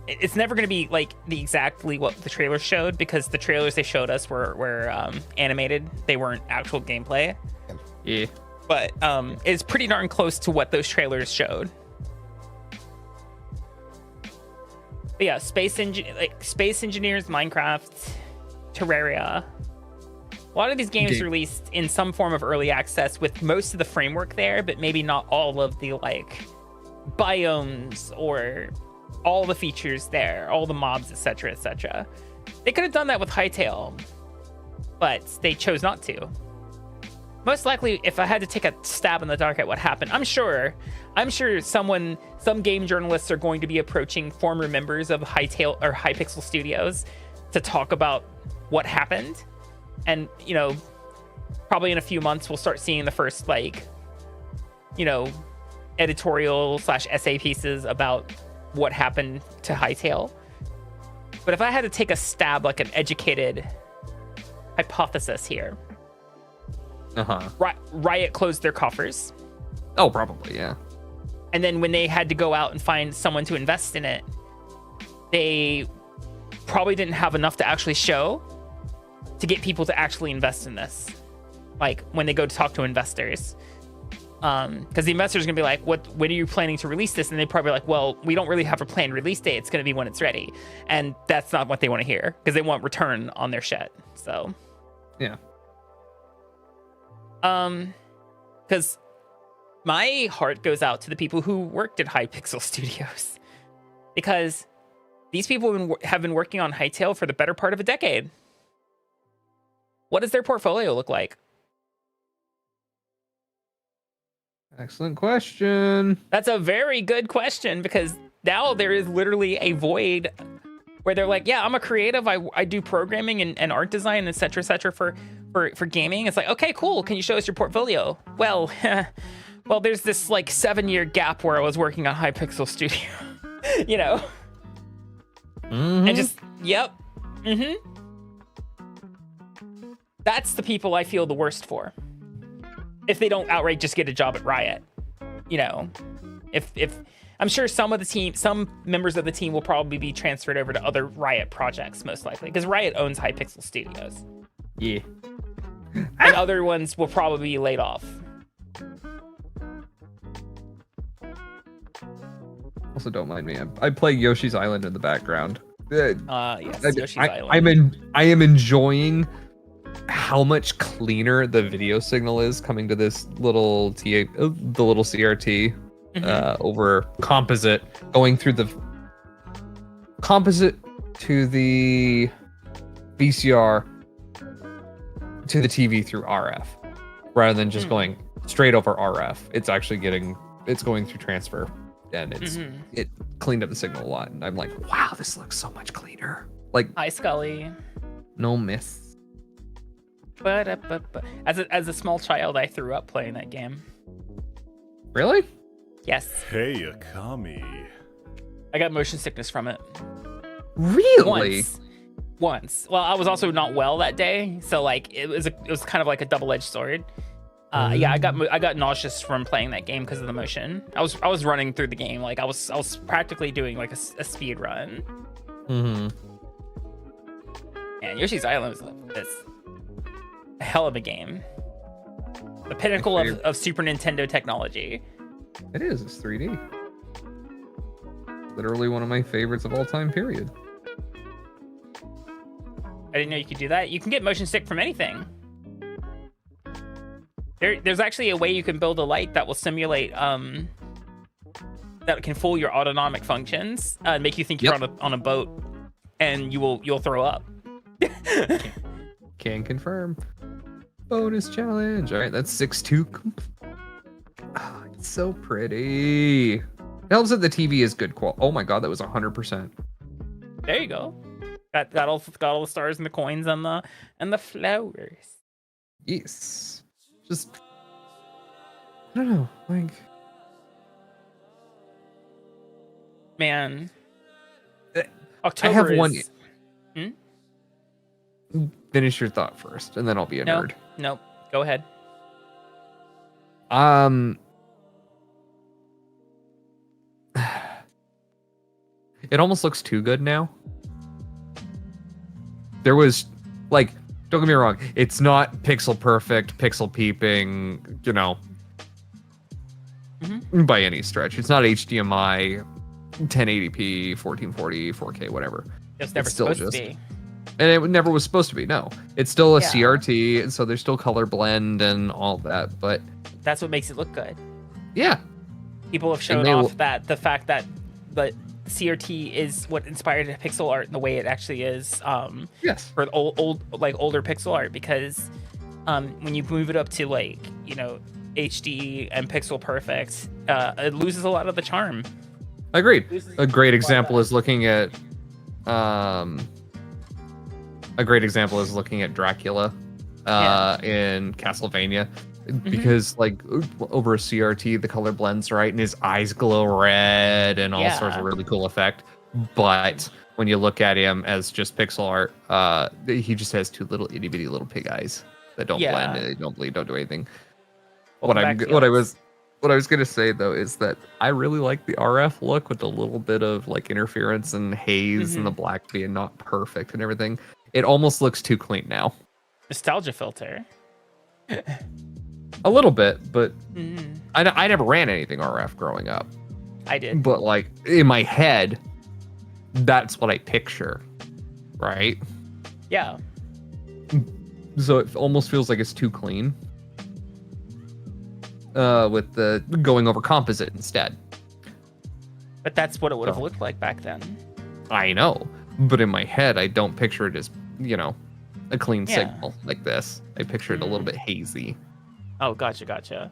It's never going to be like exactly what the trailer showed, because the trailers they showed us were animated. They weren't actual gameplay. Yeah. But it's pretty darn close to what those trailers showed. But yeah, Space Engineers, Minecraft, Terraria. A lot of these games released in some form of early access with most of the framework there, but maybe not all of the biomes or all the features there, all the mobs, etc., etc. They could have done that with Hytale, but they chose not to. Most likely, if I had to take a stab in the dark at what happened, I'm sure some game journalists are going to be approaching former members of Hytale or Hypixel Studios to talk about what happened. And, probably in a few months, we'll start seeing the first, editorial / essay pieces about what happened to Hytale. But if I had to take a stab, like an educated hypothesis here, Riot closed their coffers. Oh, probably, yeah. And then when they had to go out and find someone to invest in it, they probably didn't have enough to actually show to get people to actually invest in this. Like when they go to talk to investors. Because the investors are going to be like, when are you planning to release this? And they probably like, well, we don't really have a planned release date. It's going to be when it's ready. And that's not what they want to hear because they want return on their shit. So, yeah. Because my heart goes out to the people who worked at Hypixel Studios because these people have been working on Hytale for the better part of a decade. What does their portfolio look like? Excellent question. That's a very good question because now there is literally a void where they're like, yeah, I'm a creative. I do programming and art design, et cetera, for gaming. It's like, okay, cool. Can you show us your portfolio? Well, well, there's this like 7-year gap where I was working on Hypixel Studio, you know? Mm-hmm. And just, yep. That's the people I feel the worst for. If they don't outright just get a job at Riot, you know, if I'm sure some members of the team will probably be transferred over to other Riot projects, most likely, because Riot owns Hypixel Studios. Yeah. And other ones will probably be laid off. Also, don't mind me. I play Yoshi's Island in the background. Yes, Yoshi's Island. I am enjoying how much cleaner the video signal is coming to this little the little CRT over composite, going through the composite to the VCR to the TV through RF, rather than just going straight over RF. It's actually going through transfer, and it cleaned up the signal a lot. And I'm like, wow, this looks so much cleaner. Like, hi, Scully. No miss. But as a small child, I threw up playing that game. Really? Yes. Hey, Akami. I got motion sickness from it. Really? Once. Well, I was also not well that day, so like it was kind of like a double-edged sword. Yeah, I got nauseous from playing that game because of the motion. I was running through the game, like I was practically doing like a speed run. And Yoshi's Island is a hell of a game. The pinnacle of Super Nintendo technology. It is. It's 3D. Literally one of my favorites of all time, period. I didn't know you could do that. You can get motion sick from anything. There's actually a way you can build a light that will simulate that can fool your autonomic functions and make you think you're on a boat, and you'll throw up. Can confirm. Bonus challenge. All right, that's 6-2. Oh, it's so pretty. It helps that the TV is good quality. Oh my god, that was 100%. There you go. Got all the stars and the coins and the flowers. Yes. Just, I don't know, like, man. October. I have one. Finish your thought first, and then I'll be a nerd. Nope. Go ahead. It almost looks too good now. There was, like, don't get me wrong, it's not pixel perfect, pixel peeping, you know, by any stretch. It's not HDMI, 1080p, 1440, 4K, whatever. It's never supposed to be. And it never was supposed to be, no. It's still a CRT, and so there's still color blend and all that, but... That's what makes it look good. Yeah. People have shown off that the fact that the CRT is what inspired pixel art in the way it actually is. Yes. For older pixel art, because when you move it up to, like, you know, HD and pixel perfect, it loses a lot of the charm. Agreed. A great example is looking at Dracula in Castlevania, because like over a CRT the color blends right and his eyes glow red and all sorts of really cool effect, but when you look at him as just pixel art, he just has two little itty bitty little pig eyes that don't blend, they don't bleed, don't do anything. What I was gonna say though is that I really like the RF look with a little bit of like interference and haze and the black being not perfect and everything. It almost looks too clean now. Nostalgia filter. A little bit, but I never ran anything RF growing up. I did. But like in my head, that's what I picture, right? Yeah. So it almost feels like it's too clean. With the going over composite instead. But that's what it would have looked like back then. I know, but in my head, I don't picture it as, a clean signal like this. I picture it a little bit hazy. Oh, gotcha. All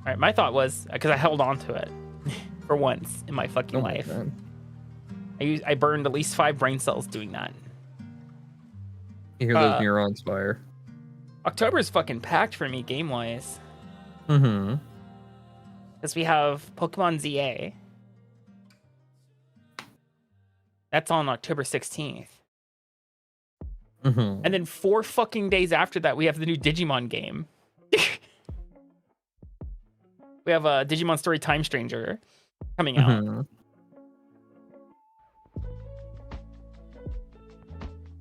right, my thought was, because I held on to it for once in my fucking life. I burned at least 5 brain cells doing that. You hear those neurons fire. October is fucking packed for me game-wise. Mm-hmm. Because we have Pokemon ZA. That's on October 16th. Mm-hmm. And then 4 fucking days after that, we have the new Digimon game. We have a Digimon Story Time Stranger coming out. Mm-hmm.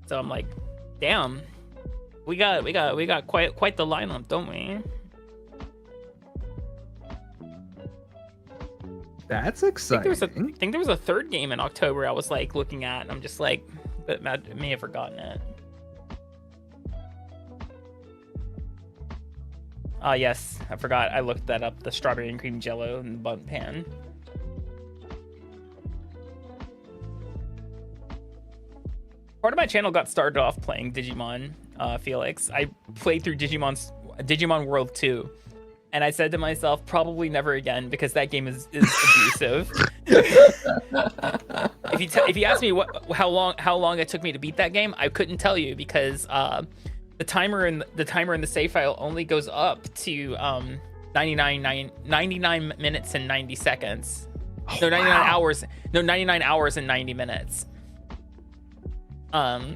So I'm like, damn. We got quite the lineup, don't we? That's exciting. I think there was a 3rd game in October I was like looking at, and I'm just like, but I may have forgotten it. Yes, I forgot. I looked that up. The strawberry and cream jello and the bun pan. Part of my channel got started off playing Digimon, Felix. I played through Digimon World 2, and I said to myself, probably never again, because that game is abusive. If you ask me how long it took me to beat that game, I couldn't tell you, because the timer in the save file only goes up to 99 minutes and 90 seconds. Oh, no, 99 hours. No, 99 hours and 90 minutes. Ouch.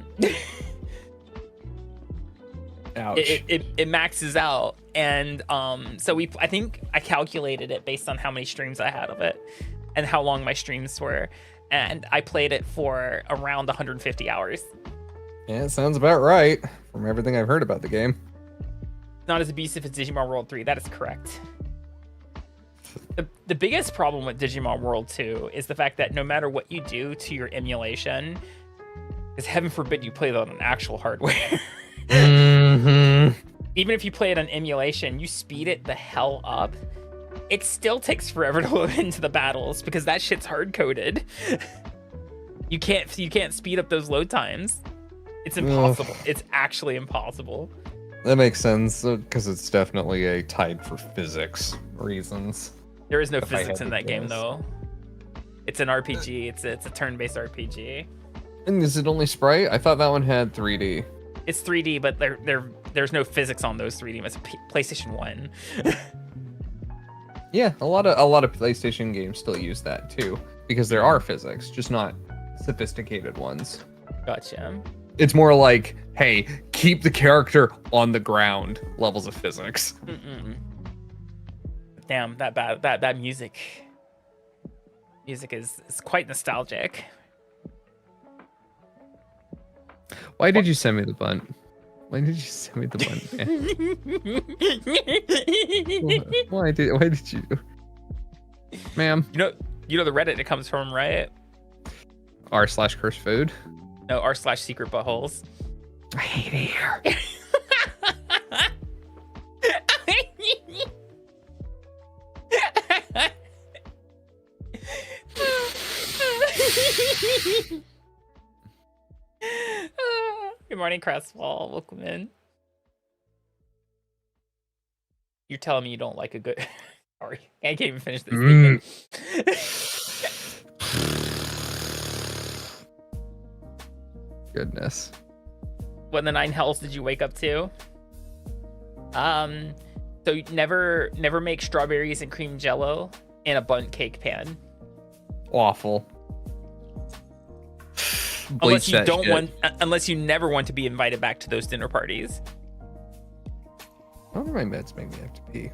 It maxes out, and so I think I calculated it based on how many streams I had of it and how long my streams were, and I played it for around 150 hours. Yeah, it sounds about right from everything I've heard about the game. Not as abusive as Digimon World 3. That is correct. The biggest problem with Digimon World 2 is the fact that no matter what you do to your emulation, because heaven forbid you play that on actual hardware. Mm-hmm. Even if you play it on emulation, you speed it the hell up, it still takes forever to load into the battles because that shit's hard coded. You can't speed up those load times. It's impossible. It's actually impossible. That makes sense, because it's definitely tied for physics reasons. There is no physics in that game though. It's an RPG. It's a turn-based RPG. And is it only sprite? I thought that one had 3D. It's 3D, but there's no physics on those 3D. It's a PlayStation 1. Yeah, a lot of PlayStation games still use that too, because there are physics, just not sophisticated ones. Gotcha. It's more like, hey, keep the character on the ground levels of physics. Damn, that music is quite nostalgic. Why did you send me the bunt? Why did you send me the bunt, man? Why did you? Ma'am. You know the Reddit it comes from, right? r/curse food. No, r/secret buttholes. I hate it here. Good morning, Crestfall. Welcome in. You're telling me you don't like a good... Sorry, I can't even finish this. Goodness. What in the 9 hells did you wake up to? So you never make strawberries and cream jello in a bundt cake pan. Awful. Unless you that don't shit. want, unless you never want to be invited back to those dinner parties. Why do my meds make me have to pee?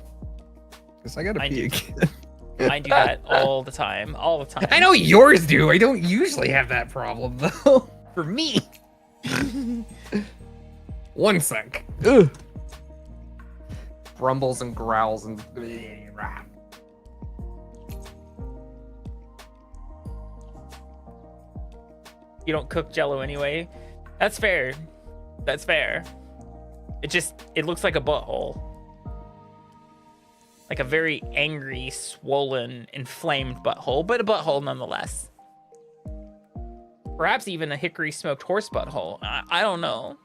Because I gotta I pee do. again. I do that all the time. All the time. I know yours do. I don't usually have that problem though. For me. 1 sec. Ugh. Grumbles and growls and. You don't cook Jello anyway. That's fair. That's fair. It looks like a butthole. Like a very angry, swollen, inflamed butthole, but a butthole nonetheless. Perhaps even a hickory smoked horse butthole. I don't know.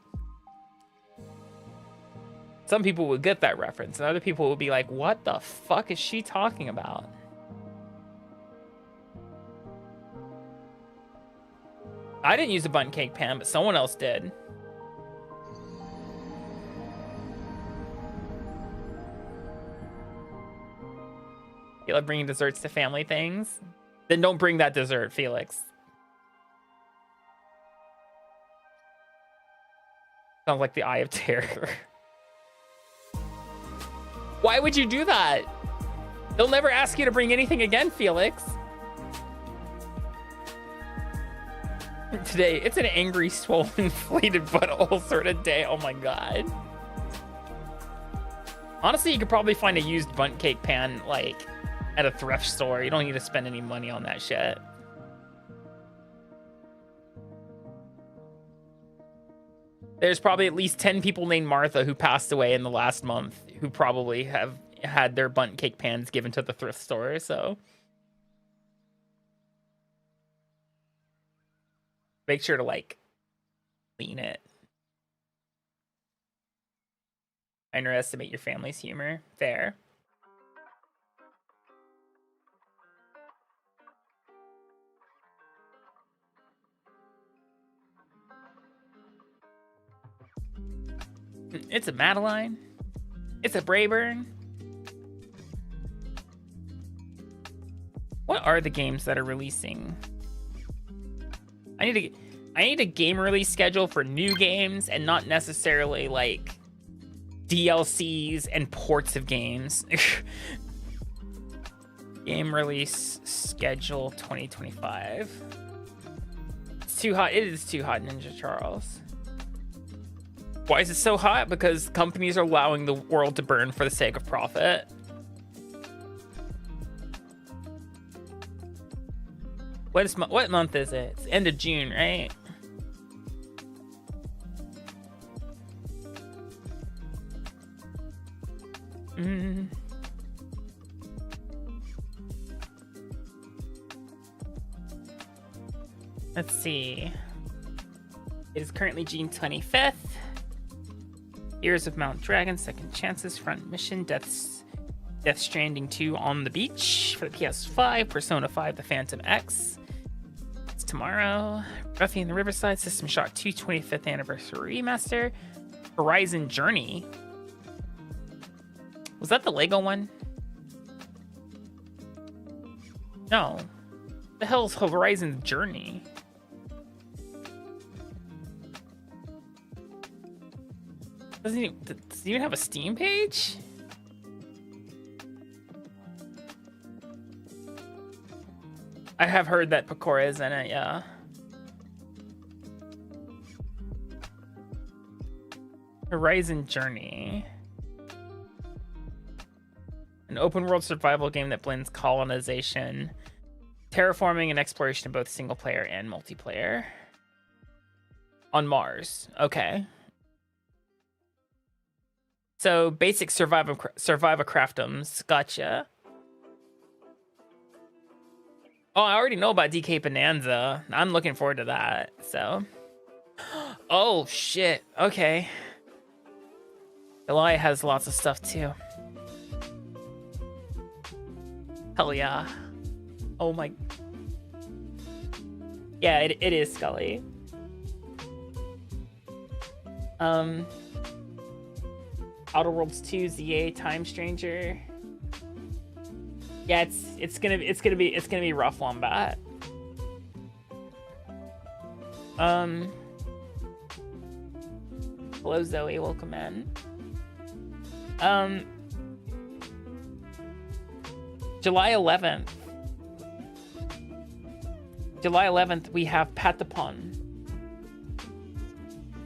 Some people would get that reference, and other people would be like, what the fuck is she talking about? I didn't use a bundt cake pan, but someone else did. You love bringing desserts to family things? Then don't bring that dessert, Felix. Sounds like the Eye of Terror. Why would you do that? They'll never ask you to bring anything again, Felix. Today, it's an angry, swollen, inflated butthole sort of day. Oh my god. Honestly, you could probably find a used bundt cake pan, like, at a thrift store. You don't need to spend any money on that shit. There's probably at least 10 people named Martha who passed away in the last month who probably have had their bundt cake pans given to the thrift store, so... Make sure to, like, clean it. Underestimate your family's humor. Fair. It's a Madeline. It's a Brayburn. What are the games that are releasing? I need a game release schedule for new games and not necessarily like DLCs and ports of games. Game release schedule 2025. It's too hot. It is too hot, Ninja Charles. Why is it so hot? Because companies are allowing the world to burn for the sake of profit. What month is it? It's end of June, right? Let's see. It is currently June 25th. Heroes of Mount Dragon, Second Chances, Front Mission, Death Stranding 2 on the Beach for the PS5, Persona 5, The Phantom X. It's tomorrow. Buffy and the Riverside, System Shock 2 25th Anniversary Remaster, Horizon Journey. Was that the Lego one? No. The hell's Horizon Journey? Does it even have a Steam page? I have heard that Pecora is in it, yeah. Horizon Journey. An open world survival game that blends colonization, terraforming, and exploration in both single player and multiplayer. On Mars. Okay. So basic survivacraftums. Gotcha. Oh, I already know about DK Bonanza. I'm looking forward to that. So. Oh shit. Okay. Elia has lots of stuff too. Hell yeah. Oh my. Yeah, it is Scully. Outer Worlds 2, ZA, Time Stranger. Yeah, it's gonna be rough, Wombat. Hello Zoe, welcome in. July 11th. July 11th, we have Patapon.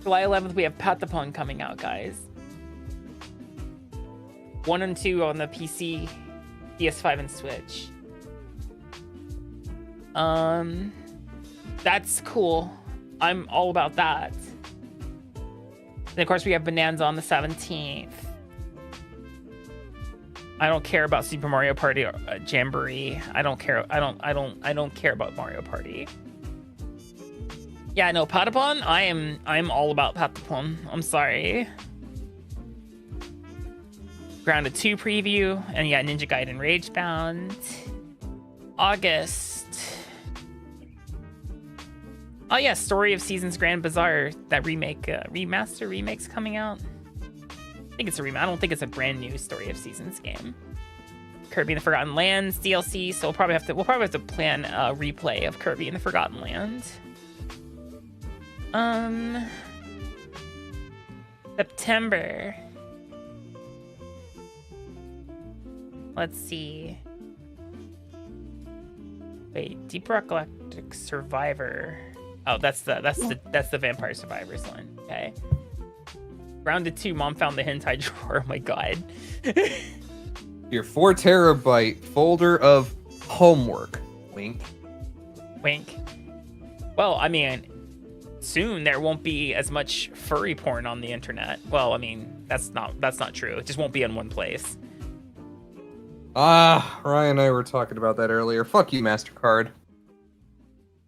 July 11th, we have Patapon coming out, guys. 1 and 2 on the PC, PS5, and Switch. That's cool. I'm all about that. Then of course we have Bonanza on the 17th. I don't care about Super Mario Party or Jamboree. I don't care. I don't care about Mario Party. Yeah, no, Patapon. I'm all about Patapon. I'm sorry. Grounded 2 preview, and yeah, Ninja Gaiden Ragebound. August. Oh yeah, Story of Seasons Grand Bazaar. That remake's coming out. I think it's a remake. I don't think it's a brand new Story of Seasons game. Kirby and the Forgotten Lands DLC. So we'll probably have to plan a replay of Kirby and the Forgotten Land. September. Let's see. Wait, Deep Rock Galactic Survivor. Oh, that's the Vampire Survivors one. Okay. Grounded 2, Mom found the hentai drawer. Oh my god. Your 4 terabyte folder of homework. Wink. Wink. Well, I mean, soon there won't be as much furry porn on the internet. Well, I mean, that's not true. It just won't be in one place. Ryan and I were talking about that earlier. Fuck you, MasterCard.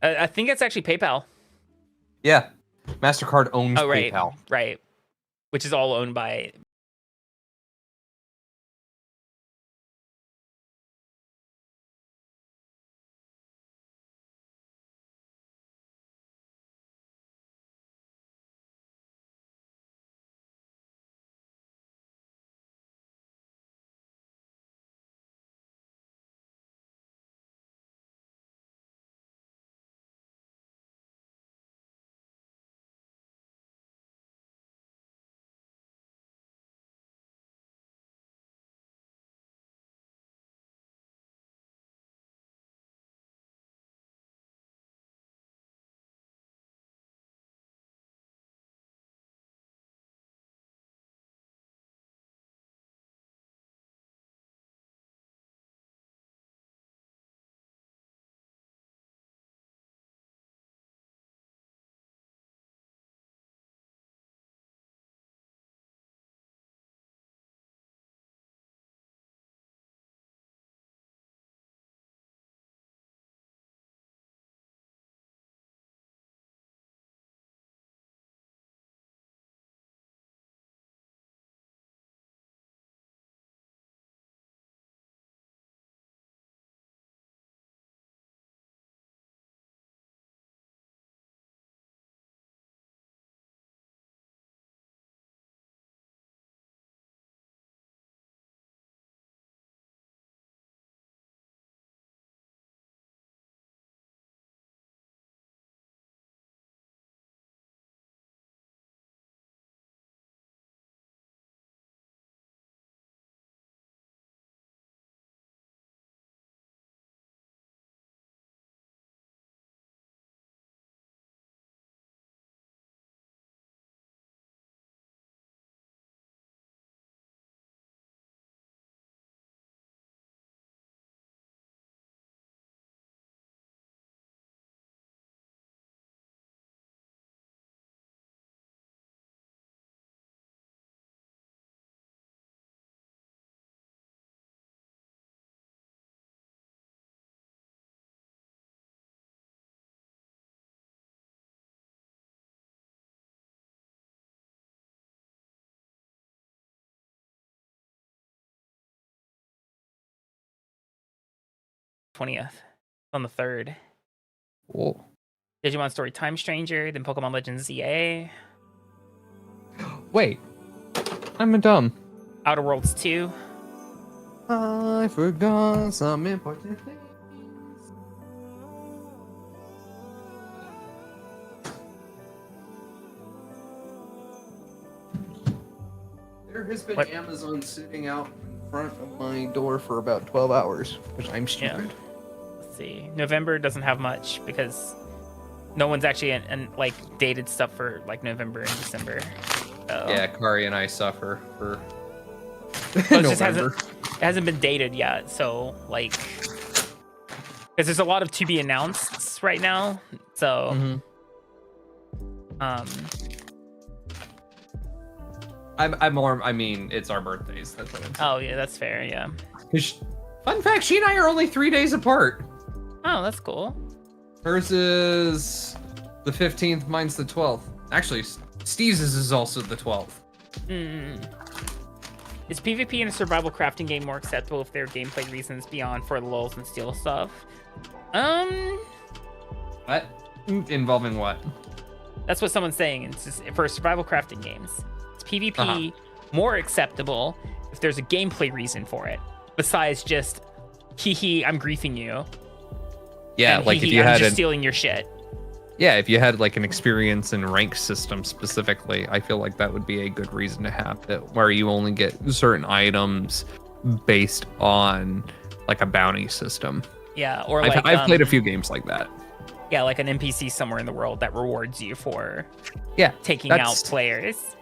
I think it's actually PayPal. Yeah. MasterCard owns right, PayPal. Right. Which is all owned by... th on the 3rd. Cool. Digimon Story Time Stranger, then Pokemon Legends ZA. Wait. I'm a dumb. Outer Worlds 2. I forgot some important things. There has been What? Amazon sitting out in front of my door for about 12 hours, which I'm stupid. Let's see. November doesn't have much because no one's actually in like dated stuff for like November and December. So. Yeah, Kari and I suffer for Well, it November. hasn't been dated yet, so like, because there's a lot of to be announced right now. So, I'm more. I mean, it's our birthdays. That's what I'm saying. Oh yeah, that's fair. Yeah. Fun fact: she and I are only 3 days apart. Oh, that's cool. Hers is the 15th. Mine's the 12th. Actually, Steve's is also the 12th. Is PvP in a survival crafting game more acceptable if there are gameplay reasons beyond for the lulz and steal stuff? What? Involving what? That's what someone's saying. It's just, for survival crafting games, it's PvP more acceptable if there's a gameplay reason for it, besides just, hee, I'm griefing you. Yeah, and like hee, if you I'm had just stealing your shit. Yeah, if you had like an experience and rank system specifically, I feel like that would be a good reason to have it, where you only get certain items based on like a bounty system. Yeah, or I've played a few games like that. Yeah, like an NPC somewhere in the world that rewards you for taking that's- out players.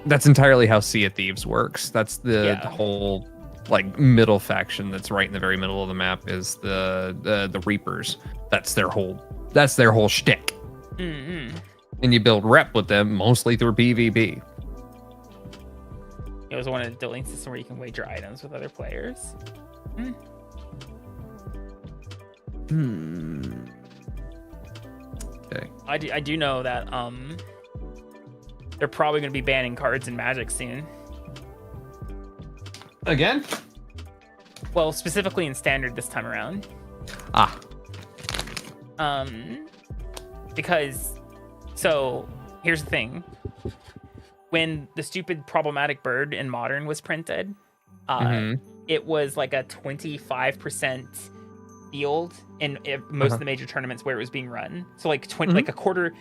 That's entirely how Sea of Thieves works. That's the whole like middle faction that's right in the very middle of the map is the Reapers. That's their whole shtick. And you build rep with them mostly through PvP. It was one of the dueling systems where you can wager items with other players. Okay. I do know that they're probably going to be banning cards in Magic soon. Again? Well, specifically in Standard this time around. Because, so here's the thing: when the stupid problematic bird in Modern was printed, it was like a 25% field in most of the major tournaments where it was being run. So like like a quarter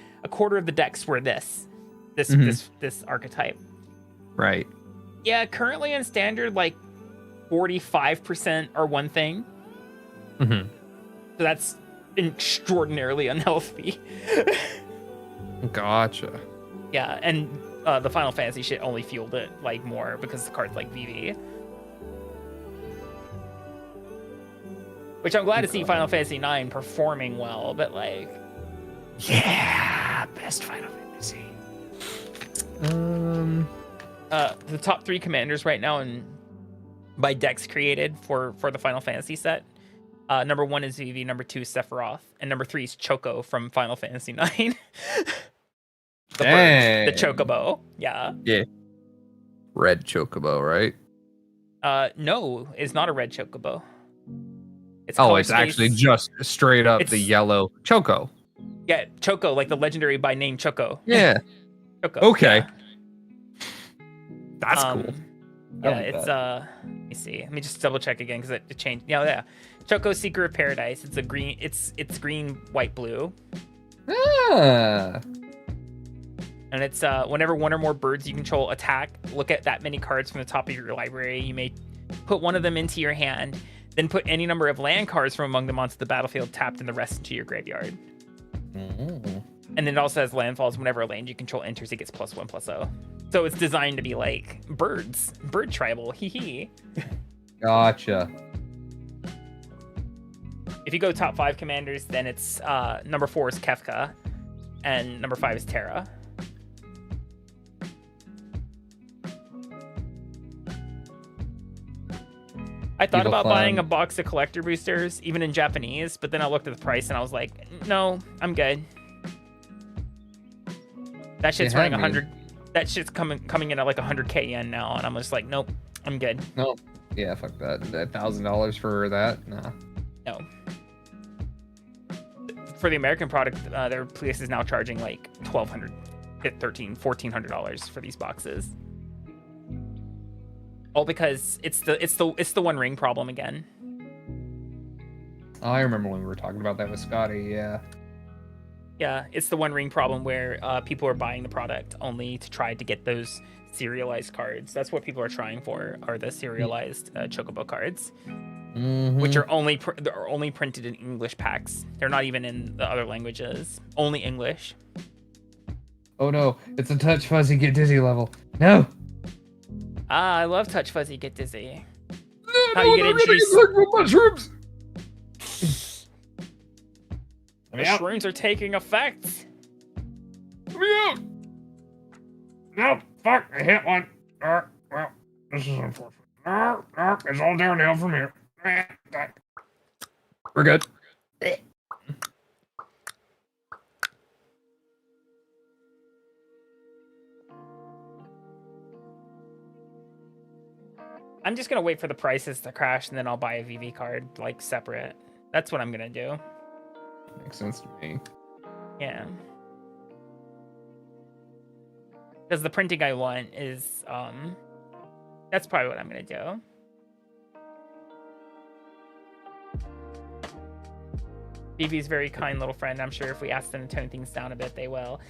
of the decks were this archetype. Right. Yeah, currently in Standard, like 45% are one thing. So that's extraordinarily unhealthy. Gotcha. Yeah, and the Final Fantasy shit only fueled it like more because the cards like VV. Which I'm glad to see Final Fantasy IX performing well, but like, yeah, best Final Fantasy. The top 3 commanders right now by decks created for the Final Fantasy set. Number 1 is Vivi, number 2 is Sephiroth, and number 3 is Choco from Final Fantasy IX. The bird, the Chocobo, yeah. Yeah. Red Chocobo, right? No, it's not a red Chocobo. It's it's actually just straight up the yellow Choco. Yeah, Choco, like the legendary by name Choco. Yeah. Choco. Okay. Yeah. That's cool. Yeah, it's let me see. Let me just double check again because it changed. Yeah. Choco Seeker of Paradise. It's a green. It's green, white, blue. And it's whenever one or more birds you control attack, look at that many cards from the top of your library. You may put one of them into your hand, then put any number of land cards from among them onto the battlefield tapped and the rest into your graveyard. And then it also has landfalls. Whenever a land you control enters, it gets +1/+0. So it's designed to be like birds, bird tribal. Hee. Gotcha. If you go top 5 commanders, then it's number 4 is Kefka, and number 5 is Terra. I thought about buying a box of collector boosters, even in Japanese, but then I looked at the price and I was like, no, I'm good. That shit's running 100. That shit's coming in at like 100k yen now, and I'm just like, nope, I'm good. Nope. Yeah, fuck that. $1,000 for that? Nah. No. For the American product, their place is now charging like $1,200, $1,300, $1,400 for these boxes. All because it's the One Ring problem again. Oh, I remember when we were talking about that with Scotty. Yeah. Yeah, it's the One Ring problem where people are buying the product only to try to get those serialized cards. That's what people are trying for, are the serialized chocobo cards, Mhm. which are they're only printed in English packs. They're not even in the other languages. Only English. Oh no, it's a touch fuzzy get dizzy level. No. Ah, I love Touch Fuzzy Get Dizzy. No, How you get introduced? mushrooms. The shrooms are taking effect. Let me out. No, fuck, I hit one. Well, this is unfortunate. It's all downhill from here. We're good. I'm just gonna wait for the prices to crash and then I'll buy a VV card, like, separate. That's what I'm gonna do. Makes sense to me. Yeah. Because the printing I want is, that's probably what I'm gonna do. VV's very kind little friend. I'm sure if we ask them to tone things down a bit, they will.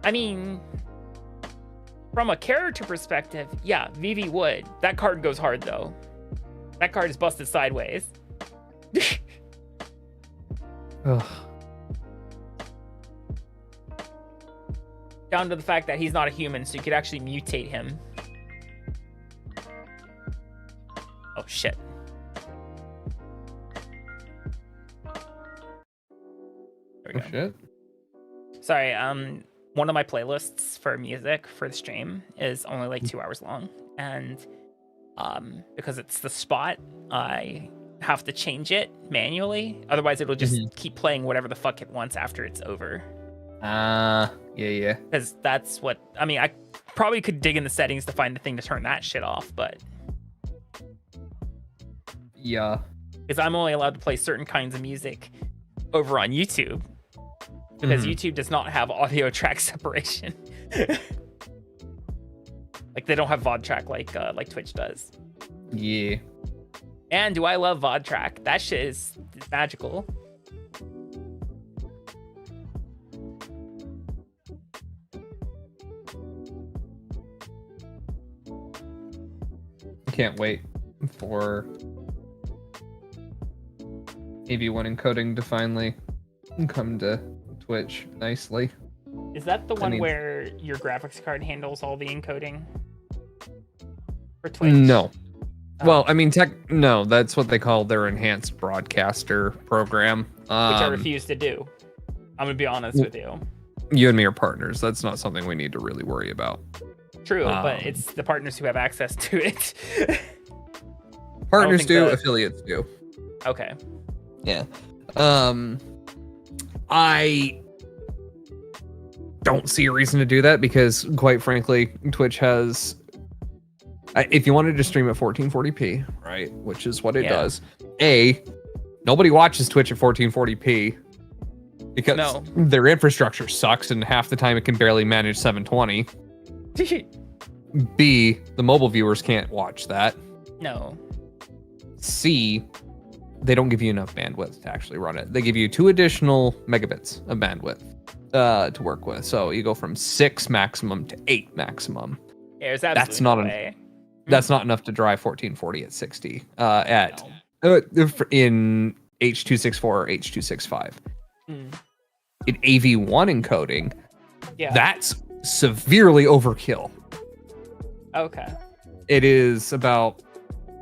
I mean, from a character perspective, yeah, VV would. That card goes hard, though. That card is busted sideways. Ugh. Down to the fact that he's not a human, so you could actually mutate him. Oh, shit. There we go. Shit. Sorry, one of my playlists for music for the stream is only like 2 hours long, and because it's the spot, I have to change it manually. Otherwise, it'll just keep playing whatever the fuck it wants after it's over. Yeah. Because that's what I mean. I probably could dig in the settings to find the thing to turn that shit off, but Yeah. because I'm only allowed to play certain kinds of music over on YouTube. Because YouTube does not have audio track separation. Like they don't have VOD track like Twitch does. Yeah. And do I love VOD track? That shit is magical. Can't wait for AV1 encoding to finally come to Twitch nicely. Is that the one where your graphics card handles all the encoding for Twitch? No. Well, I mean, no, that's what they call their enhanced broadcaster program. Which I refuse to do. I'm going to be honest with you. You and me are partners. That's not something we need to really worry about. True, but it's the partners who have access to it. Partners do, affiliates do. Okay. Yeah. I don't see a reason to do that because, quite frankly, Twitch has... if you wanted to stream at 1440p, right, which is what it does, nobody watches Twitch at 1440p because their infrastructure sucks and half the time it can barely manage 720. B, the mobile viewers can't watch that. No. C, they don't give you enough bandwidth to actually run it. They give you 2 additional megabits of bandwidth to work with. So you go from 6 maximum to 8 maximum. Yeah, there's absolutely no way. That's not enough to drive 1440 at 60 in H.264 or H.265. In AV1 encoding, that's severely overkill. Okay. It is about...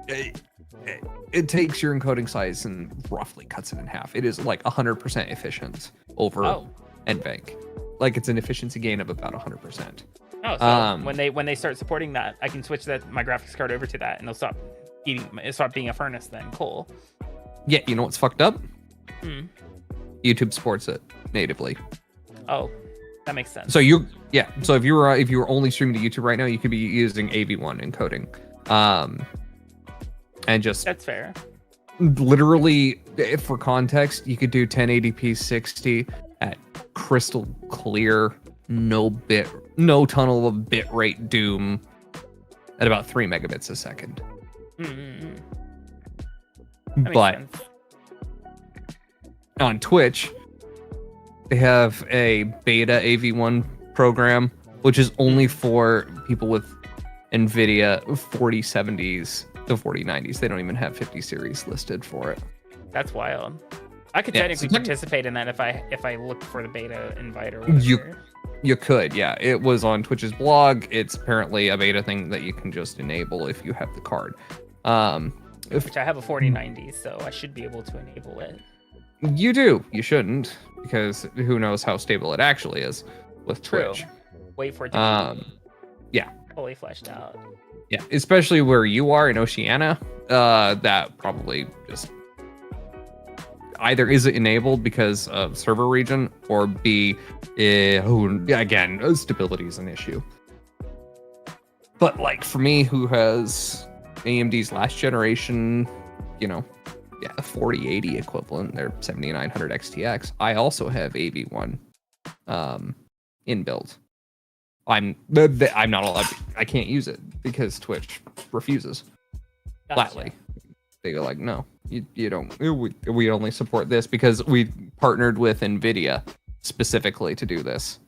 It takes your encoding size and roughly cuts it in half. It is like 100% efficient over NVENC. Like it's an efficiency gain of about 100%. Oh, so when they start supporting that, I can switch my graphics card over to that, and it'll stop being a furnace. Then cool. Yeah, you know what's fucked up? YouTube supports it natively. Oh, that makes sense. So so if you were only streaming to YouTube right now, you could be using AV1 encoding. And just that's fair. Literally, for context, you could do 1080p 60 at crystal clear, no tunnel of bitrate doom at about 3 megabits a second. But on Twitch, they have a beta AV1 program, which is only for people with NVIDIA 4070s to 4090s. They don't even have 50 series listed for it. That's wild. I could technically participate in that if I looked for the beta invite or whatever. You could, yeah. It was on Twitch's blog. It's apparently a beta thing that you can just enable if you have the card. Which I have a 4090, so I should be able to enable it. You do. You shouldn't, because who knows how stable it actually is with Twitch. Wait for it to be yeah. fully fleshed out. Yeah, especially where you are in Oceania. That probably just either is it enabled because of server region, or B, again, stability is an issue. But like for me, who has AMD's last generation, 4080 equivalent, their 7900 XTX, I also have AV1 inbuilt. I'm not allowed. I can't use it because Twitch refuses flatly. They go like, no, you don't. We only support this because we partnered with NVIDIA specifically to do this.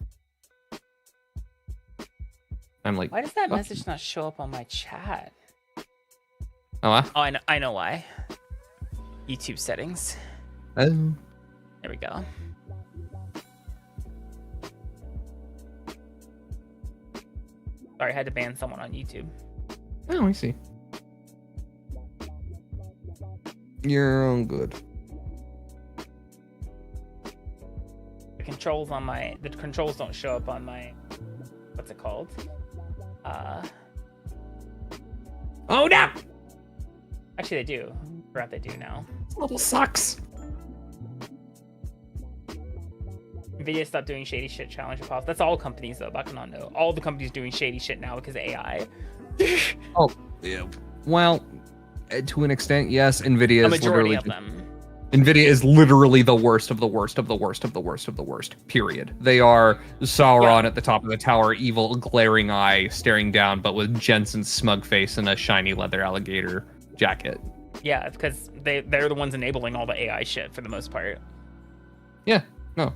I'm like, why does that message not show up on my chat? Oh, I know why. YouTube settings. There we go. Sorry, I had to ban someone on YouTube. Oh, I see. You're all good. The controls don't show up on my, what's it called? Oh no! Actually, they do. I forgot they do now. Little sucks. NVIDIA stopped doing shady shit challenge pops. That's all companies though. Back on no. All the companies doing shady shit now because of AI. Oh, yeah. Well, to an extent, yes. NVIDIA is literally of them. NVIDIA is literally the worst of the worst of the worst of the worst of the worst. Period. They are Sauron at the top of the tower, evil, glaring eye, staring down, but with Jensen's smug face and a shiny leather alligator jacket. Yeah, because they're the ones enabling all the AI shit for the most part. Yeah, no,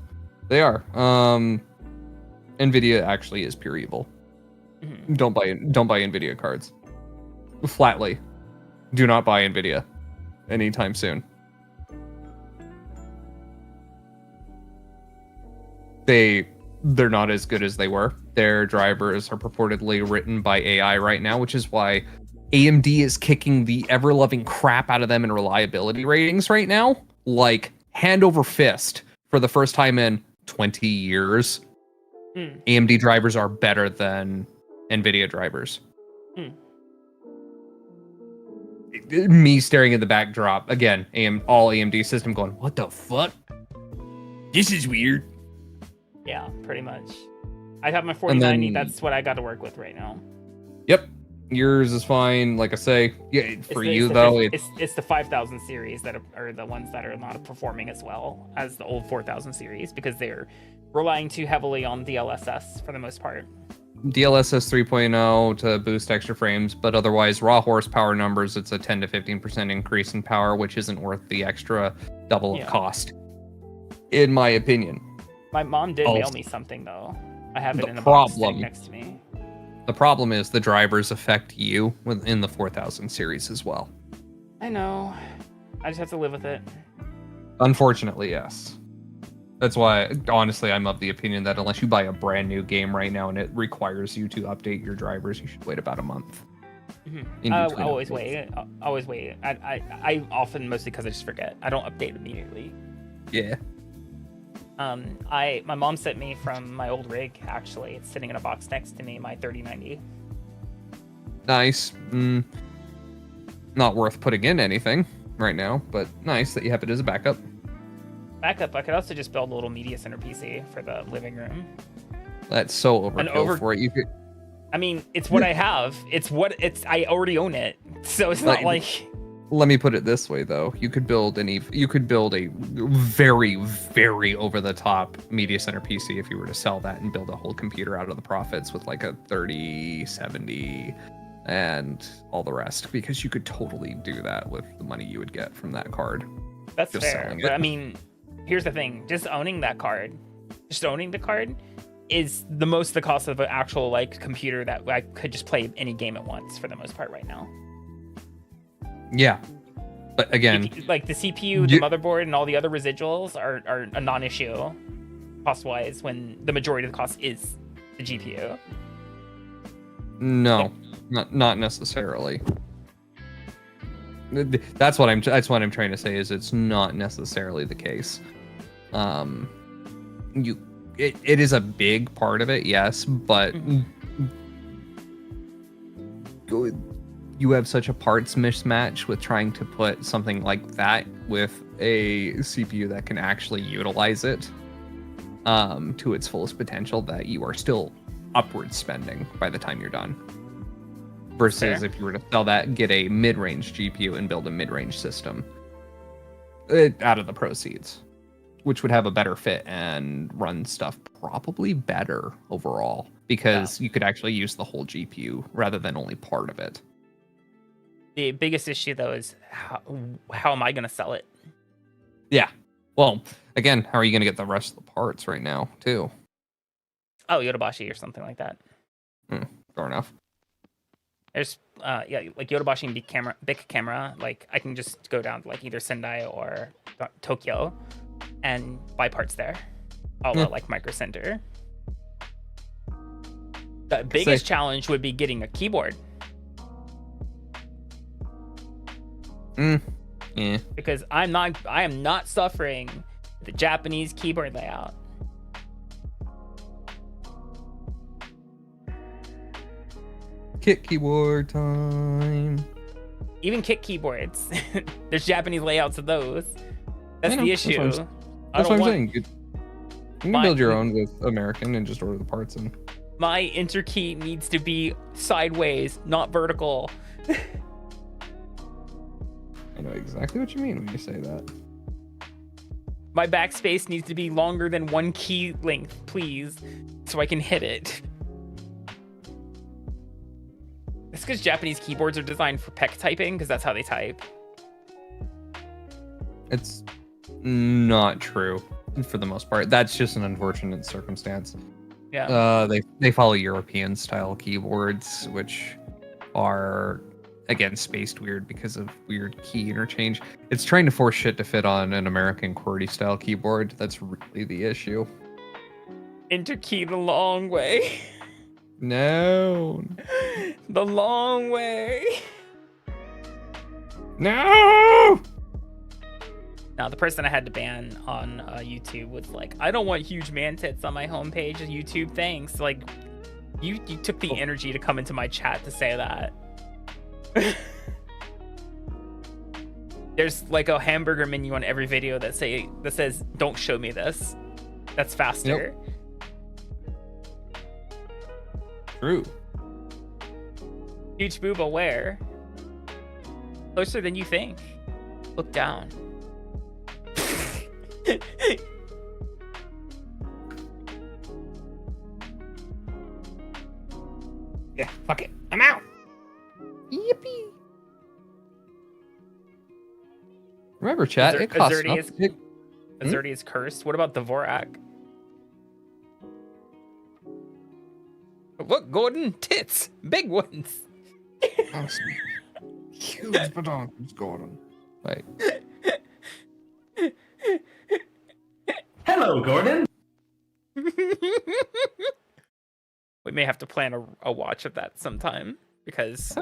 they are. NVIDIA actually is pure evil. Mm-hmm. Don't buy NVIDIA cards. Flatly, do not buy NVIDIA anytime soon. They're not as good as they were. Their drivers are purportedly written by AI right now, which is why AMD is kicking the ever-loving crap out of them in reliability ratings right now. Like, hand over fist, for the first time in 20 years, AMD drivers are better than NVIDIA drivers. Me staring at the backdrop, again, all AMD system going, what the fuck? This is weird. Yeah, pretty much. I have my 4090. That's what I got to work with right now. Yep, yours is fine. Like I say, yeah. It's the 5000 series that are the ones that are not performing as well as the old 4000 series because they're relying too heavily on DLSS for the most part. DLSS 3.0 to boost extra frames, but otherwise raw horsepower numbers, it's a 10 to 15% increase in power, which isn't worth the extra double of cost, in my opinion. My mom did mail me something, though. I have it in a box sitting next to me. The problem is the drivers affect you within the 4000 series as well. I know. I just have to live with it. Unfortunately, yes. That's why, honestly, I'm of the opinion that unless you buy a brand new game right now and it requires you to update your drivers, you should wait about a month. Mm-hmm. I always wait. I often, mostly because I just forget. I don't update immediately. Yeah. My mom sent me from my old rig, actually. It's sitting in a box next to me, my 3090. Nice. Not worth putting in anything right now, but nice that you have it as a backup. I could also just build a little media center PC for the living room. That's so overkill for it. You could. I mean, it's what I have. I already own it, so it's not like. Let me put it this way, though. You could build a very, very over-the-top media center PC if you were to sell that and build a whole computer out of the profits with like a 3070 and all the rest, because you could totally do that with the money you would get from that card. That's fair, but I mean, here's the thing: just owning the card, is the most the cost of an actual like computer that I could just play any game at once for the most part right now. Yeah, but again, like the CPU, the motherboard, and all the other residuals are a non-issue cost-wise when the majority of the cost is the GPU. No, not necessarily. That's what I'm trying to say is it's not necessarily the case. It is a big part of it, yes, but you have such a parts mismatch with trying to put something like that with a CPU that can actually utilize it to its fullest potential that you are still upward spending by the time you're done. Versus if you were to sell that, get a mid-range GPU and build a mid-range system out of the proceeds, which would have a better fit and run stuff probably better overall because you could actually use the whole GPU rather than only part of it. The biggest issue though is how am I going to sell it? Yeah. Well, again, how are you going to get the rest of the parts right now too? Oh, Yodobashi or something like that. Fair enough. There's like Yodobashi and big camera. Like I can just go down to like either Sendai or Tokyo and buy parts there. All like Micro Center. The biggest challenge would be getting a keyboard. Yeah. Because I am not suffering the Japanese keyboard layout. Kit keyboard time. Even kit keyboards. There's Japanese layouts of those. That's the issue. That's what I'm saying. You can build your own with American and just order the parts in. My enter key needs to be sideways, not vertical. I know exactly what you mean when you say that. My backspace needs to be longer than one key length, please, so I can hit it. It's because Japanese keyboards are designed for PEC typing, because that's how they type. It's not true for the most part. That's just an unfortunate circumstance. Yeah. They follow European style keyboards, which are again spaced weird because of weird key interchange. It's trying to force shit to fit on an American QWERTY style keyboard. That's really the issue. Enter key the long way. No. The long way. No. Now, the person I had to ban on YouTube was like, I don't want huge man tits on my homepage of YouTube. Thanks. Like, you took the energy to come into my chat to say that. There's like a hamburger menu on every video that says, don't show me this. That's faster. Yep. True. Huge boob aware. Closer than you think. Look down. Yeah, fuck it. I'm out. Yippee. Remember, chat, it costs Azerty is cursed. What about the Vorak? Look, golden tits. Big ones. Oh, huge badonkers, Gordon. Wait. Hello, Gordon. We may have to plan a watch of that sometime because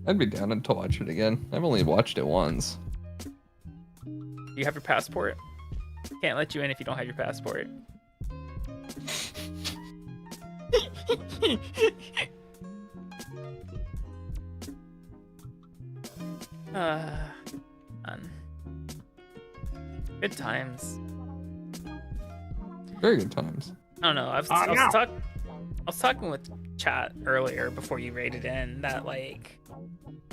I'd be down to watch it again. I've only watched it once. you have your passport. Can't let you in if you don't have your passport. Fun. Good times. Very good times. I don't know. I was talking with chat earlier before you raided in that like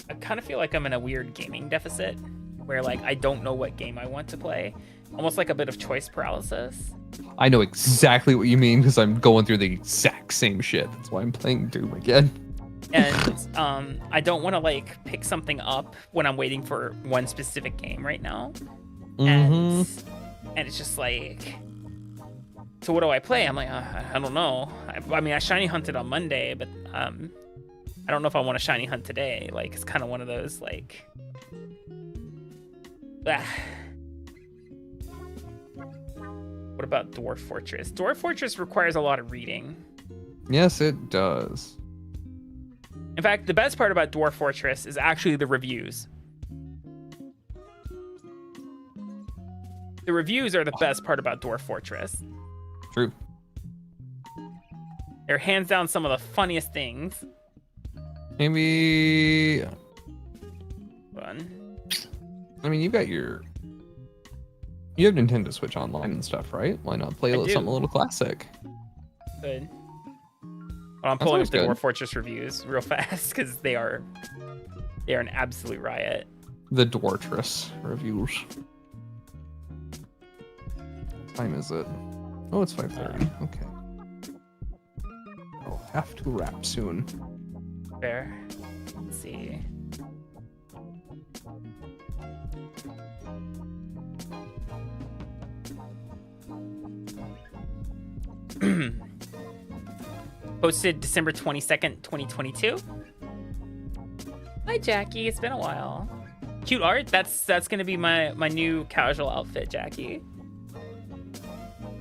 I kind of feel like I'm in a weird gaming deficit where like I don't know what game I want to play. Almost like a bit of choice paralysis. I know exactly what you mean because I'm going through the exact same shit. That's why I'm playing Doom again. And I don't want to like pick something up when I'm waiting for one specific game right now. And it's just like So what do I play? I'm like, I don't know. I mean, I shiny hunted on Monday, but I don't know if I want to shiny hunt today. Like, it's kind of one of those, like... What about Dwarf Fortress? Dwarf Fortress requires a lot of reading. Yes, it does. In fact, the best part about Dwarf Fortress is actually the reviews. The reviews are the best part about Dwarf Fortress. True. They're hands down some of the funniest things. Maybe... Fun. I mean, you have Nintendo Switch Online and stuff, right? Why not play something a little classic? Good. Well, I'm pulling up the Dwarf Fortress reviews real fast because they are an absolute riot. The Dwartress reviews. What time is it? Oh, it's 5:30. Okay. I'll have to wrap soon. Fair. Let's see. Posted December 22nd, 2022. Hi, Jackie. It's been a while. Cute art. That's gonna be my new casual outfit, Jackie.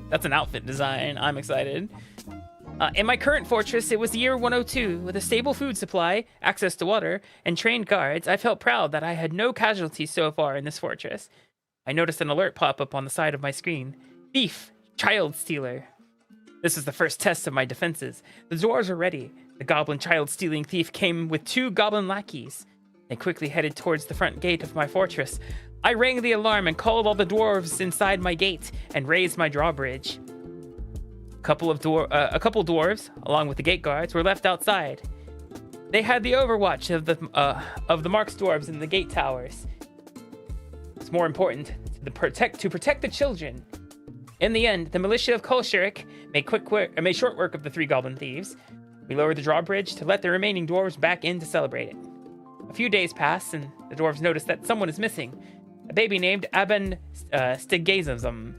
That's an outfit design. I'm excited. In my current fortress, it was the year 102. With a stable food supply, access to water, and trained guards, I felt proud that I had no casualties so far in this fortress. I noticed an alert pop up on the side of my screen. Thief! Child stealer. This is the first test of my defenses. The doors are ready. The goblin child-stealing thief came with 2 goblin lackeys. They quickly headed towards the front gate of my fortress. I rang the alarm and called all the dwarves inside my gate and raised my drawbridge. A couple dwarves, along with the gate guards, were left outside. They had the overwatch of the Marks dwarves in the gate towers. It's more important to protect the children. In the end, the militia of Kolshirik made short work of the 3 goblin thieves. We lowered the drawbridge to let the remaining dwarves back in to celebrate it. A few days passed, and the dwarves noticed that someone is missing. A baby named Aben Stigazum.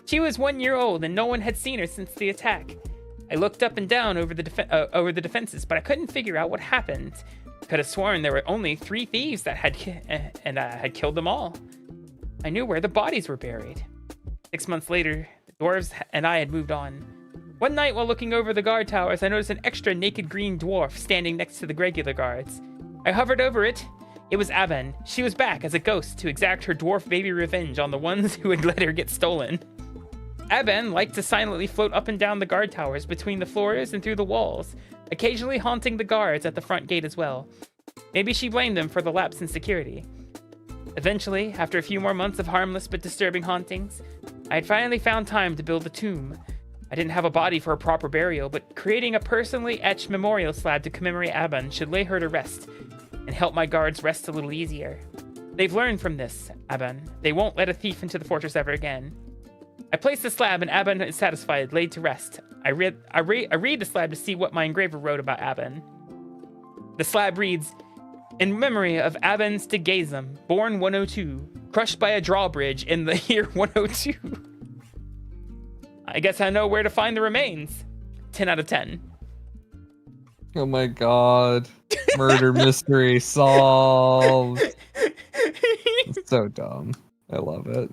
She was 1 year old, and no one had seen her since the attack. I looked up and down over the defenses, but I couldn't figure out what happened. Could have sworn there were only 3 thieves that had killed them all. I knew where the bodies were buried. 6 months later, the dwarves and I had moved on. One night while looking over the guard towers, I noticed an extra naked green dwarf standing next to the regular guards. I hovered over it. It was Aben. She was back as a ghost to exact her dwarf baby revenge on the ones who had let her get stolen. Aben liked to silently float up and down the guard towers between the floors and through the walls, occasionally haunting the guards at the front gate as well. Maybe she blamed them for the lapse in security. Eventually, after a few more months of harmless but disturbing hauntings, I had finally found time to build a tomb. I didn't have a body for a proper burial, but creating a personally etched memorial slab to commemorate Aben should lay her to rest and help my guards rest a little easier. They've learned from this, Aben. They won't let a thief into the fortress ever again. I placed the slab and Aben is satisfied, laid to rest. I read the slab to see what my engraver wrote about Aben. The slab reads, "In memory of Aben Stigazum, born 102, crushed by a drawbridge in the year 102. I guess I know where to find the remains. 10 out of 10. Oh my god. Murder mystery solved. It's so dumb. I love it.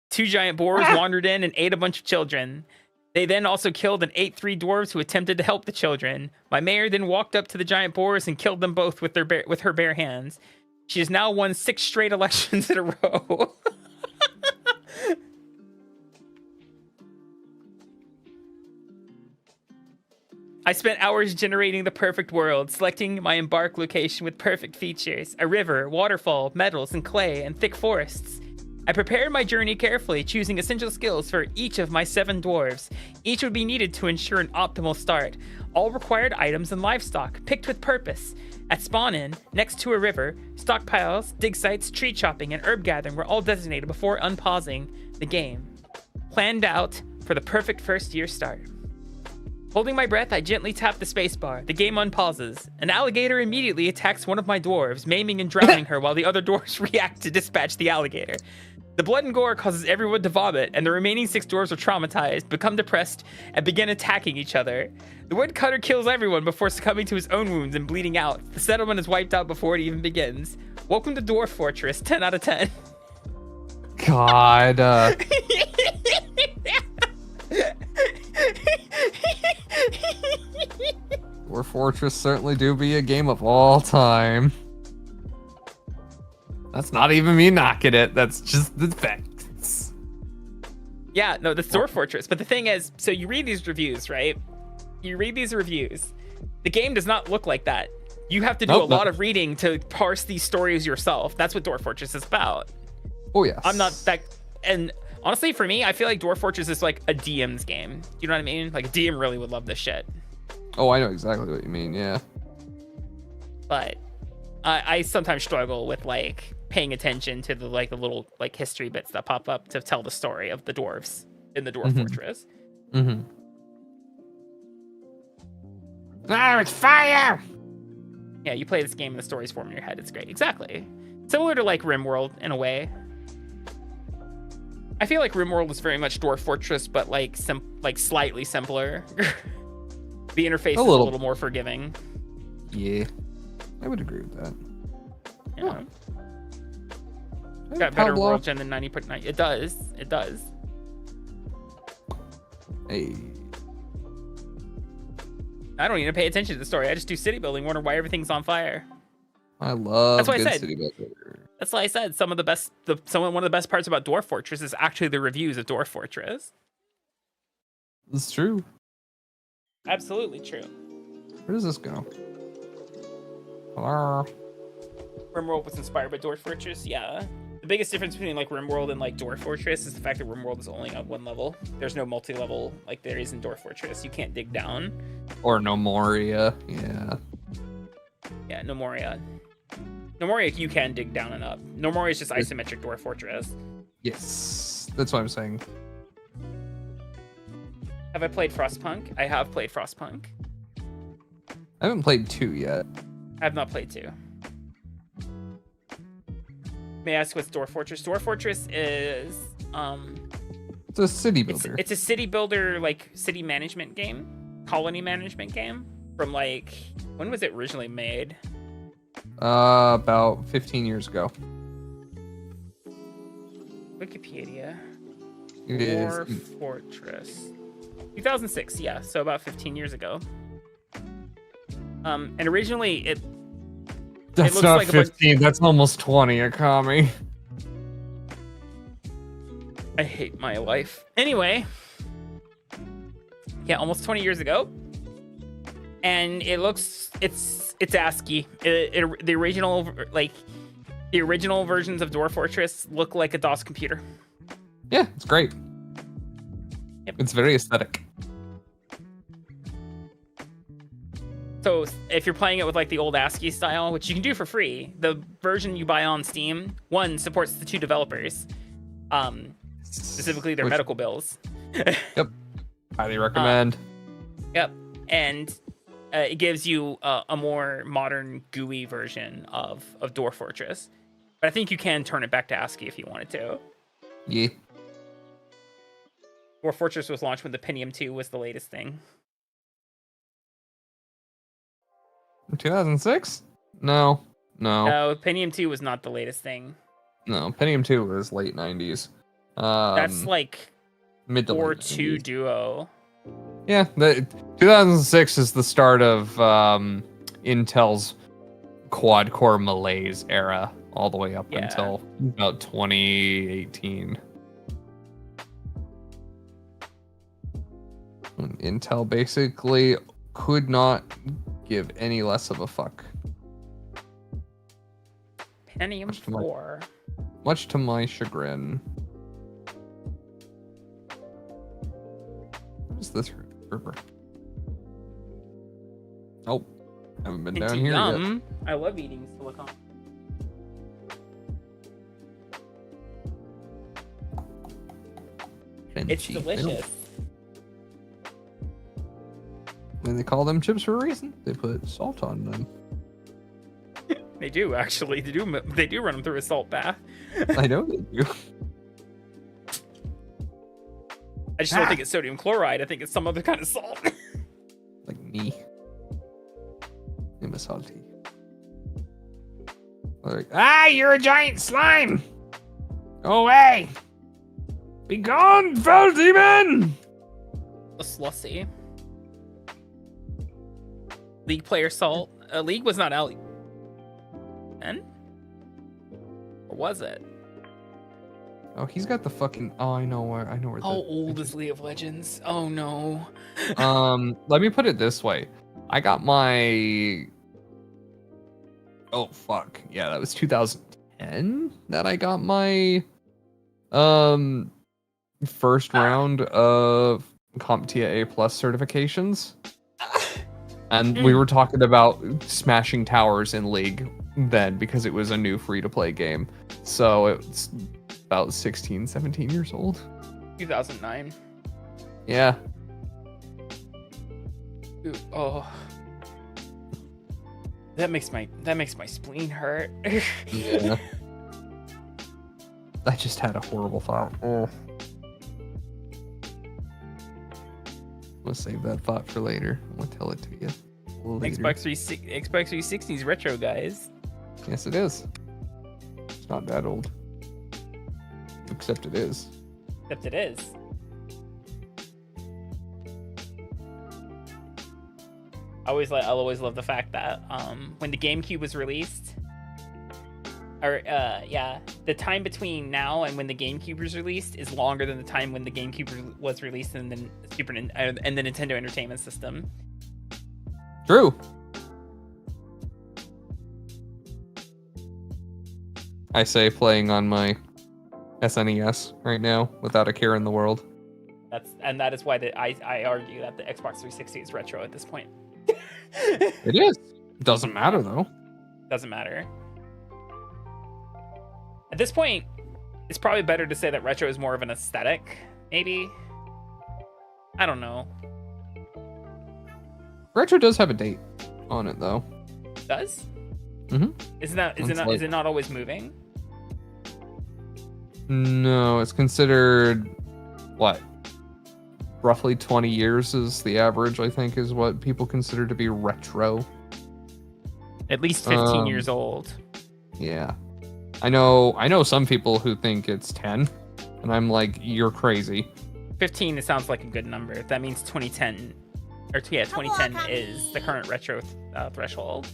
2 giant boars wandered in and ate a bunch of children. They then also killed and ate 3 dwarves who attempted to help the children. My mayor then walked up to the giant boars and killed them both with her bare hands. She has now won 6 straight elections in a row." I spent hours generating the perfect world, selecting my embark location with perfect features, a river, waterfall, metals and clay, and thick forests. I prepared my journey carefully, choosing essential skills for each of my 7 dwarves. Each would be needed to ensure an optimal start. All required items and livestock, picked with purpose. At spawn-in, next to a river, stockpiles, dig sites, tree chopping, and herb gathering were all designated before unpausing the game. Planned out for the perfect first year start. Holding my breath, I gently tap the spacebar. The game unpauses. An alligator immediately attacks one of my dwarves, maiming and drowning her while the other dwarves react to dispatch the alligator. The blood and gore causes everyone to vomit, and the remaining 6 dwarves are traumatized, become depressed, and begin attacking each other. The woodcutter kills everyone before succumbing to his own wounds and bleeding out. The settlement is wiped out before it even begins. Welcome to Dwarf Fortress, 10 out of 10. God. Dwarf Fortress certainly do be a game of all time. That's not even me knocking it. That's just the facts. Yeah, no, that's Dwarf Fortress. But the thing is, so you read these reviews, right? You read these reviews. The game does not look like that. You have to do a lot of reading to parse these stories yourself. That's what Dwarf Fortress is about. Oh, yes. I'm not that... And honestly, for me, I feel like Dwarf Fortress is like a DM's game. You know what I mean? Like, a DM really would love this shit. Oh, I know exactly what you mean, yeah. But I sometimes struggle with, like, paying attention to the little, like, history bits that pop up to tell the story of the dwarves in the Dwarf Fortress. Mm-hmm. Oh, it's fire! Yeah, you play this game and the stories form in your head. It's great. Exactly. Similar to, like, RimWorld in a way. I feel like RimWorld is very much Dwarf Fortress, but, like, slightly simpler. The interface is a little more forgiving. Yeah, I would agree with that. Yeah. Got better world gen than 90.9. It does. It does. Hey. I don't even pay attention to the story. I just do city building, wonder why everything's on fire. I love good city builder. That's why I said one of the best parts about Dwarf Fortress is actually the reviews of Dwarf Fortress. It's true. Absolutely true. Where does this go? Hello. RimWorld was inspired by Dwarf Fortress. Yeah. The biggest difference between like RimWorld and like Dwarf Fortress is the fact that RimWorld is only on one level. There's no multi-level like there is in Dwarf Fortress. You can't dig down. Or No Moria. Yeah. Yeah, No Moria. No Moria, you can dig down and up. No Moria is just isometric Dwarf Fortress. Yes. That's what I'm saying. Have I played Frostpunk? I have played Frostpunk. I haven't played 2 yet. I have not played 2. May I ask what's Dwarf Fortress? Dwarf Fortress is it's a city builder. It's a city builder, like city management game, colony management game from like when was it originally made? About 15 years ago. Wikipedia. Dwarf Fortress. 2006, yeah, so about 15 years ago. And originally That's looks not like 15, that's almost 20, Akami. I hate my life. Anyway, yeah, almost 20 years ago. And it's ASCII. The original versions of Dwarf Fortress look like a DOS computer. Yeah, it's great. Yep. It's very aesthetic. So if you're playing it with like the old ASCII style, which you can do for free, the version you buy on Steam, one supports the 2 developers, specifically their medical bills. Yep. Highly recommend. Yep. And it gives you a more modern GUI version of Dwarf Fortress. But I think you can turn it back to ASCII if you wanted to. Yeah. Dwarf Fortress was launched when the Pentium 2 was the latest thing. 2006? No. No, Pentium 2 was not the latest thing. No, Pentium 2 was late 90s. That's like mid to Core late 2 90s. Duo. Yeah, 2006 is the start of Intel's quad-core malaise era, all the way up until about 2018. When Intel basically could not give any less of a fuck. Pentium 4. Much to my chagrin. What is this river? Oh, haven't been down here yet. I love eating silicon. It's delicious. And they call them chips for a reason. They put salt on them. They do, actually. They do run them through a salt bath. I know they do. I just don't think it's sodium chloride. I think it's some other kind of salt. Like me. I'm a salty. Like, you're a giant slime! Go away! Be gone, foul demon! A Slussy. League player salt. League was not out. Then? Or was it? Oh, he's got the fucking. Oh, I know where. How old is League of Legends? Oh no. Let me put it this way. I got my. Oh fuck! Yeah, that was 2010 that I got my first round of CompTIA A+ certifications. And we were talking about smashing towers in League then because it was a new free-to-play game. So it's about 16, 17 years old. 2009. Yeah. Ooh, oh. That makes my spleen hurt. Yeah. I just had a horrible thought. Oh. We'll save that thought for later. We'll tell it to you later. Xbox 360 is retro, guys. Yes, it is. It's not that old. Except it is. Except it is. I'll always love the fact that when the GameCube was released, the time between now and when the GameCube was released is longer than the time when the GameCube was released and then and the Nintendo Entertainment System. True. I say playing on my SNES right now without a care in the world. That is why I argue that the Xbox 360 is retro at this point. It is. It doesn't matter though. Doesn't matter. At this point, it's probably better to say that retro is more of an aesthetic, maybe. I don't know. Retro does have a date on it though. Does? Mm-hmm. Is it not always moving? No, it's considered what? Roughly 20 years is the average, I think, is what people consider to be retro. At least 15 years old. Yeah. I know some people who think it's 10, and I'm like, you're crazy. 15, it sounds like a good number. That means 2010, 2010 is the current retro threshold.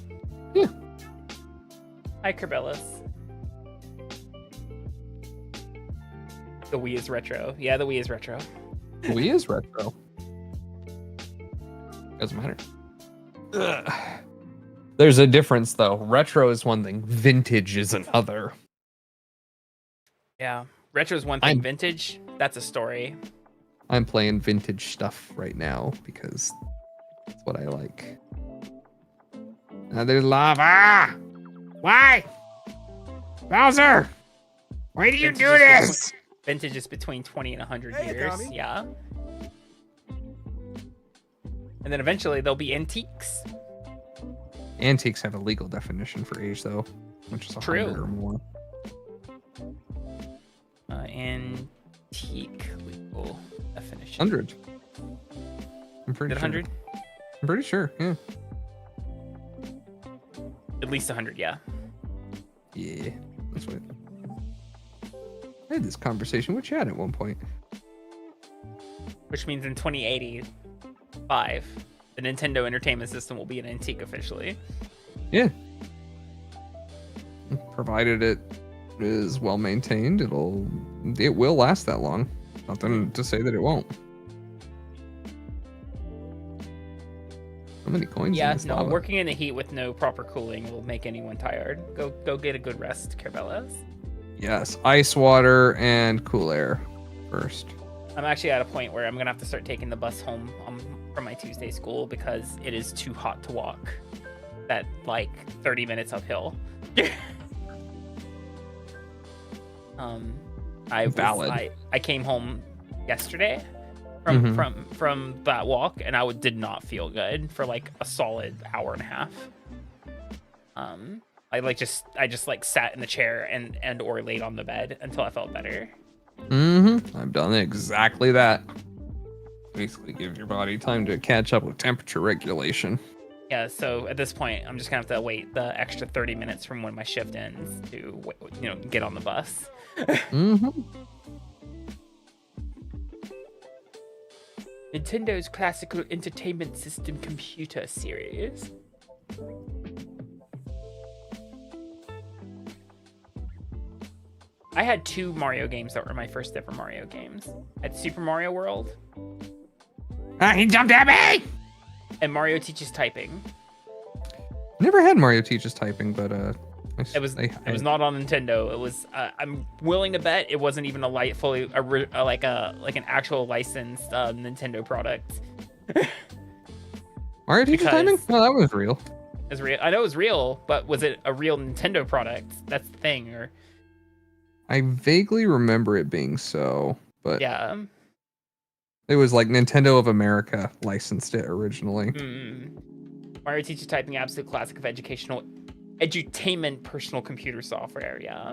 Yeah. Hi, Kerbellis. The Wii is retro. Yeah, the Wii is retro. The Wii is retro. Doesn't matter. Ugh. There's a difference, though. Retro is one thing. Vintage is another. Yeah. Retro is one thing. Vintage, that's a story. I'm playing vintage stuff right now because that's what I like. Now there's lava. Why? Bowser! Why do you do this? Vintage is between 20 and 100 Hey, years. Akami. Yeah. And then eventually there'll be antiques. Antiques have a legal definition for age, though, which is 100 or more. Antique legal definition. 100. I'm pretty Is it sure. 100? I'm pretty sure, yeah. At least 100, yeah. Yeah, that's what. I had this conversation with Chad at one point. Which means in 2085, the Nintendo Entertainment System will be an antique officially. Yeah. Provided it is well maintained, it will last that long. Nothing to say that it won't. How many coins? Yeah, in this no, lava? working in the heat with no proper cooling will make anyone tired. Go get a good rest, Kerbellas. Yes, ice water and cool air first. I'm actually at a point where I'm gonna have to start taking the bus home from my Tuesday school because it is too hot to walk. That like 30 minutes uphill. I came home yesterday from that walk, and did not feel good for like a solid hour and a half. I just like sat in the chair and or laid on the bed until I felt better. I've done exactly that. Basically give your body time to catch up with temperature regulation. Yeah, so at this point, I'm just gonna have to wait the extra 30 minutes from when my shift ends to, get on the bus. Nintendo's classical entertainment system computer series. I had 2 Mario games that were my first ever Mario games. I had Super Mario World. He jumped at me! And Mario Teaches Typing. Never had Mario Teaches Typing, but it was not on Nintendo. It was I'm willing to bet it wasn't even like an actual licensed Nintendo product. Mario Teaches Typing? No, that was real. It's real. I know it was real, but was it a real Nintendo product? That's the thing. Or I vaguely remember it being so, but yeah. It was like Nintendo of America licensed it originally. Mario Teaches Typing, absolute classic of edutainment personal computer software. Yeah.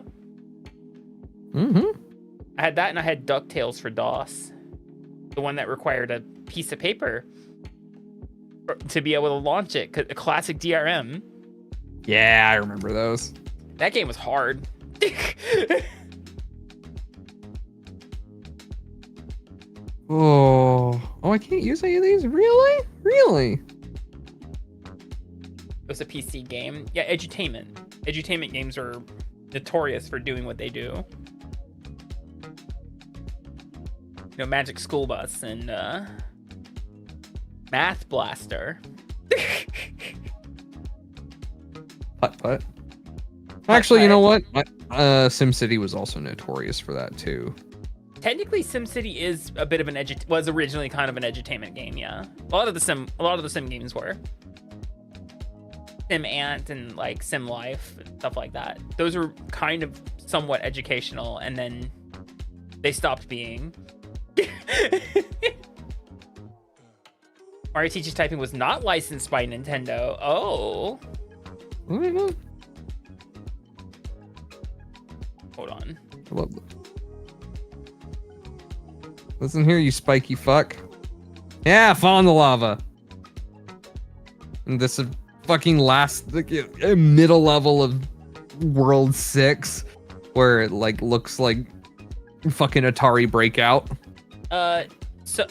I had that, and I had DuckTales for DOS, the one that required a piece of paper to be able to launch it. A classic DRM. Yeah, I remember those. That game was hard. Oh, I can't use any of these? Really? It was a PC game. Yeah, edutainment. Edutainment games are notorious for doing what they do. Magic School Bus and Math Blaster. Putt. Actually, you know what? SimCity was also notorious for that too. Technically, SimCity is a bit of was originally kind of an edutainment game. Yeah, a lot of the sim games were. Sim Ant and like Sim Life and stuff like that. Those are kind of somewhat educational, and then they stopped being. Mario Teaches Typing was not licensed by Nintendo. Oh. Hold on. Listen here, you spiky fuck. Yeah, fall in the lava. And this is fucking middle level of World 6, where it like looks like fucking Atari Breakout. So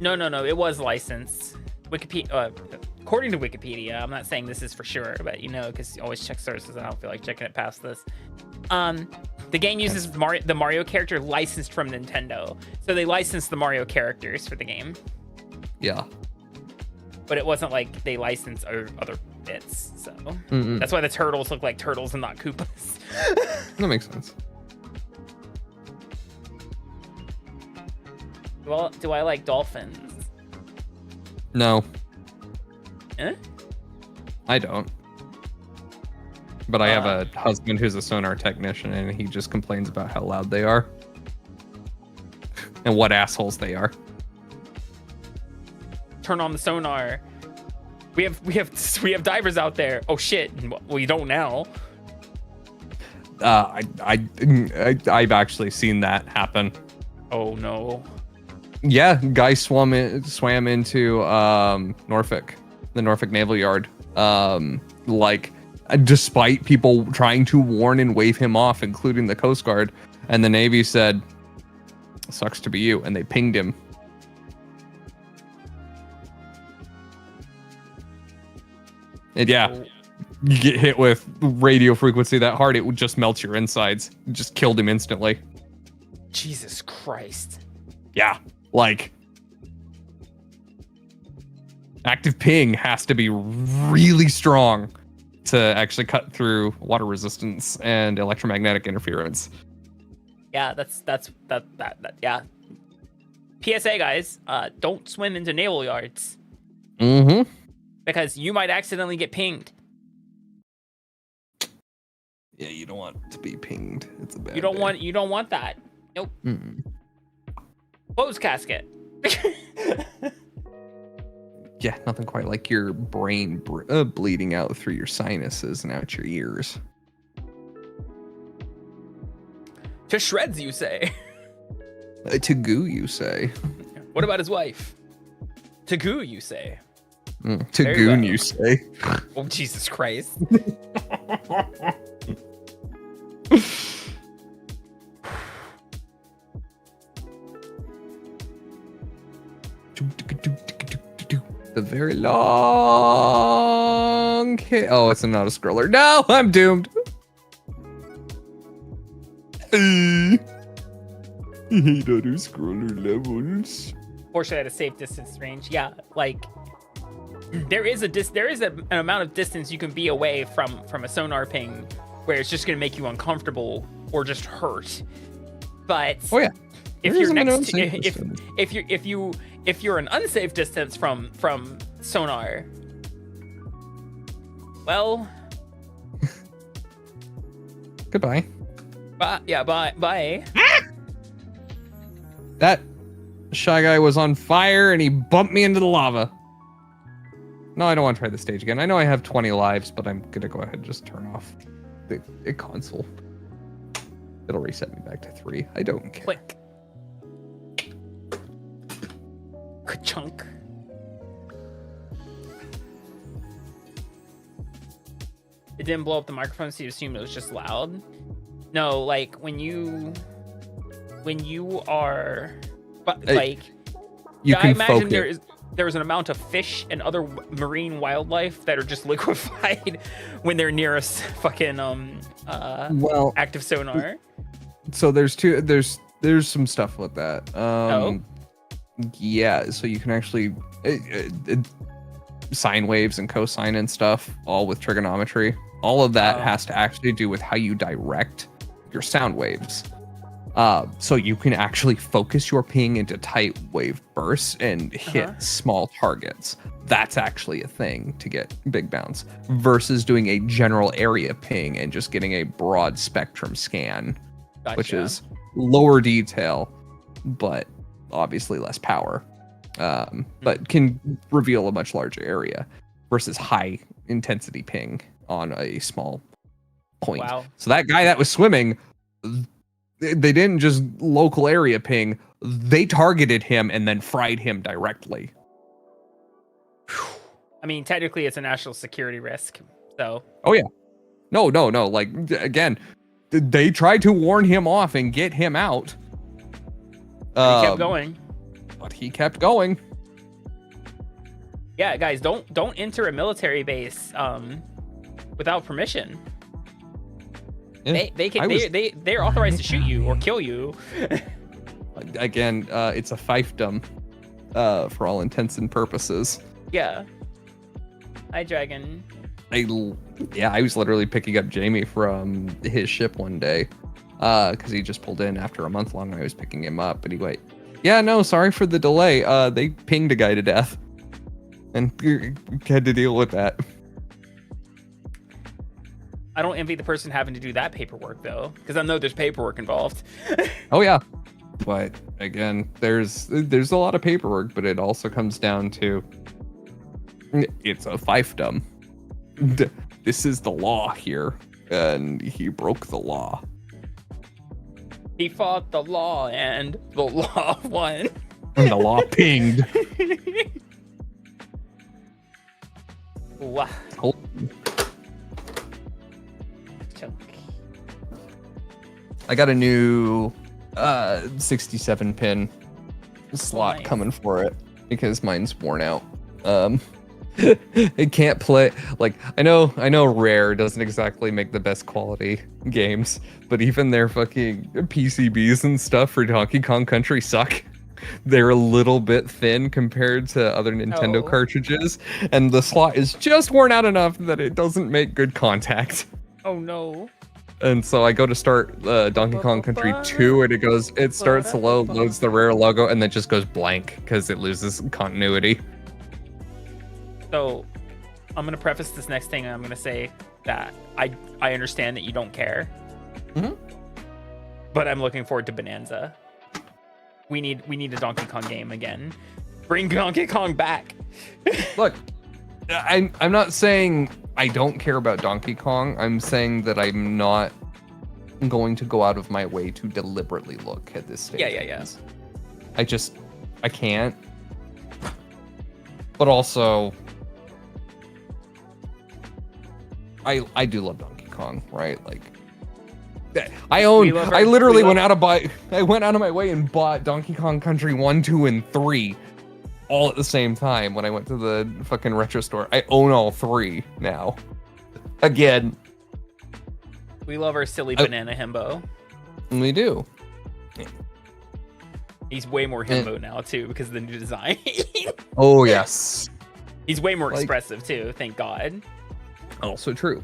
no, it was licensed. Wikipedia, according to Wikipedia, I'm not saying this is for sure, but because you always check sources, and I don't feel like checking it past this. The game uses the Mario character licensed from Nintendo, so they licensed the Mario characters for the game. Yeah. But it wasn't like they licensed other bits, so that's why the turtles look like turtles and not Koopas. That makes sense. Well, do I like dolphins? No. Eh? I don't. But I have a husband who's a sonar technician, and he just complains about how loud they are. And what assholes they are. Turn on the sonar. We have divers out there. Oh shit. Well, you don't now. I've actually seen that happen. Oh no. Yeah, guy swam into Norfolk, the Norfolk Naval Yard. Despite people trying to warn and wave him off, including the Coast Guard, and the Navy said, "Sucks to be you," and they pinged him. And yeah, you get hit with radio frequency that hard, it would just melt your insides. It just killed him instantly. Jesus Christ. Yeah, active ping has to be really strong to actually cut through water resistance and electromagnetic interference. Yeah, that's yeah. PSA, guys, don't swim into naval yards. Because you might accidentally get pinged. Yeah, you don't want to be pinged. It's a bad. You don't want that. Nope. Closed casket. Yeah, nothing quite like your brain bleeding out through your sinuses and out your ears. To shreds, you say? To goo, you say. What about his wife? To goo, you say? To There goon, you you say. Oh, Jesus Christ. The very long hit. Oh, it's not a scroller. No, I'm doomed. I hate other scroller levels. Fortunately, at a safe distance range. Yeah, like there is an amount of distance you can be away from a sonar ping where it's just gonna make you uncomfortable or just hurt. But oh yeah, if you're next to if you're an unsafe distance from sonar, well, goodbye. bye. Yeah, bye. That Shy Guy was on fire and he bumped me into the lava. No, I don't want to try the stage again. I know I have 20 lives, but I'm gonna go ahead and just turn off the console. It'll reset me back to 3. I don't care. Click. Ka-chunk. It didn't blow up the microphone, so you assume it was just loud. No, like when you are, but like you I can imagine there's an amount of fish and other marine wildlife that are just liquefied when they're near a fucking active sonar. So there's some stuff with that. Yeah, so you can actually sine waves and cosine and stuff, all with trigonometry. All of that has to actually do with how you direct your sound waves. So you can actually focus your ping into tight wave bursts and hit small targets. That's actually a thing to get big bounce versus doing a general area ping and just getting a broad spectrum scan, which is lower detail, but obviously less power, but can reveal a much larger area versus high intensity ping on a small point. Wow. So that guy that was swimming, they didn't just local area ping, they targeted him and then fried him directly. I mean, technically it's a national security risk, so. Oh yeah. No, like, again, they tried to warn him off and get him out. He kept going. But he kept going. Yeah, guys, don't enter a military base without permission. Yeah, They're authorized to shoot you or kill you. Again, it's a fiefdom for all intents and purposes. Yeah. Hi, Dragon. I was literally picking up Jamie from his ship one day because he just pulled in after a month long and I was picking him up, and he went, yeah, no, sorry for the delay. They pinged a guy to death and had to deal with that. I don't envy the person having to do that paperwork though, because I know there's paperwork involved. Oh yeah, but again, there's a lot of paperwork, but it also comes down to it's a fiefdom. This is the law here, and he broke the law. He fought the law, and the law won. And the law pinged. Wow. I got a new 67 pin slot coming for it because mine's worn out. It can't play, like, I know Rare doesn't exactly make the best quality games, but even their fucking PCBs and stuff for Donkey Kong Country suck. They're a little bit thin compared to other Nintendo cartridges, and the slot is just worn out enough that it doesn't make good contact. Oh no. And so I go to start Donkey Kong Country 2, and it starts slow, loads the Rare logo, and then just goes blank because it loses continuity. So I'm going to preface this next thing, and I'm going to say that I understand that you don't care. Mm-hmm. But I'm looking forward to Bonanza. We need a Donkey Kong game again. Bring Donkey Kong back. Look, I'm not saying I don't care about Donkey Kong. I'm saying that I'm not going to go out of my way to deliberately look at this stage. Yeah. I can't. But also, I do love Donkey Kong, right? Like, I literally went out of my way and bought Donkey Kong Country 1, 2, and 3 all at the same time when I went to the fucking retro store. I own all 3 now. Again. We love our silly banana himbo. We do. He's way more himbo now too because of the new design. Oh yes. He's way more expressive too, thank God. Also true.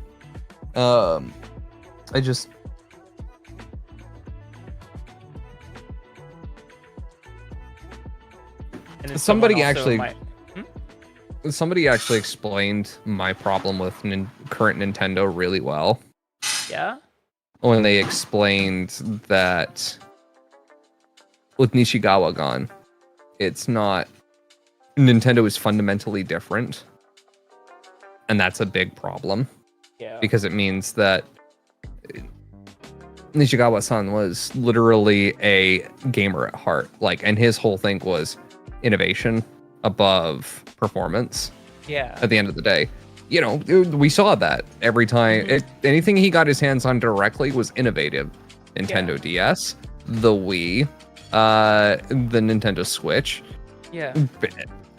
Somebody actually explained my problem with current Nintendo really well. Yeah? When they explained that with Nishigawa gone, it's not... Nintendo is fundamentally different. And that's a big problem. Yeah. Because it means that Nishigawa-san was literally a gamer at heart. And his whole thing was innovation above performance. Yeah. At the end of the day. We saw that every time. Anything he got his hands on directly was innovative. Nintendo DS, the Wii, the Nintendo Switch. Yeah.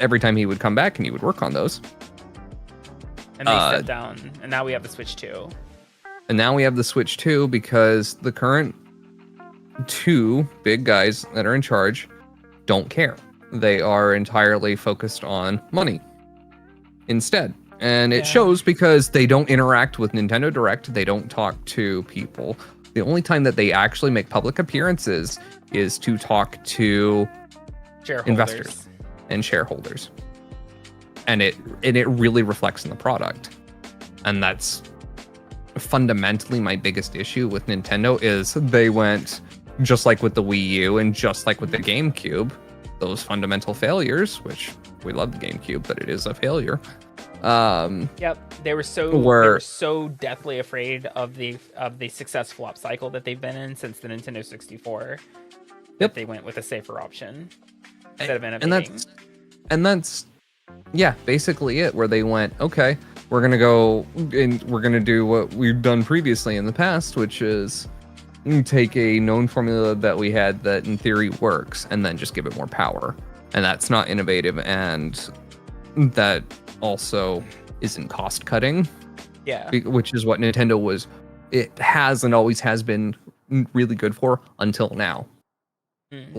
Every time he would come back and he would work on those. And they stepped down, and now we have the Switch 2. And now we have the Switch 2 because the current 2 big guys that are in charge don't care. They are entirely focused on money instead. And it shows because they don't interact with Nintendo Direct. They don't talk to people. The only time that they actually make public appearances is to talk to investors and shareholders. And it really reflects in the product. And that's fundamentally my biggest issue with Nintendo is they went just like with the Wii U and just like with the GameCube, those fundamental failures, which we love the GameCube, but it is a failure. Yep, they were so deathly afraid of the successful up cycle that they've been in since the Nintendo 64. That they went with a safer option instead of innovating. And that's basically it. Where they went, okay, we're gonna go and we're gonna do what we've done previously in the past, which is take a known formula that we had that in theory works, and then just give it more power. And that's not innovative, and that also isn't cost cutting. Yeah. Which is what Nintendo it has and always has been really good for until now. And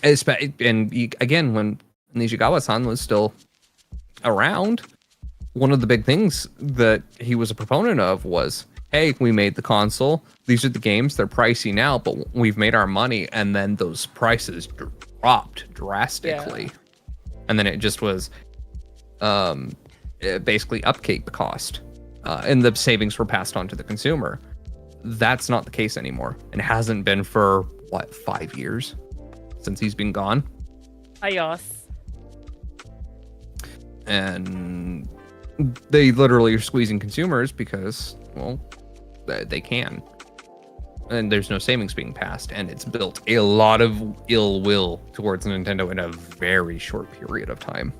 again, when Nishigawa-san was still around, one of the big things that he was a proponent of was, hey, we made the console. These are the games. They're pricey now, but we've made our money. And then those prices dropped drastically. Yeah. And then it just was basically upkeep cost. And the savings were passed on to the consumer. That's not the case anymore. And hasn't been for, 5 years since he's been gone? Ayos. And they literally are squeezing consumers because, they can. And there's no savings being passed. And it's built a lot of ill will towards Nintendo in a very short period of time.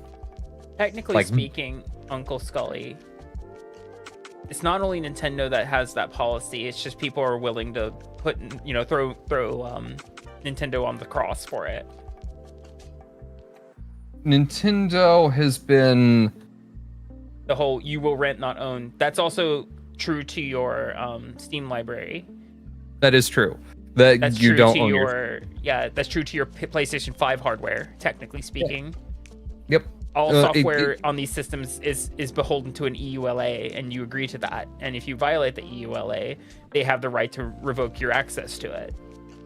Technically speaking, Uncle Scully, it's not only Nintendo that has that policy. It's just people are willing to throw Nintendo on the cross for it. Nintendo has been the whole "you will rent, not own." That's also true to your Steam library. That is true. That's you don't own that's true to your PlayStation 5 hardware. Technically speaking. Yep. All software on these systems is beholden to an EULA, and you agree to that. And if you violate the EULA, they have the right to revoke your access to it.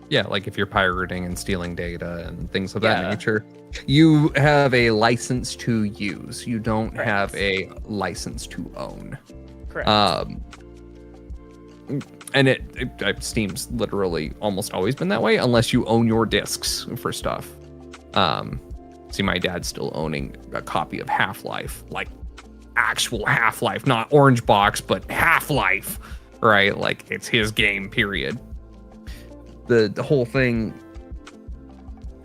Yeah, like if you're pirating and stealing data and things of that nature, you have a license to use. You don't have a license to own. Correct. And Steam's literally almost always been that way, unless you own your discs for stuff. See, my dad's still owning a copy of Half-Life, like actual Half-Life, not Orange Box, but Half-Life, right? Like it's his game, period. The whole thing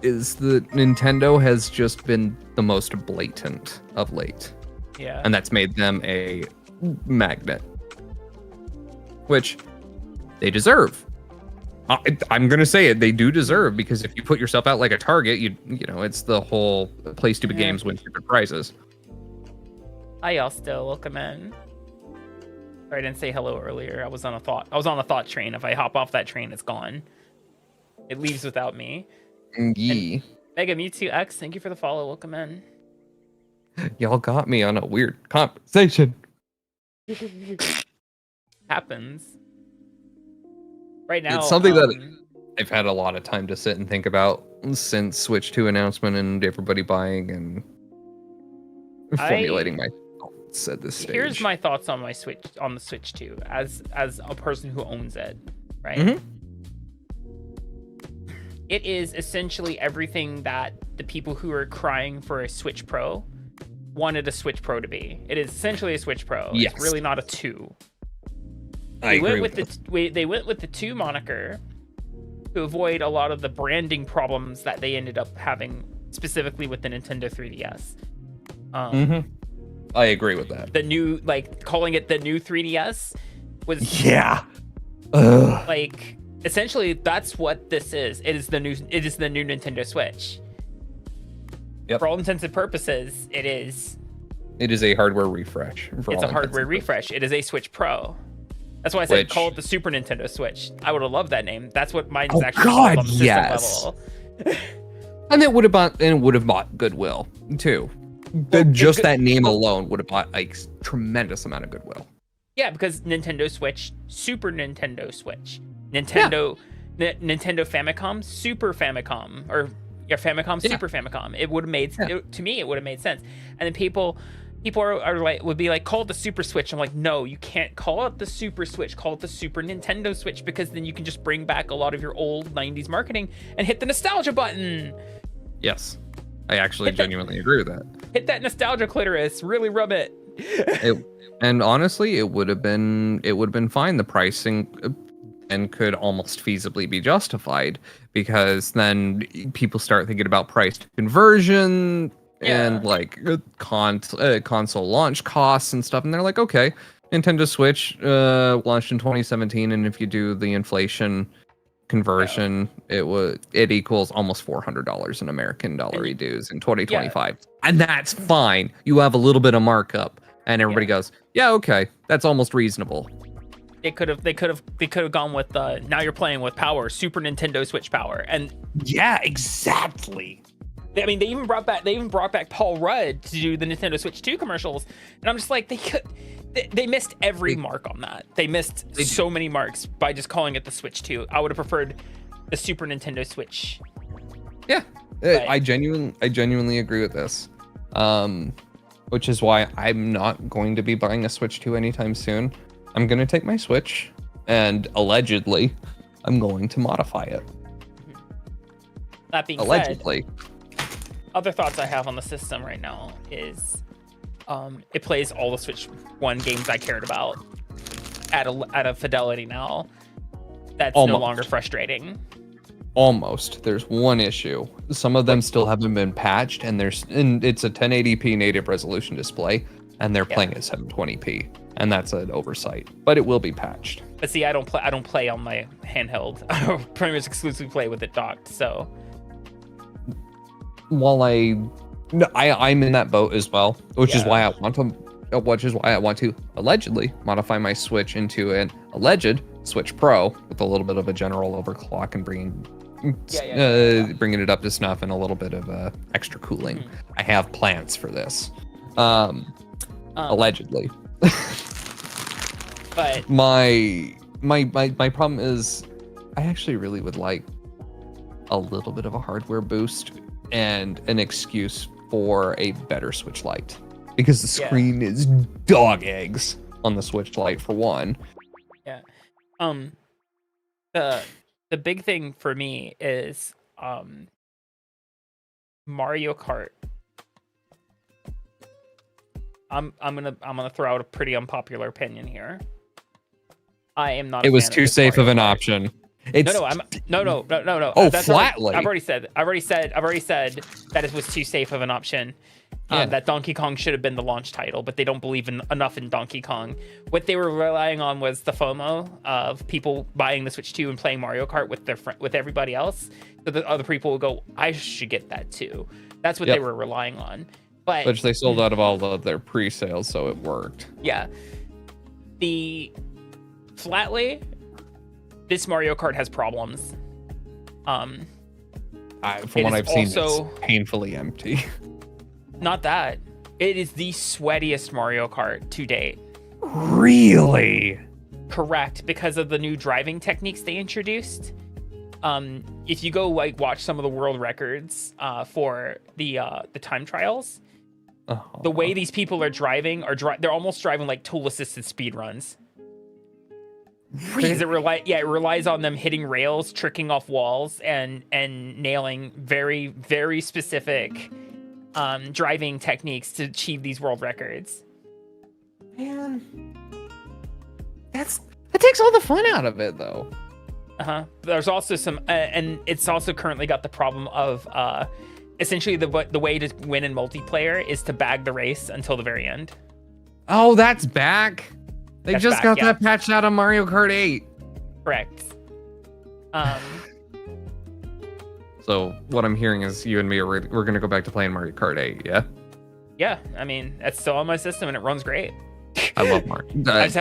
is that Nintendo has just been the most blatant of late. Yeah. And that's made them a magnet, which they deserve. I'm gonna say it. They do deserve, because if you put yourself out like a target, you know, it's the whole play stupid games, win stupid prizes. Hi, y'all. Still welcome in. Sorry, I didn't say hello earlier. I was on a thought train. If I hop off that train, it's gone. It leaves without me. Yee. Mega Mewtwo X, thank you for the follow. Welcome in. Y'all got me on a weird conversation. Happens. Right now, It's something that I've had a lot of time to sit and think about since Switch 2 announcement and everybody buying and formulating my thoughts at this stage. Here's my thoughts on the Switch 2 as a person who owns it, right? Mm-hmm. It is essentially everything that the people who are crying for a Switch Pro wanted a Switch Pro to be. It is essentially a Switch Pro. Yes. It's really not a 2. They went with the 2 moniker to avoid a lot of the branding problems that they ended up having, specifically with the Nintendo 3DS. I agree with that. The new, like, calling it the new 3DS was like, essentially that's what this is. It is the new Nintendo Switch. Yep. For all intents and purposes, it is a hardware refresh. It's a hardware refresh. It is a Switch Pro. That's why I said call it the Super Nintendo Switch. I would have loved that name. That's what mine is actually called on the system level. And it would have bought goodwill too. Just that name alone would have bought a tremendous amount of goodwill. Yeah, because Nintendo Switch, Super Nintendo Switch, Nintendo Famicom, Super Famicom, or Famicom, Super Famicom. It would have made to me. It would have made sense. And then people are like, would be like, call it the Super Switch. I'm like, no, you can't call it the Super Switch. Call it the Super Nintendo Switch, because then you can just bring back a lot of your old 90s marketing and hit the nostalgia button. Yes, I actually genuinely agree with that. Hit that nostalgia clitoris. Really rub it. And honestly, it would have been fine. The pricing and could almost feasibly be justified, because then people start thinking about price conversion and like console launch costs and stuff, and they're like, okay, Nintendo Switch launched in 2017, and if you do the inflation conversion, it equals almost $400 in American dollar dues in 2025, and that's fine. You have a little bit of markup, and everybody goes, yeah, okay, that's almost reasonable. They could have gone with now you're playing with Power, Super Nintendo Switch Power, and exactly. I mean, they even brought back Paul Rudd to do the Nintendo Switch 2 commercials, and I'm just like, they missed every mark on that. They missed so many marks by just calling it the Switch 2. I would have preferred the Super Nintendo Switch. Yeah, I genuinely agree with this, which is why I'm not going to be buying a Switch 2 anytime soon. I'm going to take my Switch, and allegedly, I'm going to modify it. That being allegedly. Other thoughts I have on the system right now is it plays all the Switch 1 games I cared about at a fidelity now that's no longer frustrating. Almost. There's one issue. Some of them still haven't been patched, and it's a 1080p native resolution display, and they're playing at 720p, and that's an oversight. But it will be patched. But see, I don't play on my handheld. I pretty much exclusively play with it docked. So while I'm in that boat as well, which is why I want to allegedly modify my Switch into an alleged Switch Pro with a little bit of a general overclock and bringing it up to snuff and a little bit of extra cooling. I have plans for this, allegedly. But my problem is, I actually really would like a little bit of a hardware boost and an excuse for a better Switch Lite, because the screen is dog eggs on the Switch Lite for one. Yeah. the big thing for me is Mario Kart. I'm gonna throw out a pretty unpopular opinion here. I am not. It was too safe of an option. It's No. Oh, That's flatly. I've already said that it was too safe of an option. Yeah. That Donkey Kong should have been the launch title, but they don't believe enough in Donkey Kong. What they were relying on was the FOMO of people buying the Switch 2 and playing Mario Kart with everybody else, so that other people will go, I should get that too. That's what they were relying on. But which they sold out of all of their pre-sales, so it worked. Yeah. Flatly, this Mario Kart has problems. From what I've seen, it's painfully empty. Not that. It is the sweatiest Mario Kart to date. Really? Correct, because of the new driving techniques they introduced. If you go watch some of the world records for the time trials, the way these people are driving they're almost driving like tool assisted speed runs. Really? Because it relies on them hitting rails, tricking off walls, and nailing very, very specific driving techniques to achieve these world records. Man, that takes all the fun out of it, though. There's also some, and it's also currently got the problem of essentially the way to win in multiplayer is to bag the race until the very end. Oh, that's back. They just got that patched out on Mario Kart 8. Correct. So what I'm hearing is you and me we're gonna go back to playing Mario Kart 8, yeah? Yeah, I mean that's still on my system and it runs great. I love Mario. I just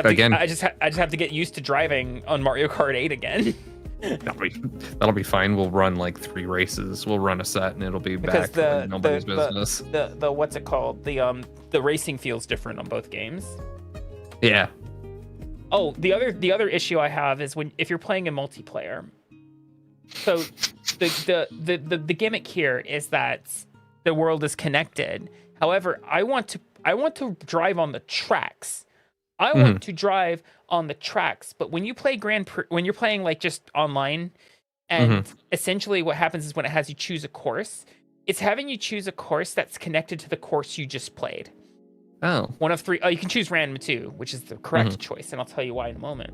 have to get used to driving on Mario Kart 8 again. That'll be fine. We'll run like 3 races. We'll run a set and it'll be back to nobody's business. The what's it called? The racing feels different on both games. Yeah. Oh, the other issue I have is if you're playing in multiplayer. So the gimmick here is that the world is connected. However, I want to drive on the tracks. I want to drive on the tracks, but when you play when you're playing like just online, and essentially what happens is when it has you choose a course, it's having you choose a course that's connected to the course you just played. Oh. One of 3. Oh, you can choose random too, which is the correct choice, and I'll tell you why in a moment.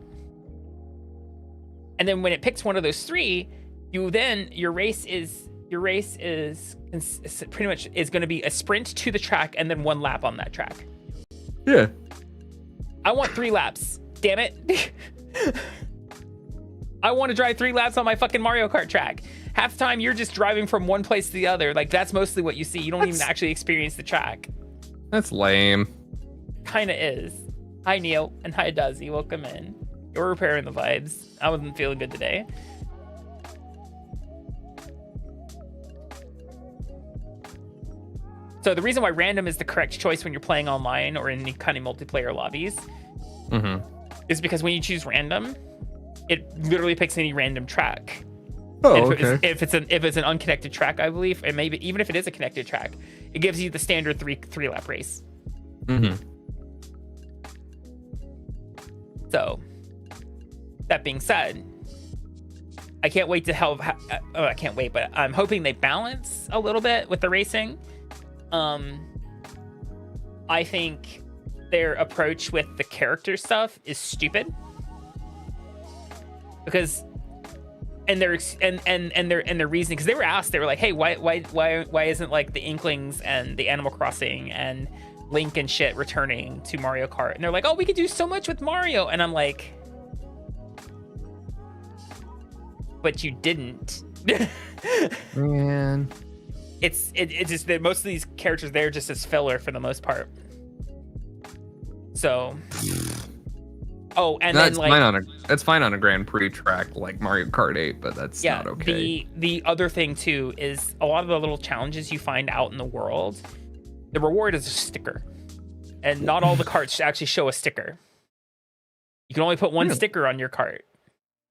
And then when it picks one of those 3, your race is pretty much going to be a sprint to the track and then 1 lap on that track. Yeah. I want 3 laps. Damn it. I want to drive 3 laps on my fucking Mario Kart track. Half the time you're just driving from one place to the other. Like that's mostly what you see. You don't even actually experience the track. That's lame. Kinda is. Hi Neil and hi Dazzy. Welcome in. You're repairing the vibes. I wasn't feeling good today. So the reason why random is the correct choice when you're playing online or in any kind of multiplayer lobbies is because when you choose random, it literally picks any random track. Oh, if it's an unconnected track, I believe, and maybe even if it is a connected track, it gives you the standard three lap race. So that being said, I can't wait to I can't wait, but I'm hoping they balance a little bit with the racing. I think their approach with the character stuff is stupid because and their reasoning, because they were asked, they were like, hey, why isn't like the Inklings and the Animal Crossing and Link and shit returning to Mario Kart? And they're like, oh, we could do so much with Mario. And I'm like, but you didn't. Man, it's just that most of these characters there just as filler for the most part. So and that's then like that's fine on a Grand Prix track like Mario Kart 8, but that's not okay. The other thing too is a lot of the little challenges you find out in the world, the reward is a sticker, and not all the carts actually show a sticker. You can only put one sticker on your cart,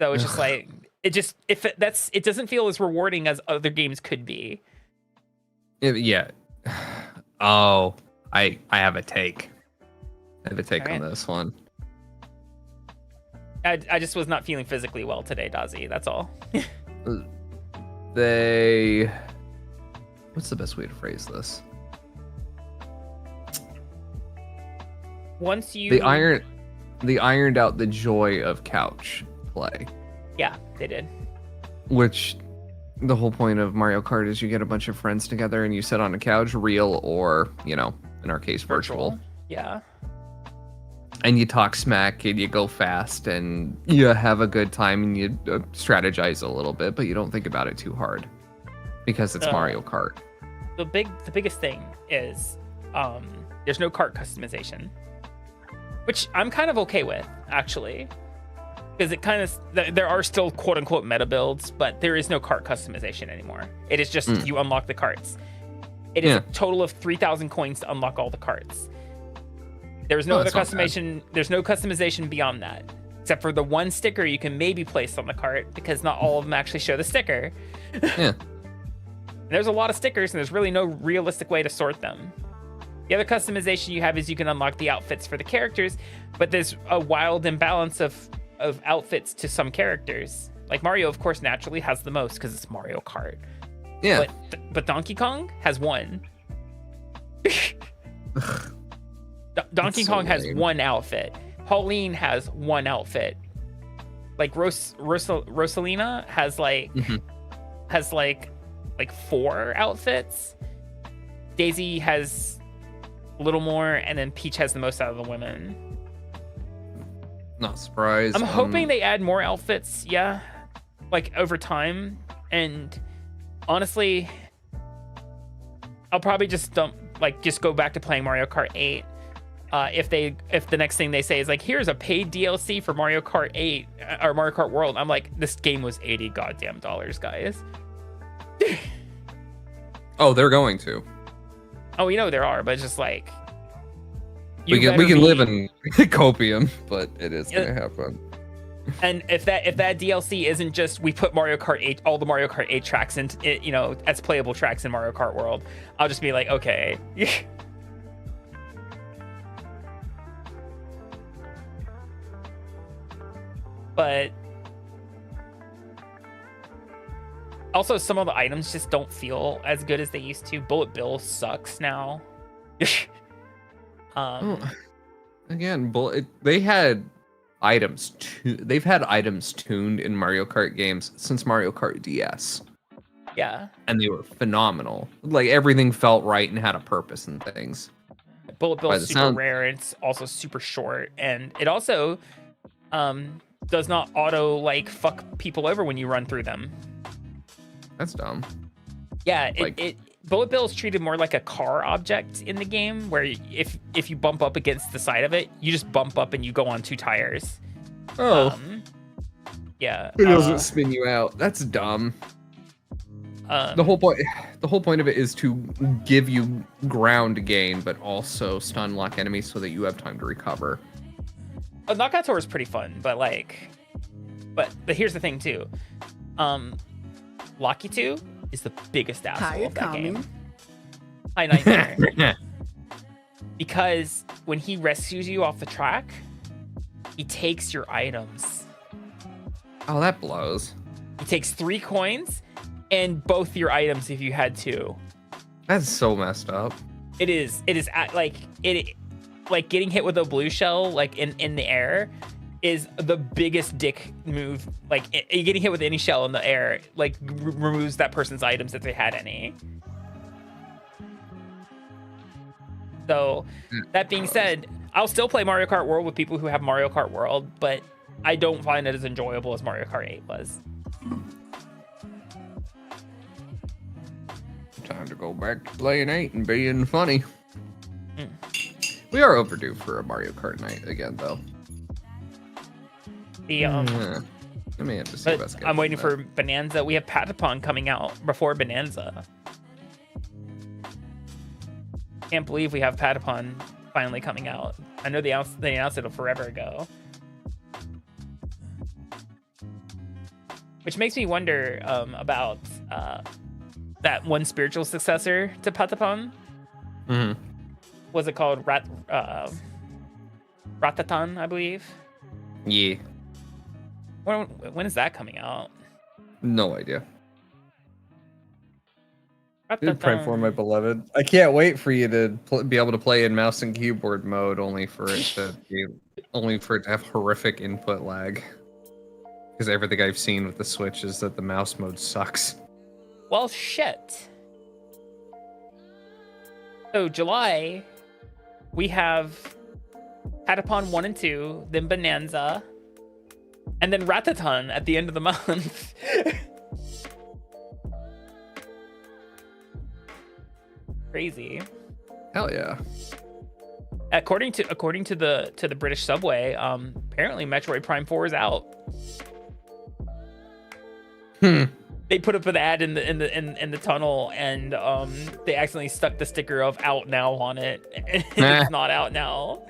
so it's just like it doesn't feel as rewarding as other games could be. Yeah. Oh, I have a take. I have a take on this one. I just was not feeling physically well today, Dazi. That's all. What's the best way to phrase this? Once you... They ironed out the joy of couch play. Yeah, they did. Which, the whole point of Mario Kart is you get a bunch of friends together and you sit on a couch, real or, in our case, virtual. Yeah. And you talk smack and you go fast and you have a good time and you strategize a little bit, but you don't think about it too hard because it's Mario Kart. The biggest thing is there's no kart customization, which I'm kind of okay with, actually, because it kind of, there are still quote unquote meta builds, but there is no kart customization anymore. It is just you unlock the carts. It is a total of 3,000 coins to unlock all the carts. There's no other customization. There's no customization beyond that, except for the one sticker you can maybe place on the cart, because not all of them actually show the sticker. Yeah. There's a lot of stickers, and there's really no realistic way to sort them. The other customization you have is you can unlock the outfits for the characters, but there's a wild imbalance of outfits to some characters. Like Mario, of course, naturally has the most because it's Mario Kart. Yeah. But Donkey Kong has one. Donkey Kong has one outfit. Pauline has one outfit. Like Rosalina has like 4 outfits. Daisy has a little more, and then Peach has the most out of the women. Not surprised. I'm hoping they add more outfits, like over time. And honestly, I'll probably just go back to playing Mario Kart 8. If the next thing they say is like, here's a paid DLC for Mario Kart 8 or Mario Kart World, I'm like, this game was $80 goddamn guys. Oh, they're going to. Oh, there are, but it's just like we can live in copium, but it is gonna happen. And if that DLC isn't just we put Mario Kart 8, all the Mario Kart 8 tracks into it, as playable tracks in Mario Kart World, I'll just be like, okay. But also, some of the items just don't feel as good as they used to. Bullet Bill sucks now. Again, they had items. They've had items tuned in Mario Kart games since Mario Kart DS. Yeah. And they were phenomenal. Like, everything felt right and had a purpose and things. Bullet Bill is super rare, and it's also super short. And it also does not auto, fuck people over when you run through them. That's dumb. Yeah, Bullet Bill is treated more like a car object in the game, where if you bump up against the side of it, you just bump up and you go on 2 tires. Oh. Yeah. It doesn't spin you out. That's dumb. The whole point of it is to give you ground gain, but also stun lock enemies so that you have time to recover. Knockout Tour is pretty fun, but here's the thing too. Lucky 2 is the biggest asshole of that game. Hi, Nightmare. Because when he rescues you off the track, he takes your items. Oh, that blows. He takes 3 coins and both your items if you had 2. That's so messed up. It is like getting hit with a blue shell in the air is the biggest dick move. Getting hit with any shell in the air removes that person's items if they had any. So that being said, I'll still play Mario Kart World with people who have Mario Kart World, but I don't find it as enjoyable as Mario Kart 8 was. Time to go back to playing 8 and being funny. We are overdue for a Mario Kart night again, though. I may have to see I'm waiting for Bonanza. We have Patapon coming out before Bonanza. Can't believe we have Patapon finally coming out. I know they announced it forever ago. Which makes me wonder about that one spiritual successor to Patapon. Mm-hmm. Was it called Ratatan, I believe? Yeah. When is that coming out? No idea. Did pray for my beloved. I can't wait for you to be able to play in mouse and keyboard mode, only for it to have horrific input lag. Because everything I've seen with the Switch is that the mouse mode sucks. Well, shit. So July, we have Patapon 1 and 2, then Bonanza, and then Rataton at the end of the month. Crazy. Hell yeah. According to the British subway, apparently Metroid Prime 4 is out. They put up an ad in the tunnel, and they accidentally stuck the sticker of "out now" on it. It's not out now.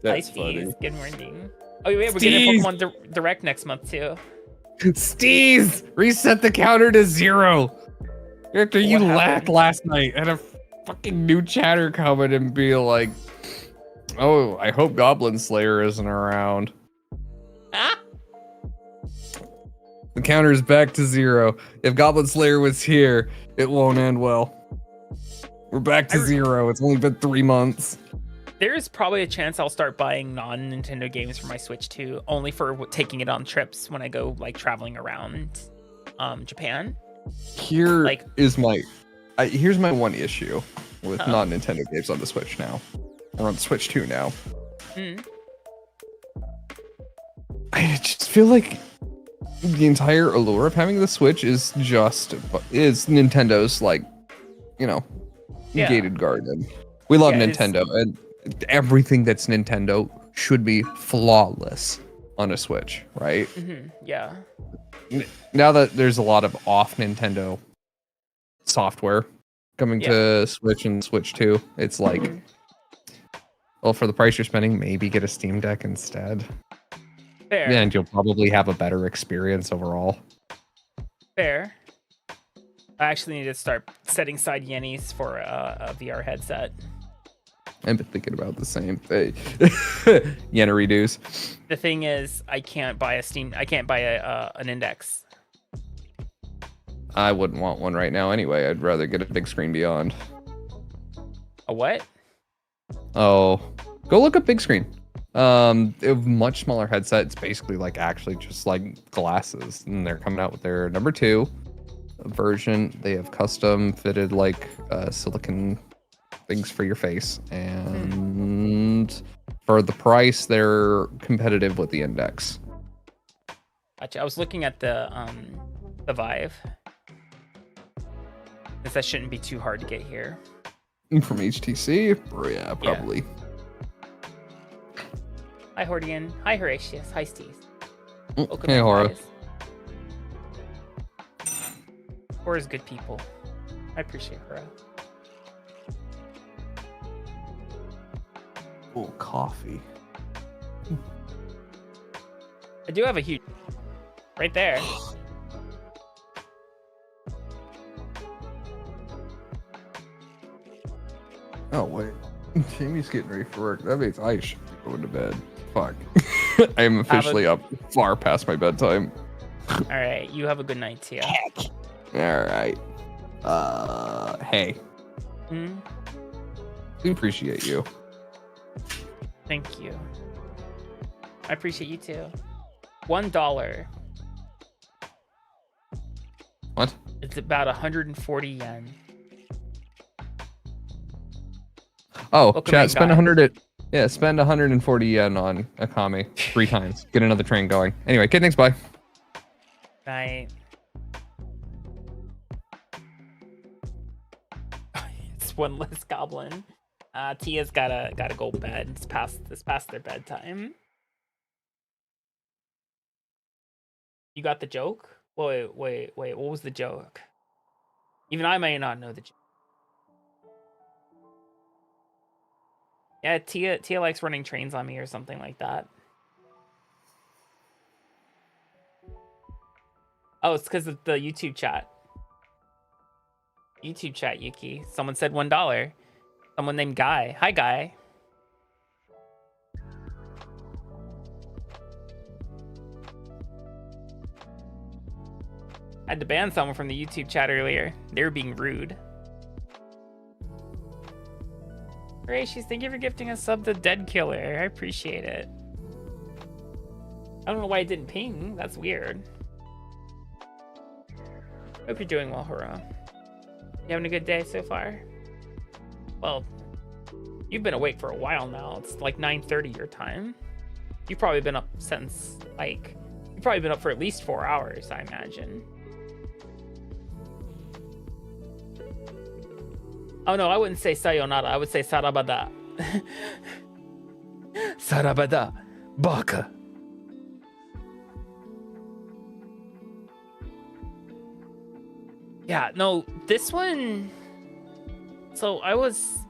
That's Hi, funny. Steez. Good morning. Oh yeah, we're getting a Pokemon Direct next month too. Steez, reset the counter to 0. After you laughed last night at a fucking new chatter comment and be like, "Oh, I hope Goblin Slayer isn't around." Ah! The counter's back to 0. If Goblin Slayer was here, it won't end well. We're back to 0. It's only been 3 months. There's probably a chance I'll start buying non-Nintendo games for my Switch too, only for taking it on trips when I go like traveling around Japan. Here's my one issue with non-Nintendo games on the Switch now. Or on the Switch 2 now. I just feel like the entire allure of having the Switch is Nintendo's, like, gated garden. We love Nintendo, and everything that's Nintendo should be flawless on a Switch, right? Yeah. Now that there's a lot of off Nintendo software coming to Switch and Switch 2, it's like, well, for the price you're spending, maybe get a Steam Deck instead. Fair. And you'll probably have a better experience overall. Fair. I actually need to start setting aside yennies for a VR headset. I've been thinking about the same thing. Yenna reduce. The thing is, I can't buy an Index. I wouldn't want one right now anyway. I'd rather get a big screen beyond. A what? Oh, go look up big screen. A much smaller headset. It's basically like actually just like glasses, and they're coming out with their number 2 version. They have custom fitted like silicon things for your face, and for the price, they're competitive with the Index. Gotcha. I was looking at the Vive. Because that shouldn't be too hard to get here. From HTC? Yeah, probably. Yeah. Hi, Hordian. Hi, Horatius. Hi, Steve. Hey, Hora. Hora's good people. I appreciate Hora. Oh, coffee. I do have a huge... Right there. Oh, wait. Jamie's getting ready for work. That means I should be going to bed. Fuck. I am officially up far past my bedtime. Alright, you have a good night, Tia. Alright. Hey. I appreciate you. Thank you. I appreciate you too. $1. What? It's about 140 yen. Oh, Welcome chat, in, spend guy. 140 yen on Akami 3 times. Get another train going. Anyway, kid, thanks, bye. Night. It's one less goblin. Tia's gotta go bed. It's past their bedtime. You got the joke? Wait. What was the joke? Even I may not know the joke. Yeah, Tia likes running trains on me or something like that. Oh, it's because of the YouTube chat. YouTube chat, Yuki. Someone said $1. Someone named Guy. Hi, Guy. Had to ban someone from the YouTube chat earlier. They were being rude. Gracious, thank you for gifting a sub to Dead Killer. I appreciate it. I don't know why it didn't ping. That's weird. Hope you're doing well, Hurrah. You having a good day so far? Well, you've been awake for a while now. It's like 9:30 your time. You've probably been up since, like, you've probably been up for at least 4 hours, I imagine. Oh no, I wouldn't say sayonara. I would say sarabada. Sarabada. Baka. Yeah, no, this one... So I was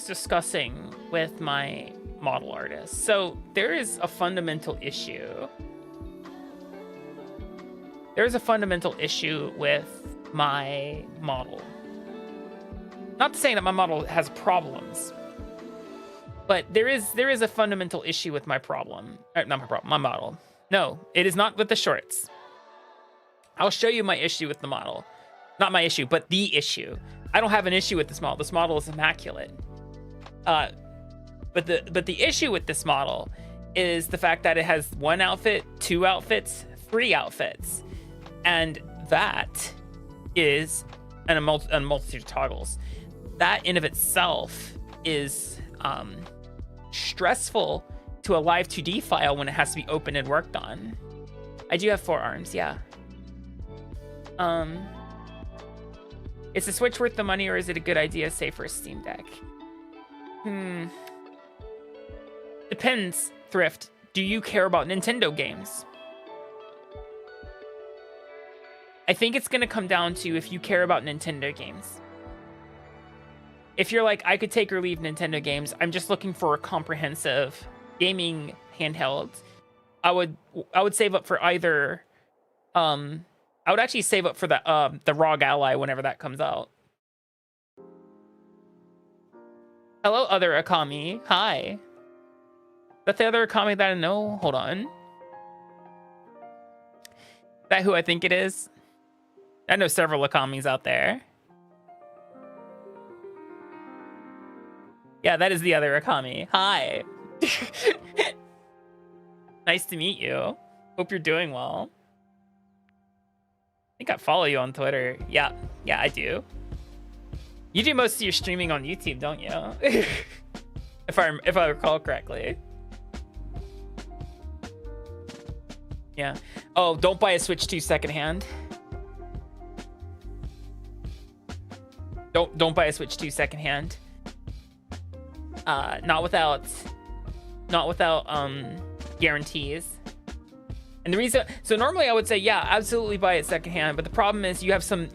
discussing with my model artist. So there is a fundamental issue. There's a fundamental issue with my model. Not saying that my model has problems, but there is a fundamental issue with my problem. Not my problem, my model. No, it is not with the shorts. I'll show you my issue with the model. Not my issue, but the issue. I don't have an issue with this model. This model is immaculate. But the issue with this model is the fact that it has 1 outfit, 2 outfits, 3 outfits. And that is a multitude of toggles. That in of itself is stressful to a live 2D file when it has to be opened and worked on. I do have 4 arms, yeah. Is the Switch worth the money, or is it a good idea, say, for a Steam Deck? Depends, Thrift. Do you care about Nintendo games? I think it's gonna come down to if you care about Nintendo games. If you're like, I could take or leave Nintendo games, I'm just looking for a comprehensive gaming handheld, I would save up for either I would actually save up for the ROG Ally whenever that comes out. Hello, other Akami. Hi. Is that the other Akami that I know? Hold on. Is that who I think it is? I know several Akamis out there. Yeah, that is the other Akami. Hi. Nice to meet you. Hope you're doing well. I think I follow you on Twitter. Yeah, I do. You do most of your streaming on YouTube, don't you? if I recall correctly. Yeah. Oh, don't buy a Switch 2 secondhand. Don't buy a Switch 2 secondhand. Not without guarantees. And the reason, so normally I would say, yeah, absolutely buy it secondhand, but the problem is you have some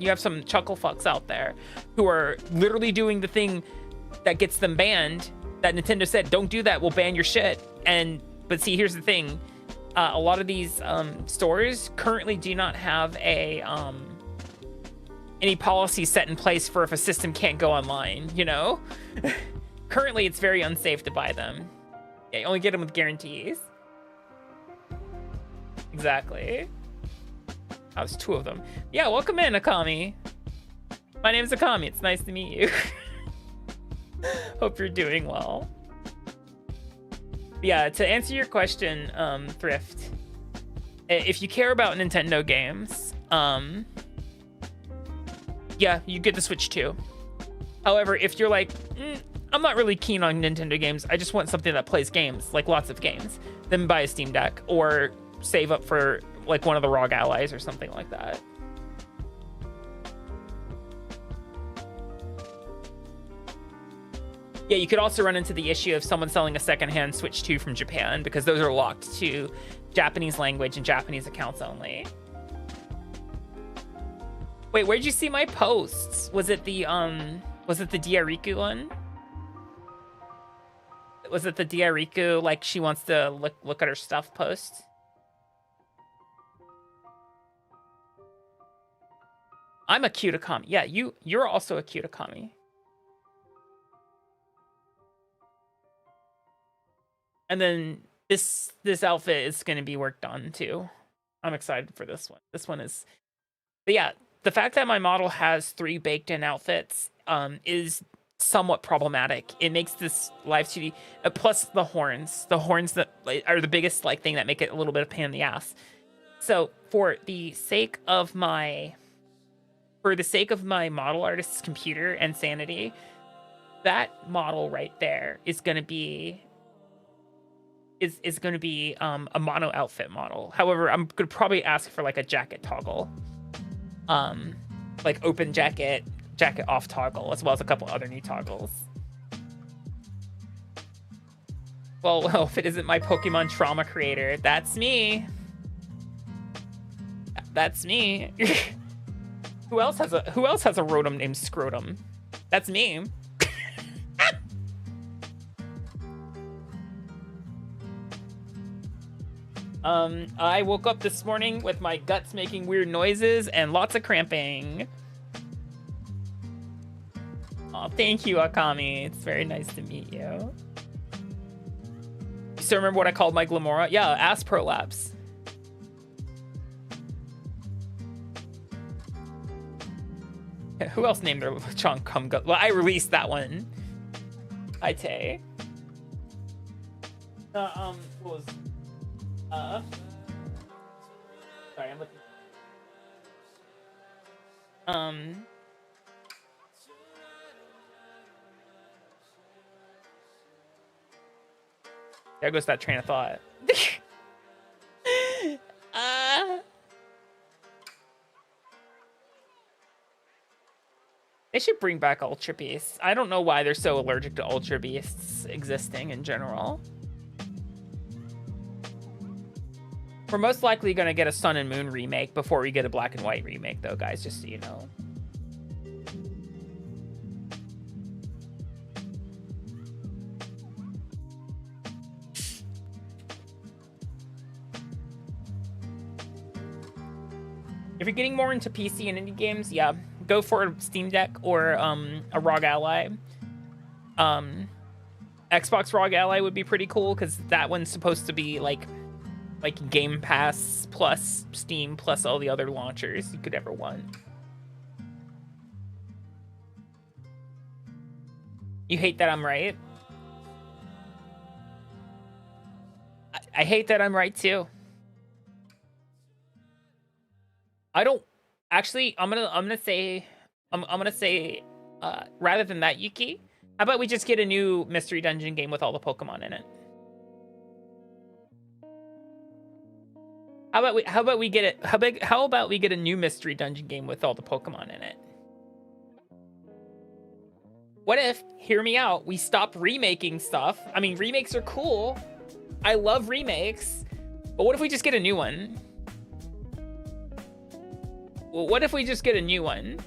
chuckle fucks out there who are literally doing the thing that gets them banned, that Nintendo said, don't do that, we'll ban your shit. But see, here's the thing. A lot of these stores currently do not have any policy set in place for if a system can't go online, you know? Currently, it's very unsafe to buy them. Yeah, you only get them with guarantees. Exactly. That was 2 of them. Yeah, welcome in, Akami. My name's Akami. It's nice to meet you. Hope you're doing well. Yeah, to answer your question, Thrift, if you care about Nintendo games, yeah, you get the Switch 2. However, if you're like, I'm not really keen on Nintendo games, I just want something that plays games, like lots of games, then buy a Steam Deck or save up for like one of the ROG Allies or something like that. Yeah, you could also run into the issue of someone selling a secondhand Switch 2 from Japan, because those are locked to Japanese language and Japanese accounts only. Wait, where'd you see my posts? Was it the Diariku one? Was it the Diariku, like she wants to look at her stuff post? I'm a cute Akami. Yeah, you're also a cute Akami. And then this outfit is going to be worked on too. I'm excited for this one. This one is, but yeah, the fact that my model has 3 baked-in outfits is somewhat problematic. It makes this live 2D plus the horns that are the biggest like thing that make it a little bit of pain in the ass. So for the sake of my model artist's computer and sanity, that model right there is going to be a mono outfit model. However, I'm going to probably ask for like a jacket toggle, like open jacket off toggle, as well as a couple other new toggles. Well, if it isn't my Pokemon trauma creator, that's me. That's me. Who else has a Rotom named Scrotum? That's me. I woke up this morning with my guts making weird noises and lots of cramping. Oh, thank you, Akami. It's very nice to meet you. You still remember what I called my Glamora? Yeah, ass prolapse. Who else named their chunk come go? Well, I released that one. Hi, Tay. What was... Sorry, I'm looking. There goes that train of thought. They should bring back Ultra Beasts. I don't know why they're so allergic to Ultra Beasts existing in general. We're most likely going to get a Sun and Moon remake before we get a Black and White remake, though, guys, just so you know. If you're getting more into PC and indie games, yeah, go for a Steam Deck or a ROG Ally. Xbox ROG Ally would be pretty cool because that one's supposed to be like Game Pass plus Steam plus all the other launchers you could ever want. You hate that I'm right? I hate that I'm right too. I don't actually. I'm gonna say rather than that, Yuki, how about we just get a new mystery dungeon game with all the Pokemon in it? How about we get a new mystery dungeon game with all the Pokemon in it? What if, hear me out, we stop remaking stuff? I mean, remakes are cool. I love remakes. But what if we just get a new one? Well, what if we just get a new one?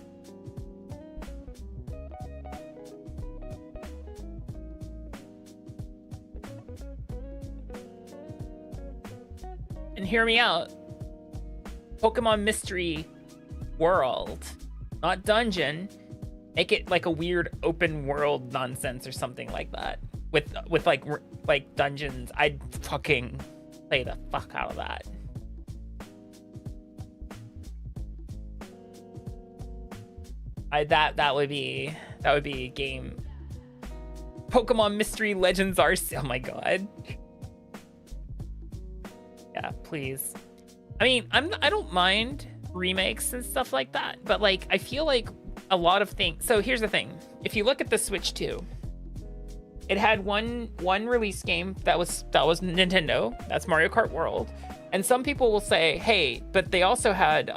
And hear me out. Pokemon Mystery World, not dungeon. Make it like a weird open world nonsense or something like that. With like dungeons. I'd fucking play the fuck out of that. That would be a game. Pokemon Mystery Legends Arceus. Oh my god. Yeah, please. I mean, I don't mind remakes and stuff like that, but like I feel like a lot of things. So here's the thing: if you look at the Switch 2, it had one release game that was Nintendo. That's Mario Kart World, and some people will say, hey, but they also had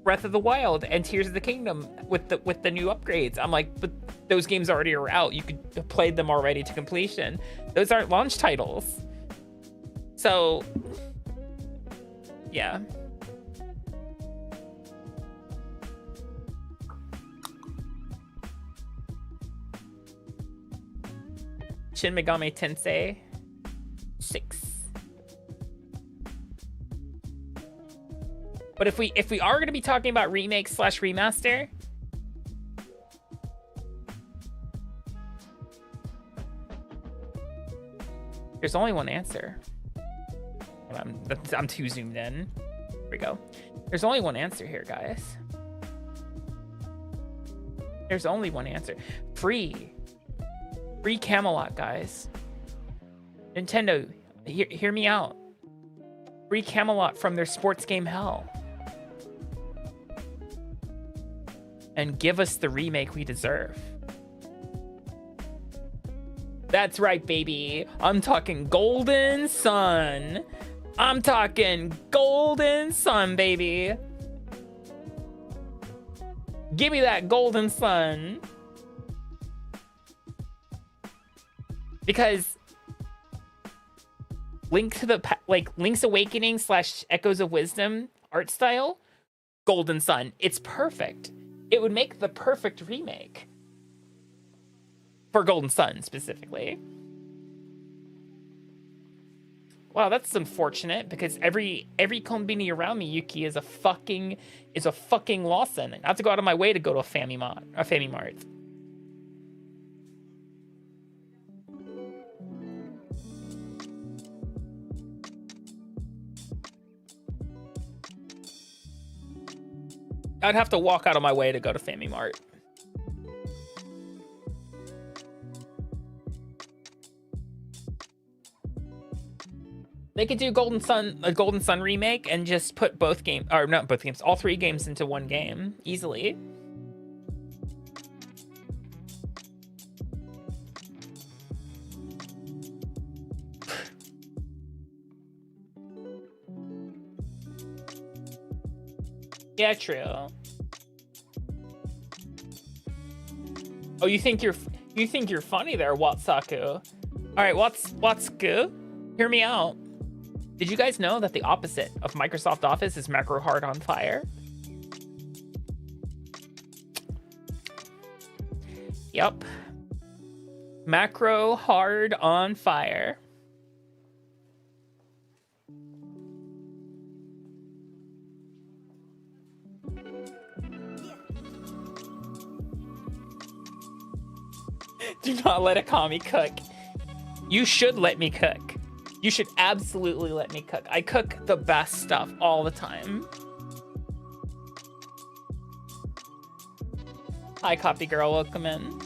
Breath of the Wild and Tears of the Kingdom with the new upgrades. I'm like, but those games already are out. You could have played them already to completion. Those aren't launch titles. So, yeah. Shin Megami Tensei 6. But if we are going to be talking about remake / remaster, there's only one answer. I'm too zoomed in. we go. There's only one answer here, guys. There's only one answer. Free Camelot, guys. Nintendo, hear me out. Free Camelot from their sports game hell. And give us the remake we deserve. That's right, baby. I'm talking Golden Sun. I'm talking Golden Sun, baby. Give me that Golden Sun. Because Link's Awakening / Echoes of Wisdom art style, Golden Sun, it's perfect. It would make the perfect remake for Golden Sun specifically. Wow, that's unfortunate because every konbini around me, Yuki, is a fucking Lawson. I have to go out of my way to go to a Family Mart. I'd have to walk out of my way to go to Family Mart. They could do a Golden Sun remake and just put all 3 games into one game easily. Yeah, true. Oh, you think you're funny there, Watsaku. All right, Watsaku, hear me out. Did you guys know that the opposite of Microsoft Office is macro hard on fire? Yep. Macro hard on fire. Do not let Akami cook. You should let me cook. You should absolutely let me cook. I cook the best stuff all the time. Hi, Copy Girl. Welcome in.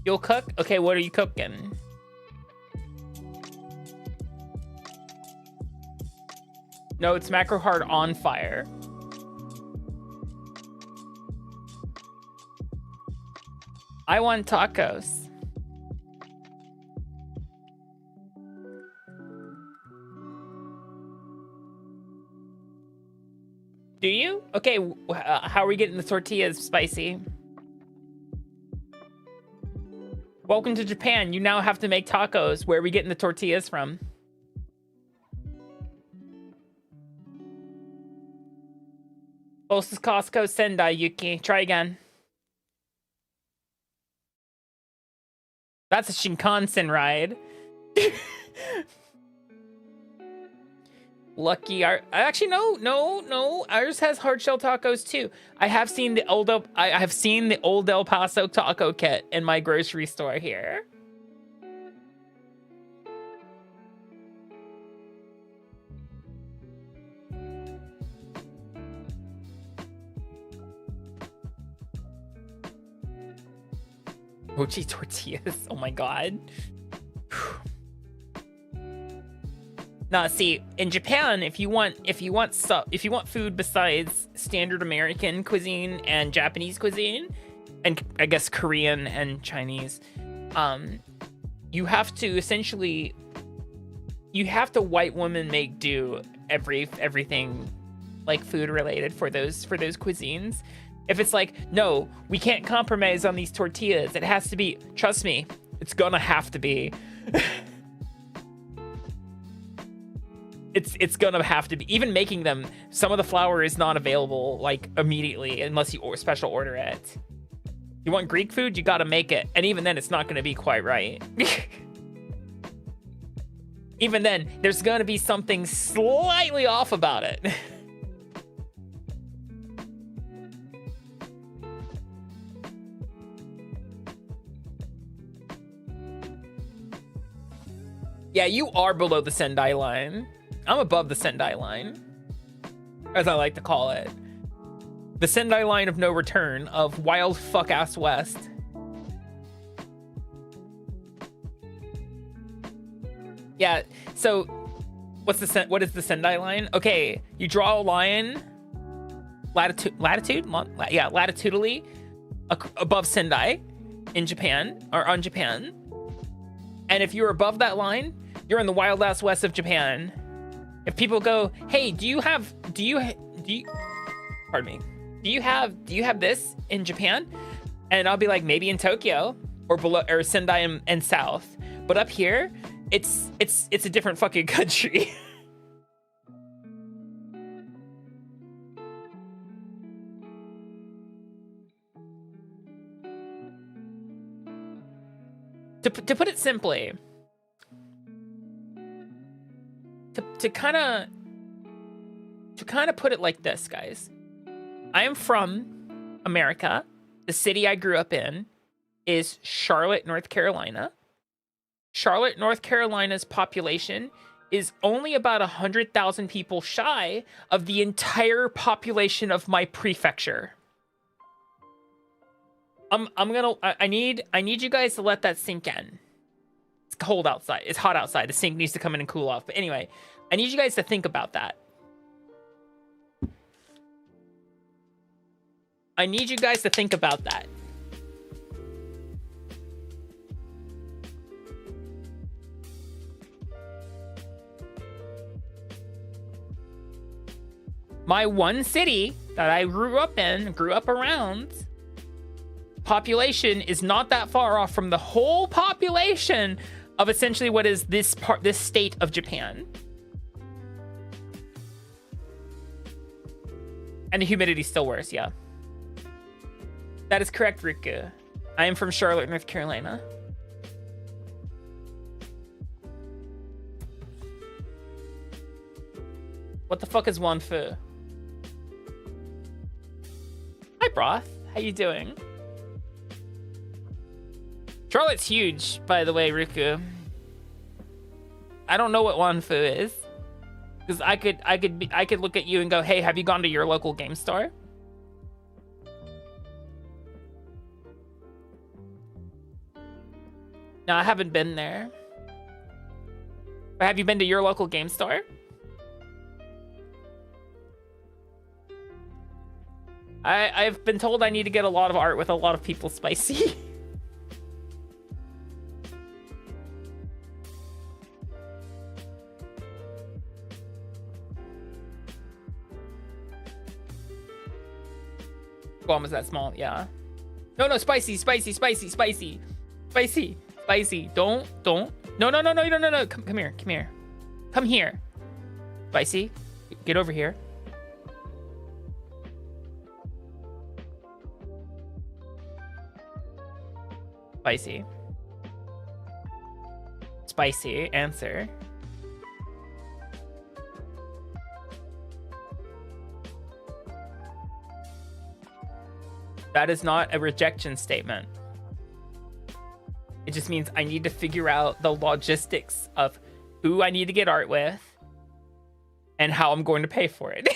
You'll cook? Okay, what are you cooking? No, it's macro hard on fire. I want tacos. Do you? Okay, how are we getting the tortillas spicy? Welcome to Japan. You now have to make tacos. Where are we getting the tortillas from? Closest Costco, Sendai, Yuki. Try again. That's a Shinkansen ride. Lucky. Actually, no. Ours has hard shell tacos too. I have seen the old El Paso taco kit in my grocery store here. Mochi tortillas. Oh my god. Nah, see, in Japan, if you want food besides standard American cuisine and Japanese cuisine, and I guess Korean and Chinese, you have to white woman make do everything like food related for those cuisines. If it's like, no, we can't compromise on these tortillas. It has to be, trust me, it's gonna have to be. It's gonna have to be. Even making them, some of the flour is not available like immediately unless you special order it. You want Greek food, you gotta make it. And even then, it's not gonna be quite right. Even then, there's gonna be something slightly off about it. Yeah, you are below the Sendai line. I'm above the Sendai line, as I like to call it. The Sendai line of no return of wild fuck ass west. Yeah, so what is the Sendai line? Okay, you draw a line latitudinally above Sendai in Japan or on Japan. And if you're above that line, you're in the wild ass west of Japan. If people go, "Hey, do you have this in Japan?" And I'll be like, "Maybe in Tokyo or below or Sendai and south." But up here, it's a different fucking country. To put it simply, to kind of put it like this, guys. I am from America. The city I grew up in is Charlotte, North Carolina. Charlotte, North Carolina's population is only about 100,000 people shy of the entire population of my prefecture. I need you guys to let that sink in. It's cold outside. It's hot outside. The sink needs to come in and cool off. But anyway, I need you guys to think about that. I need you guys to think about that. My one city that I grew up around, population is not that far off from the whole population of essentially what is this state of Japan. And the humidity's still worse, yeah. That is correct, Riku. I am from Charlotte, North Carolina. What the fuck is Wanfu? Hi, Broth. How you doing? Charlotte's huge, by the way, Riku. I don't know what Wanfu is, because I could look at you and go, "Hey, have you gone to your local game store?" No, I haven't been there. But have you been to your local game store? I've been told I need to get a lot of art with a lot of people spicy. Guam is that small, yeah. No, spicy. Don't. No. Come here. Come here. Spicy, get over here. Spicy, answer. That is not a rejection statement. It just means I need to figure out the logistics of who I need to get art with and how I'm going to pay for it.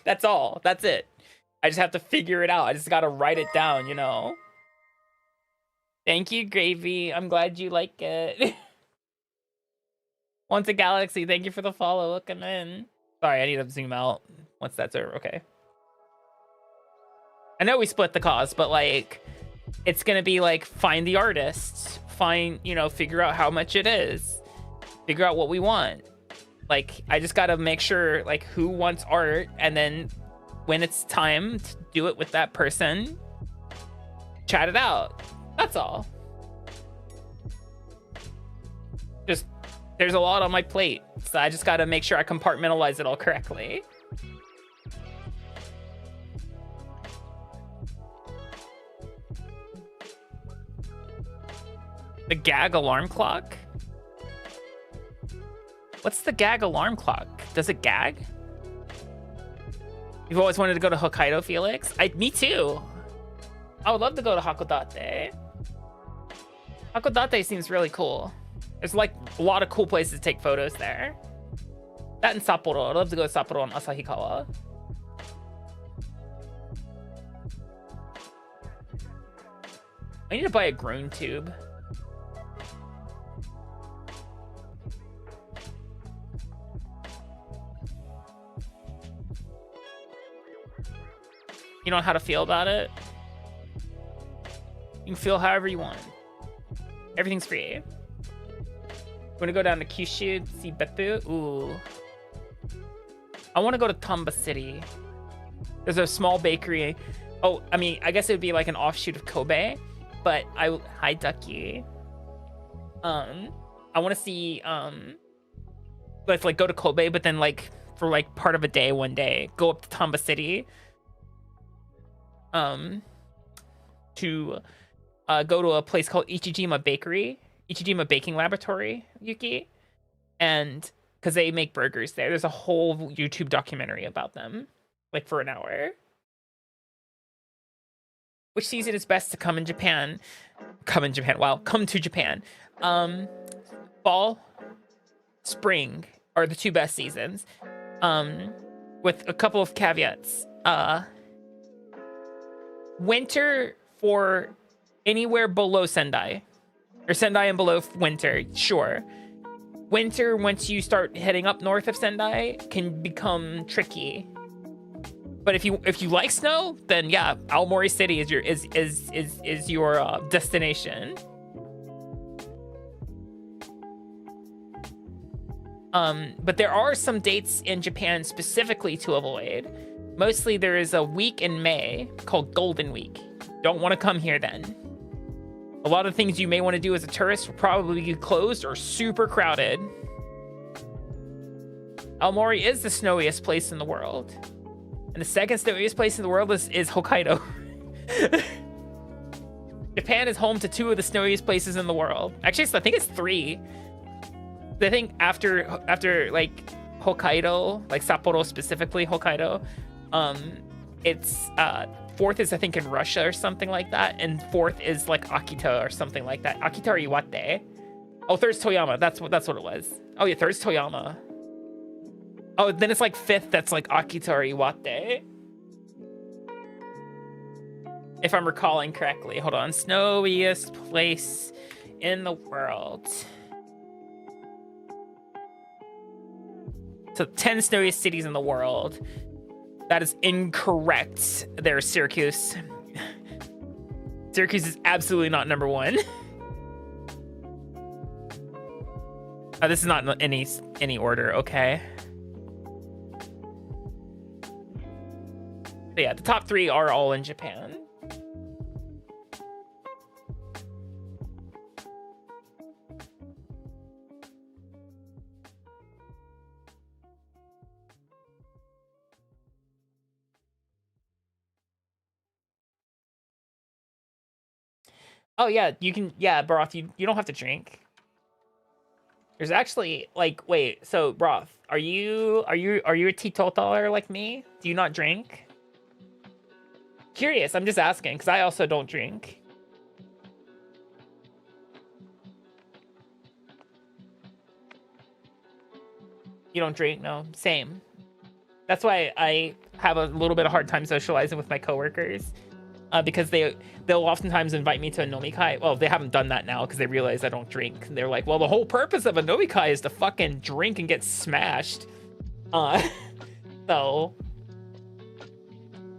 That's all. That's it. I just have to figure it out. I just got to write it down, you know? Thank you, Gravy. I'm glad you like it. Once a Galaxy, thank you for the follow. Looking in. Sorry, I need to zoom out once that's over. Okay. I know we split the cost, but like, it's gonna be like, find the artist, figure out how much it is, figure out what we want. Like, I just gotta make sure like who wants art, and then when it's time to do it with that person, chat it out. That's all. Just, there's a lot on my plate, so I just gotta make sure I compartmentalize it all correctly. The gag alarm clock? What's the gag alarm clock? Does it gag? You've always wanted to go to Hokkaido, Felix? Me too. I would love to go to Hakodate. Hakodate seems really cool. There's like a lot of cool places to take photos there. That and Sapporo. I'd love to go to Sapporo and Asahikawa. I need to buy a grown tube. You know how to feel about it? You can feel however you want. Everything's free. We're gonna go down to Kyushu, see Beppu. Ooh. I want to go to Tamba City. There's a small bakery. Oh, I mean, I guess it would be like an offshoot of Kobe, but hi Ducky. I want to see let's like go to Kobe, but then like for like part of a day, one day, go up to Tamba City. To go to a place called Ichijima Baking Laboratory, Yuki, and because they make burgers there. There's a whole YouTube documentary about them, like for an hour. Which season is best to come in Japan? Come to Japan. Fall, spring are the two best seasons. With a couple of caveats. Winter for anywhere below Sendai. Or Sendai and below winter, sure. Winter, once you start heading up north of Sendai, can become tricky. But if you like snow, then yeah, Aomori City is your destination. But there are some dates in Japan specifically to avoid. Mostly there is a week in May called Golden Week. Don't want to come here then. A lot of things you may want to do as a tourist will probably be closed or super crowded. Aomori is the snowiest place in the world. And the second snowiest place in the world is Hokkaido. Japan is home to two of the snowiest places in the world. Actually, I think it's three. I think after like Hokkaido, like Sapporo specifically, Hokkaido, it's fourth is I think in Russia or something like that, and fourth is like Akita or something like that. Akita or Iwate. Oh, third's Toyama. That's what it was. Oh yeah, third's Toyama. Oh, then it's like fifth. That's like Akita or Iwate. If I'm recalling correctly. Hold on. Snowiest place in the world. So 10 snowiest cities in the world. That is incorrect. There's Syracuse. Syracuse is absolutely not number one. Oh, this is not in any order. Okay. But yeah, the top three are all in Japan. Oh yeah, you can. Yeah, broth. You don't have to drink. There's actually like wait. So broth, are you a teetotaler like me? Do you not drink? Curious. I'm just asking because I also don't drink. You don't drink? No, same. That's why I have a little bit of hard time socializing with my coworkers. Because they'll oftentimes invite me to a nomikai. Well, they haven't done that now because they realize I don't drink. They're like, well, the whole purpose of a nomikai is to fucking drink and get smashed. So,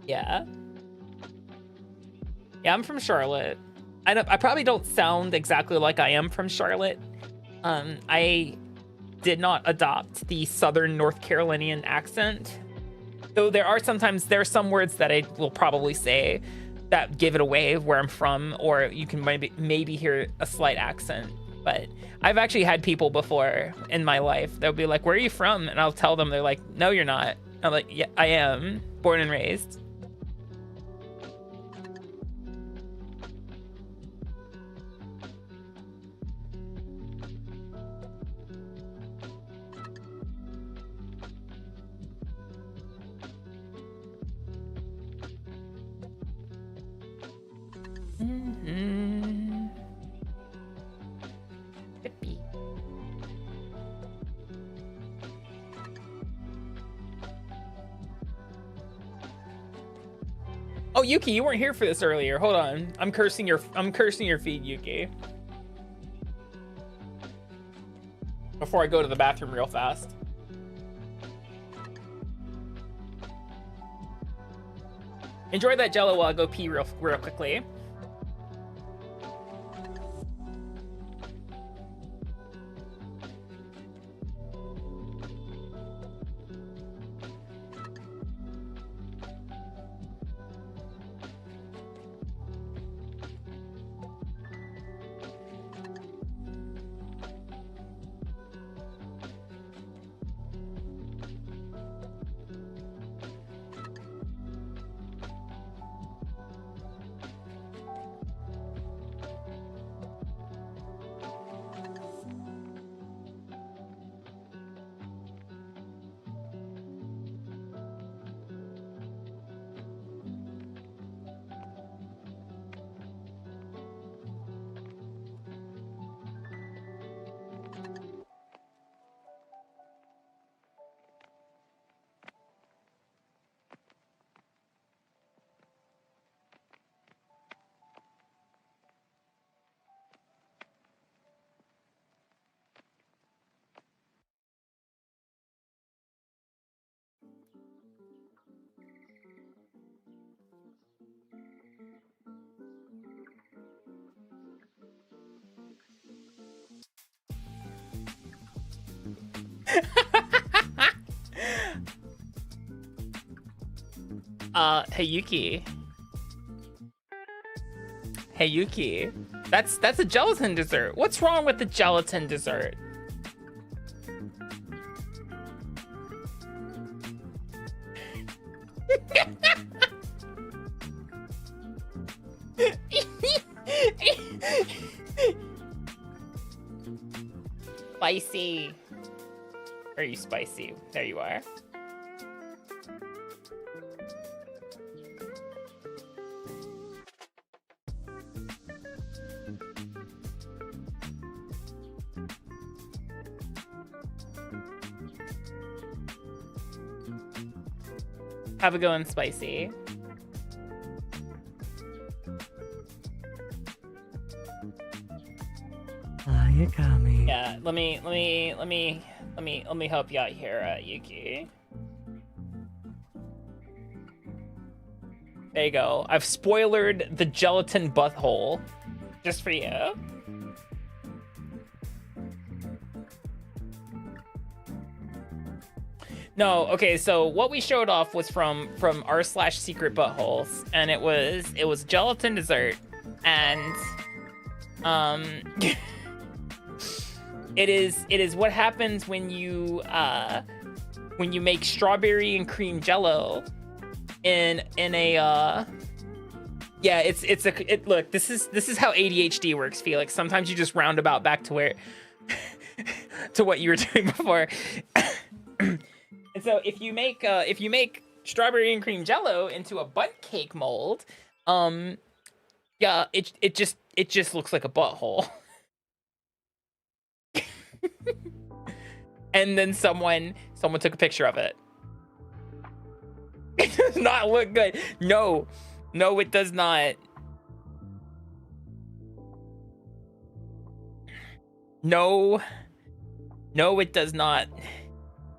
yeah. Yeah, I'm from Charlotte. I probably don't sound exactly like I am from Charlotte. I did not adopt the Southern North Carolinian accent. Though there are some words that I will probably say that give it away where I'm from, or you can maybe hear a slight accent. But I've actually had people before in my life, they'll be like, where are you from? And I'll tell them, they're like, no, you're not. I'm like, yeah, I am. Born and raised. Oh, Yuki, you weren't here for this earlier. Hold on. I'm cursing your feed, Yuki. Before I go to the bathroom real fast. Enjoy that Jello while I go pee real quickly. Hey Yuki. Hey Yuki. That's a gelatin dessert. What's wrong with the gelatin dessert? Spicy. Are you spicy? There you are. Have a go in spicy. Akami. Yeah, let me help you out here, Yuki. There you go. I've spoilered the gelatin butthole just for you. No, okay, so what we showed off was from r/secret buttholes, and it was gelatin dessert, and it is what happens when you make strawberry and cream jello in a yeah, look, this is how ADHD works, Felix. Sometimes you just roundabout back to where to what you were doing before. And so if you make strawberry and cream jello into a butt cake mold, yeah, it just looks like a butthole. And then someone took a picture of it. It does not look good. No, it does not. No, it does not.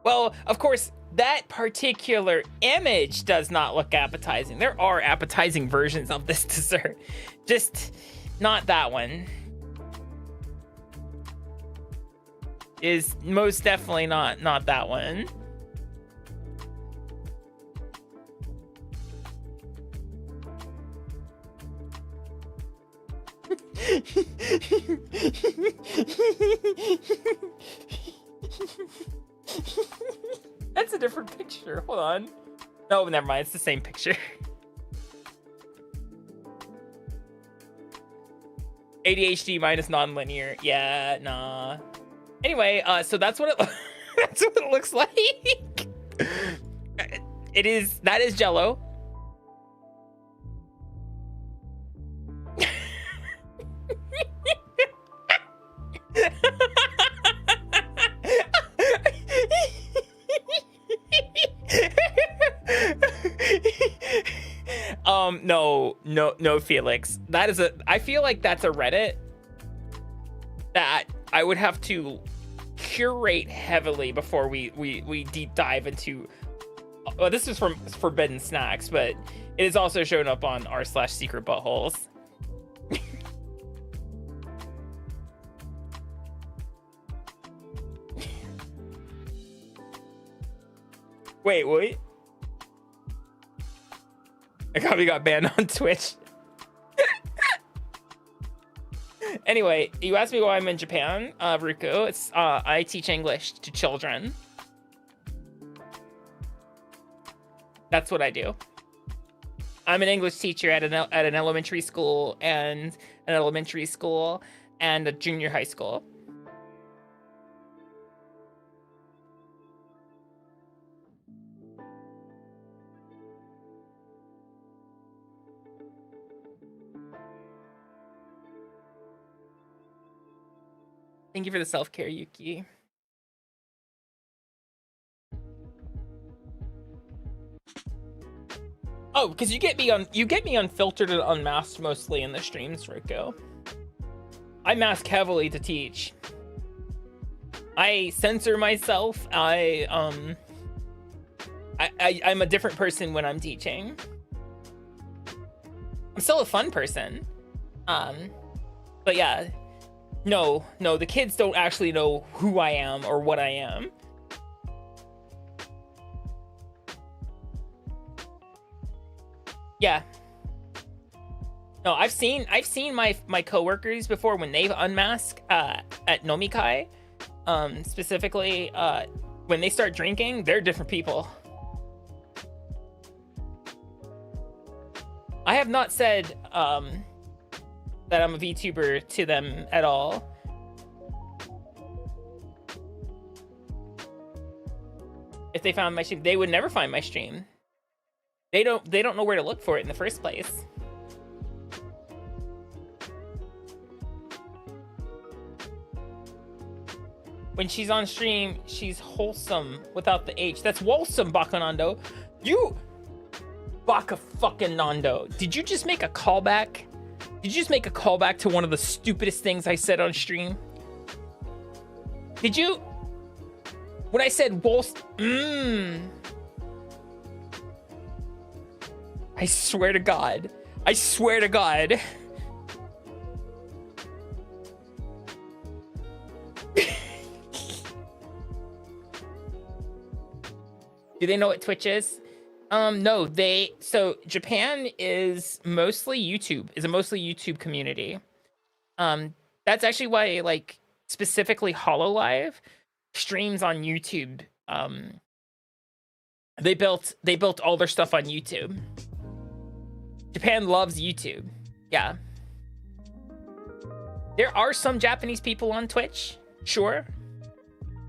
Well, of course, that particular image does not look appetizing. There are appetizing versions of this dessert, just not that one. Is most definitely not that one. That's a different picture. Hold on. No, never mind. It's the same picture. ADHD minus nonlinear. Yeah, nah. Anyway, so that's what it that's what it looks like. That is Jello. No, Felix. That is I feel like that's a Reddit that I would have to curate heavily before we deep dive into. Well, this is from Forbidden Snacks, but it is also shown up on r/secret buttholes. Wait, what? Akami got banned on Twitch. Anyway, you asked me why I'm in Japan, Ruku. It's I teach English to children. That's what I do. I'm an English teacher at an elementary school and a junior high school. Thank you for the self-care, Yuki. Oh, because you get me unfiltered and unmasked mostly in the streams, Rico. I mask heavily to teach. I censor myself. I'm a different person when I'm teaching. I'm still a fun person. But yeah. No, the kids don't actually know who I am or what I am. Yeah. No, I've seen my coworkers before when they've unmasked at Nomikai. Specifically, when they start drinking, they're different people. I have not said that I'm a VTuber to them at all. If they found my stream, they would never find my stream. They don't know where to look for it in the first place. When she's on stream, she's wholesome without the H. That's wholesome, Bakanando. You Baka fucking Nando. Did you just make a callback? Did you just make a callback to one of the stupidest things I said on stream? Did you? When I said I swear to God. I swear to God. Do they know what Twitch is? No, so Japan is mostly YouTube, is a mostly YouTube community. That's actually why, like, specifically HoloLive streams on YouTube. They built all their stuff on YouTube. Japan loves YouTube. Yeah. There are some Japanese people on Twitch, sure.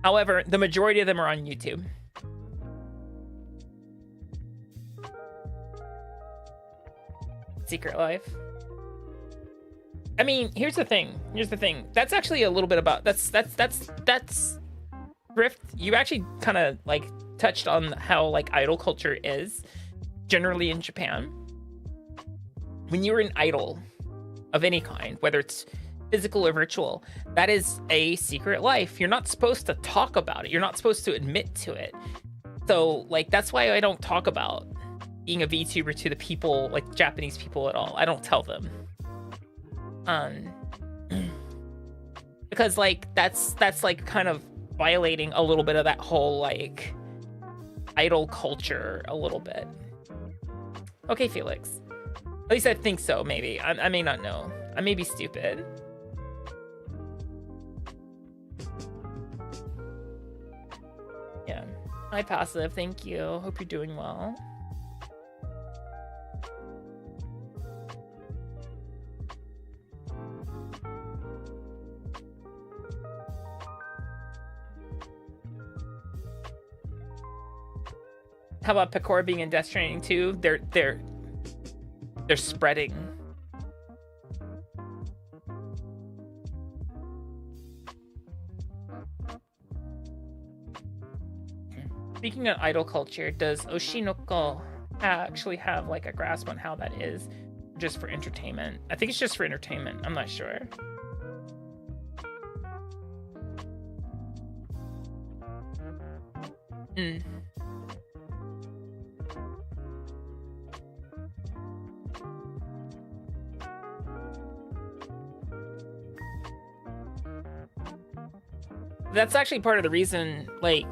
However, the majority of them are on YouTube. Secret Life. I mean, here's the thing. That's actually a little bit about that's Grift. You actually kind of like touched on how like idol culture is generally in Japan. When you're an idol of any kind, whether it's physical or virtual, that is a secret life. You're not supposed to talk about it. You're not supposed to admit to it. So like that's why I don't talk about being a VTuber to the people, like Japanese people at all. I don't tell them. Because like that's like kind of violating a little bit of that whole like idol culture a little bit. Okay, Felix. At least I think so, maybe. I may not know. I may be stupid. Yeah. Hi, Passive. Thank you. Hope you're doing well. How about Picor being in Death Stranding 2? They're spreading. Speaking of idol culture, does Oshinoko actually have like a grasp on how that is just for entertainment. I think it's just for entertainment. I'm not sure. Mm. That's actually part of the reason, like,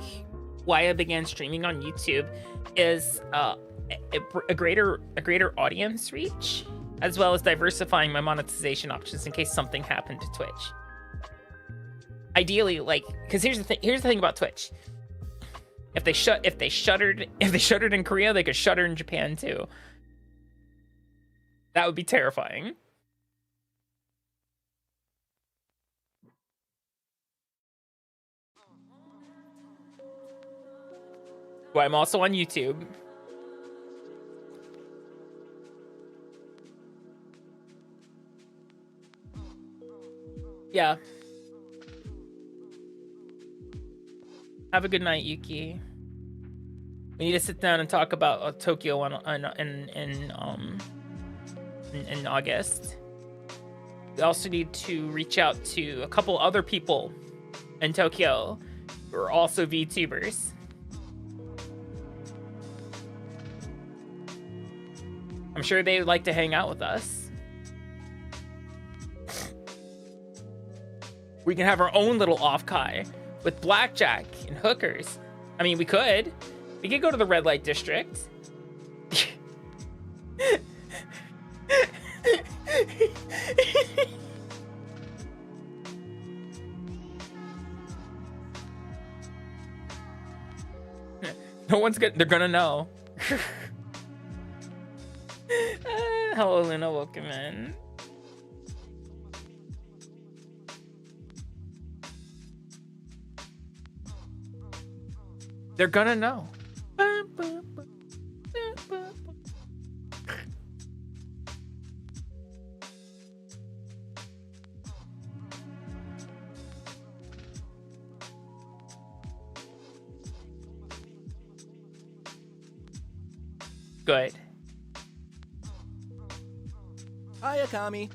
why I began streaming on YouTube is a greater audience reach, as well as diversifying my monetization options in case something happened to Twitch. Ideally, like, because here's the thing about Twitch. If they shuttered in Korea, they could shutter in Japan too. That would be terrifying. Well, I'm also on YouTube. Yeah. Have a good night, Yuki. We need to sit down and talk about Tokyo in August. We also need to reach out to a couple other people in Tokyo who are also VTubers. I'm sure they would like to hang out with us. We can have our own little off-kai with blackjack and hookers. I mean, we could go to the red light district. No one's good. They're gonna know. Hello, Luna. Welcome in. They're gonna know. Good. Hi, Akami.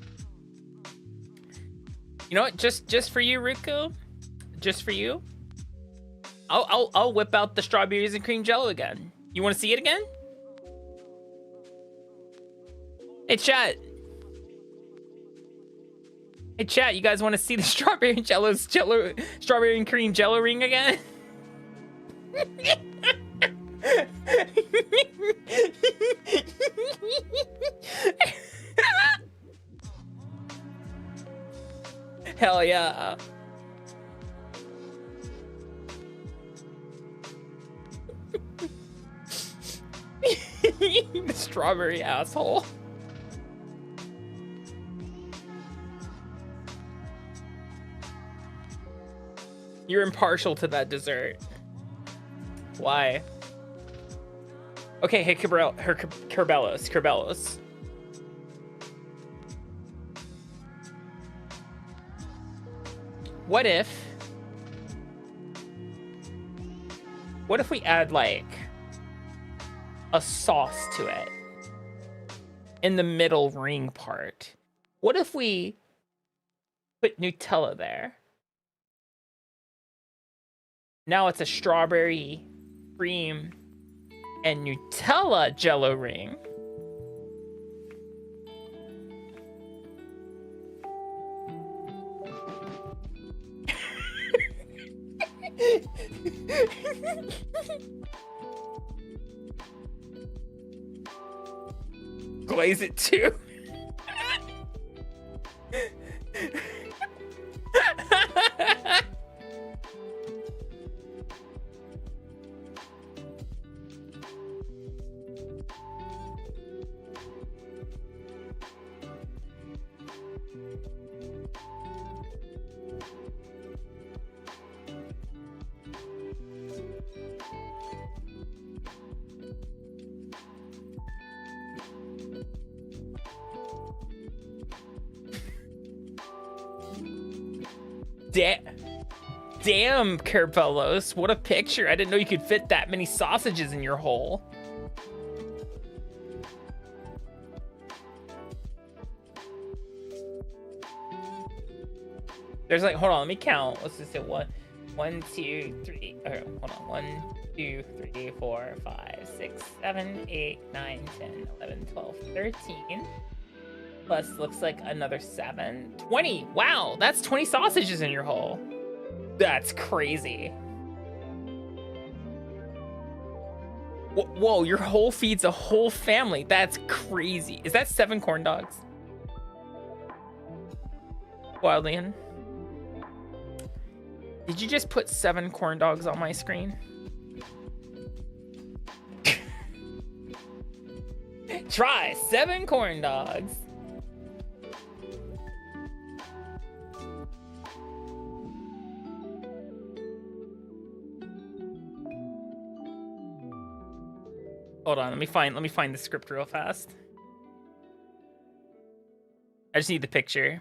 You know what? Just for you, Riku. Just for you. I'll whip out the strawberries and cream jello again. You want to see it again? Hey chat. Hey chat, you guys want to see the strawberry and cream jello ring again? Hell yeah. The strawberry asshole. You're impartial to that dessert. Why? Okay, hey, Kerbelos. What if we add like a sauce to it in the middle ring part? What if we put Nutella there? Now it's a strawberry cream and Nutella jello ring. Glaze it too. Damn, Kerbelos, what a picture. I didn't know you could fit that many sausages in your hole. There's like, hold on, let me count. Let's just say 1, 2, 3. Okay, hold on. 1, 2, 3, 4, 5, 6, 7, 8, 9, 10, 11, 12, 13. Plus, looks like another 7. 20. Wow, that's 20 sausages in your hole. That's crazy. Whoa, your hole feeds a whole family. That's crazy. Is that 7 corn dogs? Wildlian. Did you just put 7 corn dogs on my screen? Try 7 corn dogs. Hold on, let me find the script real fast. I just need the picture.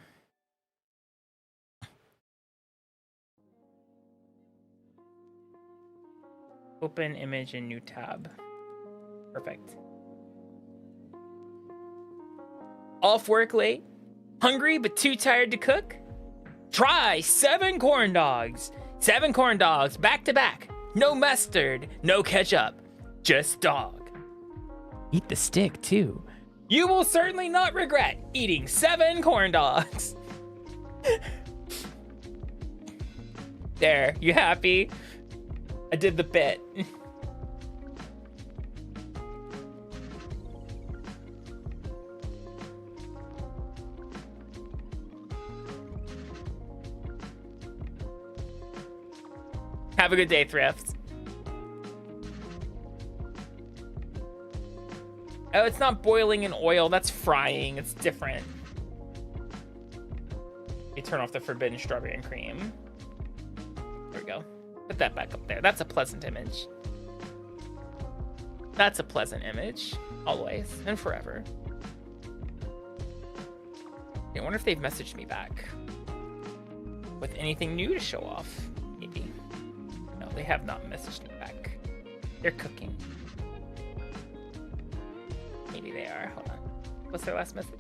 Open image in new tab. Perfect. Off work late? Hungry but too tired to cook? Try 7 corn dogs. 7 corn dogs back to back. No mustard, no ketchup, just dog. Eat the stick too. You will certainly not regret eating 7 corn dogs. There, you happy? I did the bit. Have a good day, Thrift. Oh, it's not boiling in oil. That's frying. It's different. You turn off the forbidden strawberry and cream. There we go. Put that back up there. That's a pleasant image. That's a pleasant image. Always and forever. I wonder if they've messaged me back with anything new to show off. Maybe. No, they have not messaged me back. They're cooking. Maybe they are. Hold on. What's their last message?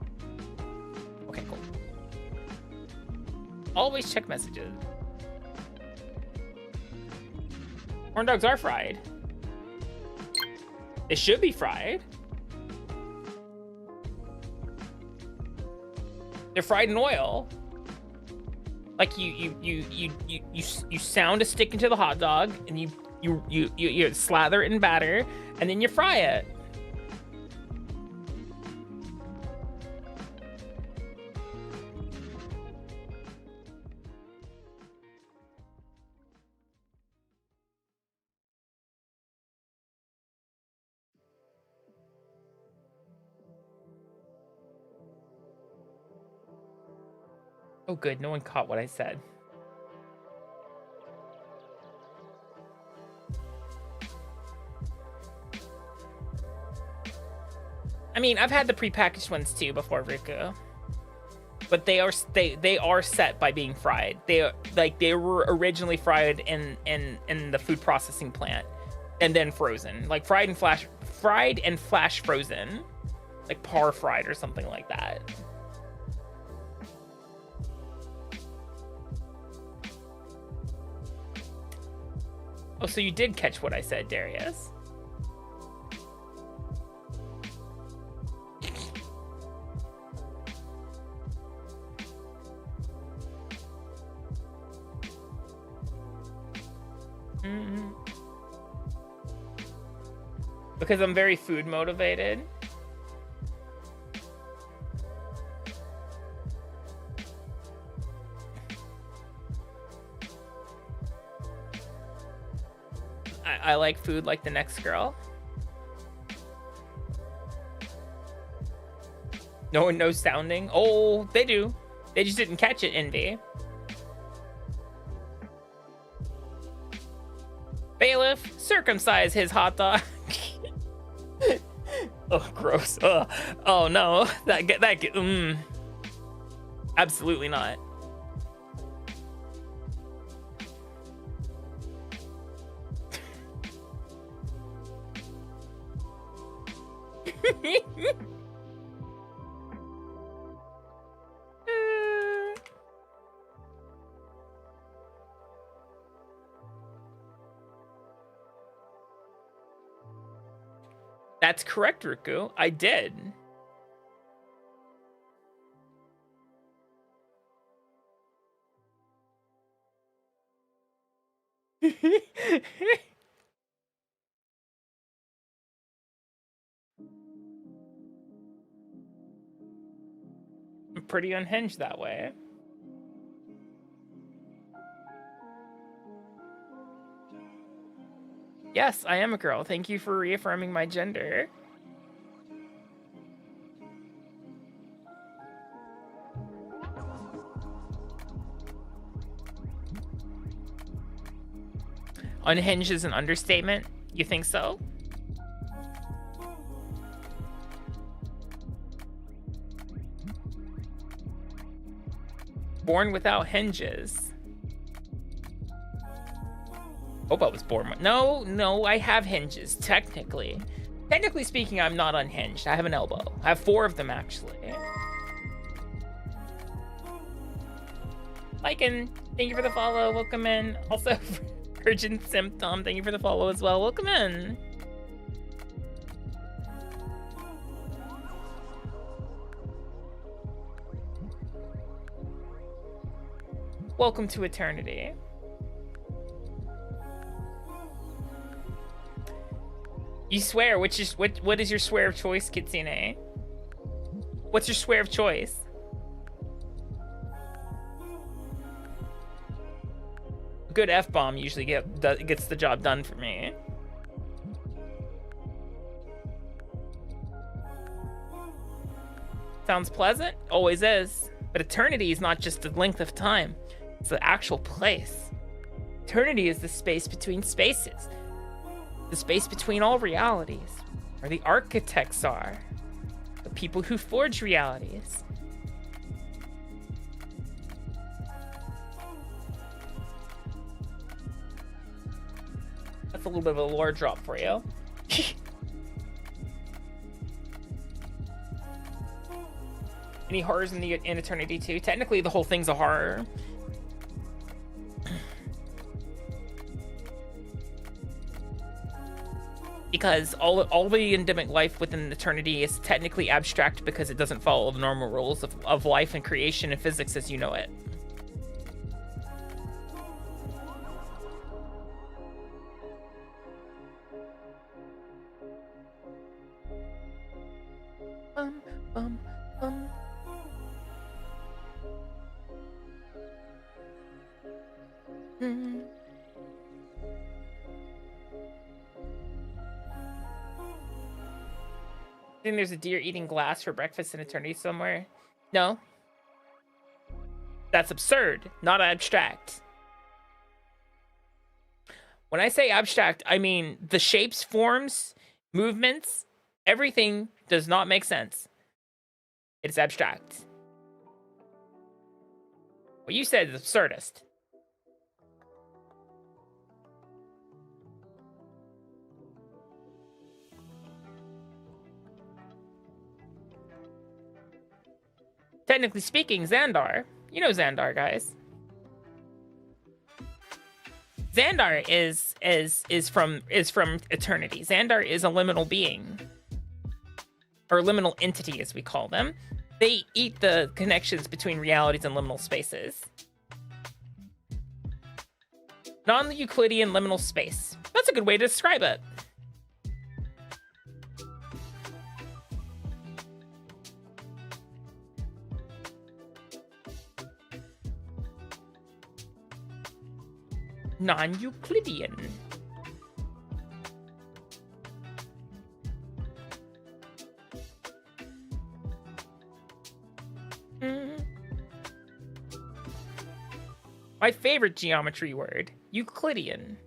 Okay, cool. Always check messages. Corn dogs are fried. They should be fried. They're fried in oil. Like you sound a stick into the hot dog, and you slather it in batter, and then you fry it. Oh, good. No one caught what I said. I mean, I've had the prepackaged ones too before, Riku. But they are set by being fried. They were originally fried in the food processing plant, and then frozen, like fried and flash frozen, like par fried or something like that. Oh, so you did catch what I said, Darius. Because I'm very food motivated. I like food like the next girl. No one knows sounding. Oh, they do. They just didn't catch it, Envy. Bailiff, circumcise his hot dog. Oh, gross. Oh no, absolutely not. That's correct, Ruku. I did. I'm pretty unhinged that way. Yes, I am a girl. Thank you for reaffirming my gender. Unhinged is an understatement? You think so? Born without hinges. Hope I was born. No, I have hinges, technically. Technically speaking, I'm not unhinged. I have an elbow. I have 4 of them, actually. Lycan, thank you for the follow. Welcome in. Also, Virgin Symptom, thank you for the follow as well. Welcome in. Welcome to eternity. You swear, what is your swear of choice, Kitsune? What's your swear of choice? A good F-bomb usually gets the job done for me. Sounds pleasant? Always is. But eternity is not just the length of time. It's the actual place. Eternity is the space between spaces. The space between all realities. Where the architects are. The people who forge realities. That's a little bit of a lore drop for you. Any horrors in eternity too? Technically, the whole thing's a horror. Because all the endemic life within eternity is technically abstract because it doesn't follow the normal rules of life and creation and physics as you know it. I think there's a deer eating glass for breakfast in eternity somewhere. No. That's absurd, not abstract. When I say abstract, I mean the shapes, forms, movements, everything does not make sense. It's abstract. What you said is absurdist. Technically speaking, Xandar. You know Xandar, guys. Xandar is from eternity. Xandar is a liminal being. Or liminal entity, as we call them. They eat the connections between realities and liminal spaces. Non-Euclidean liminal space. That's a good way to describe it. Non-Euclidean. My favorite geometry word, Euclidean.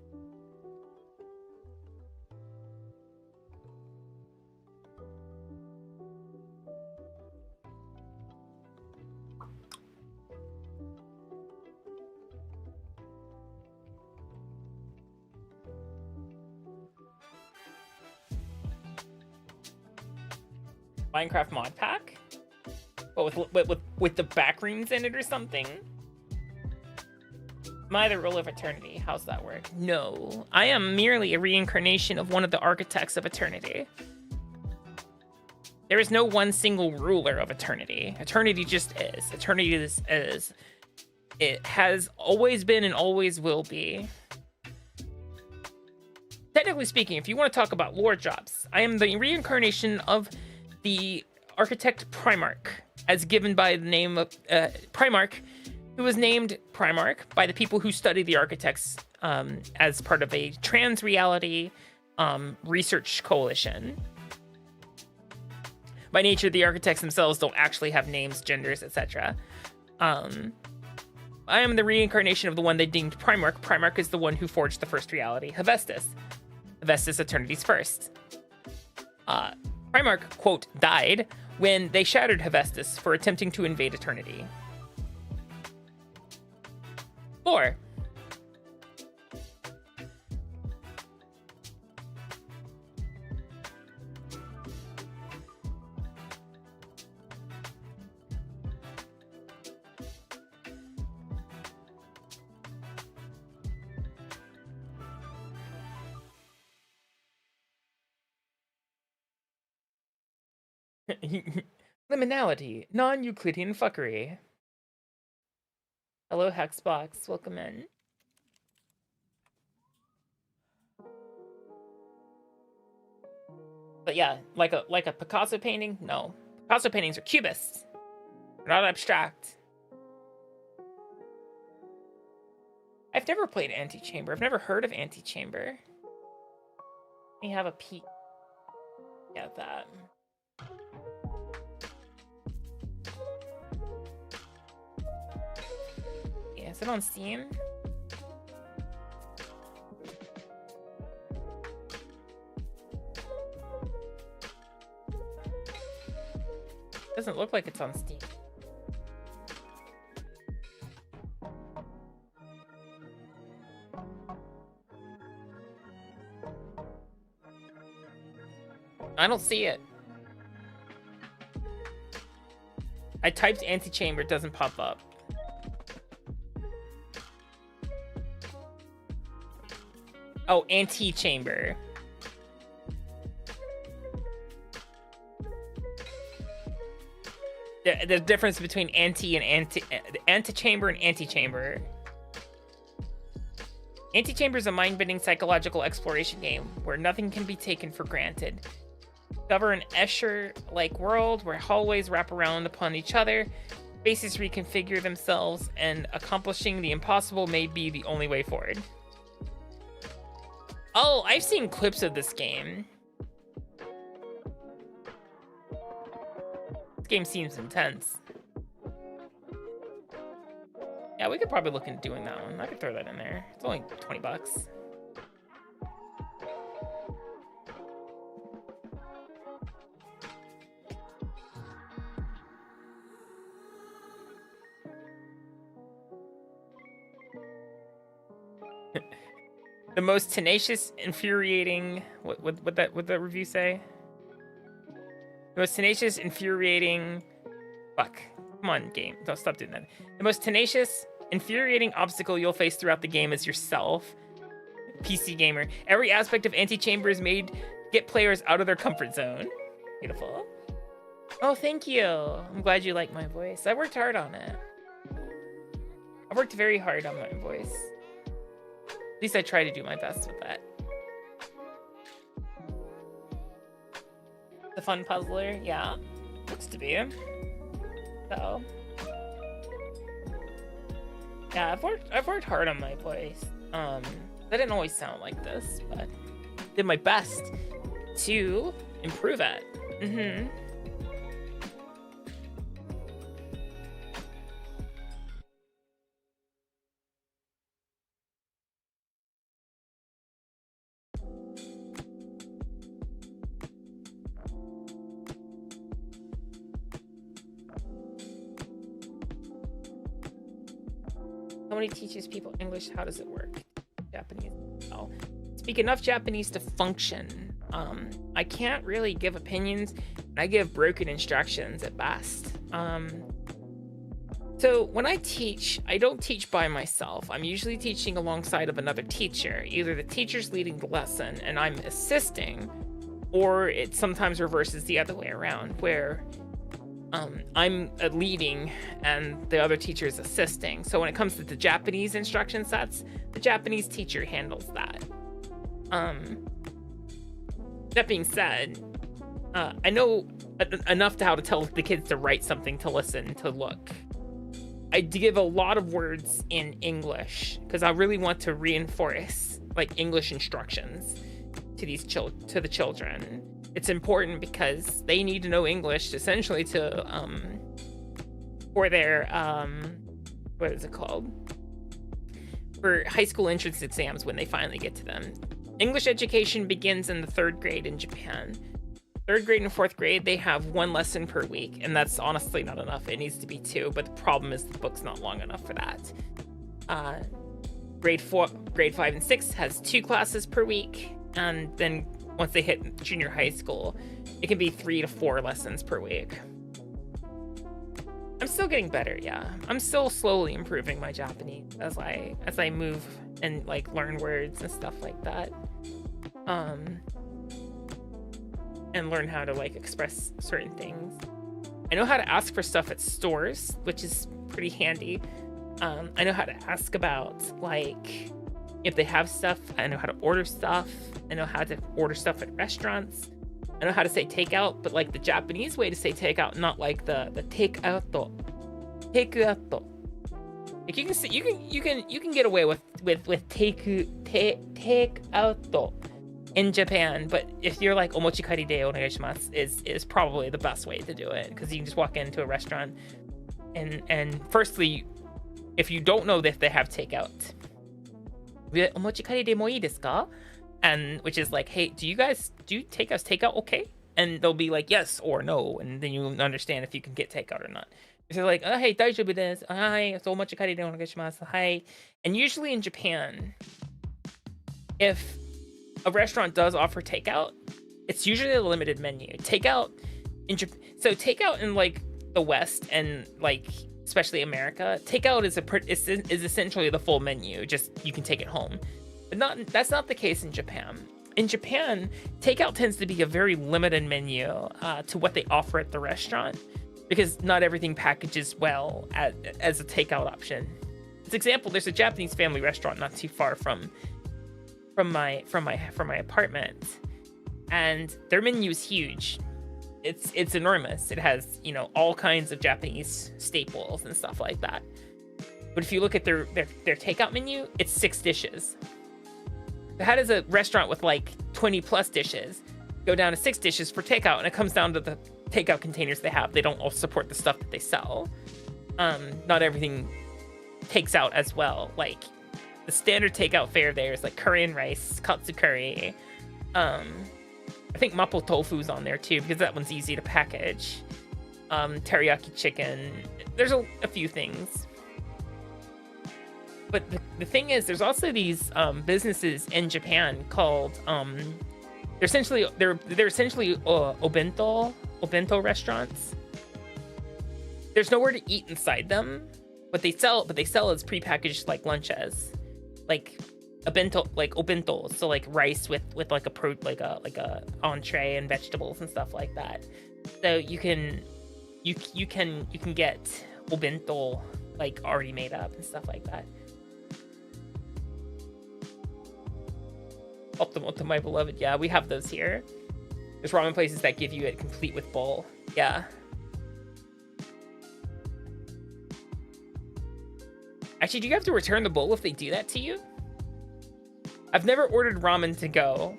Minecraft mod pack? But with the backrooms in it or something? Am I the ruler of eternity? How's that work? No. I am merely a reincarnation of one of the architects of eternity. There is no one single ruler of eternity. Eternity just is. Eternity is. It has always been and always will be. Technically speaking, if you want to talk about lore jobs, I am the reincarnation of the architect Primarch, as given by the name of Primarch, who was named Primarch by the people who study the architects as part of a trans reality research coalition. By nature, the architects themselves don't actually have names, genders, etc. I am the reincarnation of the one they deemed Primarch. Primarch is the one who forged the first reality, Hephaestus. Hephaestus, Eternity's first. Primarch, quote, died when they shattered Hephaestus for attempting to invade Eternity. 4. Liminality, non-Euclidean fuckery. Hello, Hexbox. Welcome in. But yeah, like a Picasso painting? No. Picasso paintings are cubists. They're not abstract. I've never played Antechamber. I've never heard of Antechamber. Let me have a peek at that. Yeah, is it on Steam? Doesn't look like it's on Steam. I don't see it. I typed Antechamber, it doesn't pop up. Oh, Antechamber. The difference between antechamber and antechamber. Antechamber is a mind-bending psychological exploration game where nothing can be taken for granted. Discover an Escher-like world where hallways wrap around upon each other, spaces reconfigure themselves, and accomplishing the impossible may be the only way forward. Oh, I've seen clips of this game. This game seems intense. Yeah, we could probably look into doing that one. I could throw that in there. It's only 20 bucks. The most tenacious, infuriating. What that review say? The most tenacious, infuriating. Fuck. Come on, game. Don't stop doing that. The most tenacious, infuriating obstacle you'll face throughout the game is yourself. PC gamer. Every aspect of Antechamber is made to get players out of their comfort zone. Beautiful. Oh, thank you. I'm glad you like my voice. I worked hard on it. I worked very hard on my voice. At least I try to do my best with that. The fun puzzler, yeah. Looks to be. So. Yeah, I've worked hard on my voice. That didn't always sound like this, but did my best to improve it. Mm-hmm. Somebody teaches people English, how does it work? Japanese. Oh. Speak enough Japanese to function. I can't really give opinions. I give broken instructions at best. So when I teach, I don't teach by myself. I'm usually teaching alongside of another teacher. Either the teacher's leading the lesson and I'm assisting, or it sometimes reverses the other way around, where I'm leading and the other teacher is assisting. So when it comes to the Japanese instruction sets, the Japanese teacher handles that. That being said, I know enough to how to tell the kids to write something, to listen, to look. I give a lot of words in English because I really want to reinforce like English instructions to these to the children. It's important because they need to know English essentially to for their what is it called? For high school entrance exams when they finally get to them. English education begins in the 3rd grade in Japan. 3rd grade and 4th grade, they have 1 lesson per week, and that's honestly not enough. It needs to be 2, but the problem is the book's not long enough for that. Grade 5 and 6 has 2 classes per week, and then once they hit junior high school, it can be 3 to 4 lessons per week. I'm still getting better, yeah. I'm still slowly improving my Japanese as I move and like learn words and stuff like that. And learn how to like express certain things. I know how to ask for stuff at stores, which is pretty handy. I know how to ask about like if they have stuff. I know how to order stuff. I know how to order stuff at restaurants. I know how to say takeout, but like the Japanese way to say takeout, not like the takeout. Takeout. Like you can get away with takeout in Japan, but if you're like omochikari de onegaishimasu is probably the best way to do it, because you can just walk into a restaurant and firstly, if you don't know if they have takeout, omochikari de mo ii desu ka? And which is like, hey, do you guys do takeout okay? And they'll be like yes or no, and then you'll understand if you can get takeout or not. If they're like, oh, hey, daijoubu desu, hi, so omochikari de onegaishimasu, hi. And usually in Japan, if a restaurant does offer takeout, it's usually a limited menu. Takeout in like the West and like especially America, takeout is essentially the full menu. Just you can take it home, but that's not the case in Japan. In Japan, takeout tends to be a very limited menu to what they offer at the restaurant, because not everything packages well as a takeout option. As example, there's a Japanese family restaurant not too far from my apartment, and their menu is huge. It's enormous. It has, you know, all kinds of Japanese staples and stuff like that. But if you look at their takeout menu, it's 6 dishes. So how does a restaurant with like 20 plus dishes go down to 6 dishes for takeout? And it comes down to the takeout containers they have. They don't all support the stuff that they sell. Not everything takes out as well. Like the standard takeout fare there is like curry and rice, katsu curry. I think mapo tofu's on there too, because that one's easy to package. Teriyaki chicken. There's a few things. But the thing is, there's also these businesses in Japan called they're essentially obento restaurants. There's nowhere to eat inside them, but they sell as prepackaged like lunches. Like obento, so like rice with like a entree and vegetables and stuff like that. So you can get obento like already made up and stuff like that. Optimal, my beloved. Yeah, we have those here. There's ramen places that give you it complete with bowl. Yeah. Actually, do you have to return the bowl if they do that to you? I've never ordered ramen to go.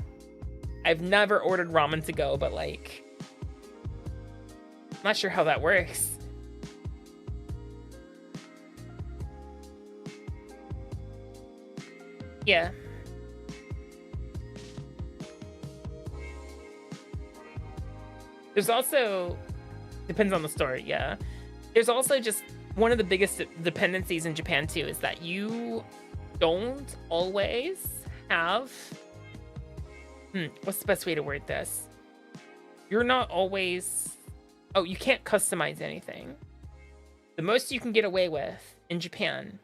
But like, I'm not sure how that works. Yeah. There's also, depends on the store, yeah. There's also just one of the biggest dependencies in Japan too is that you don't always have, what's the best way to word this? You're not always, you can't customize anything. The most you can get away with in Japan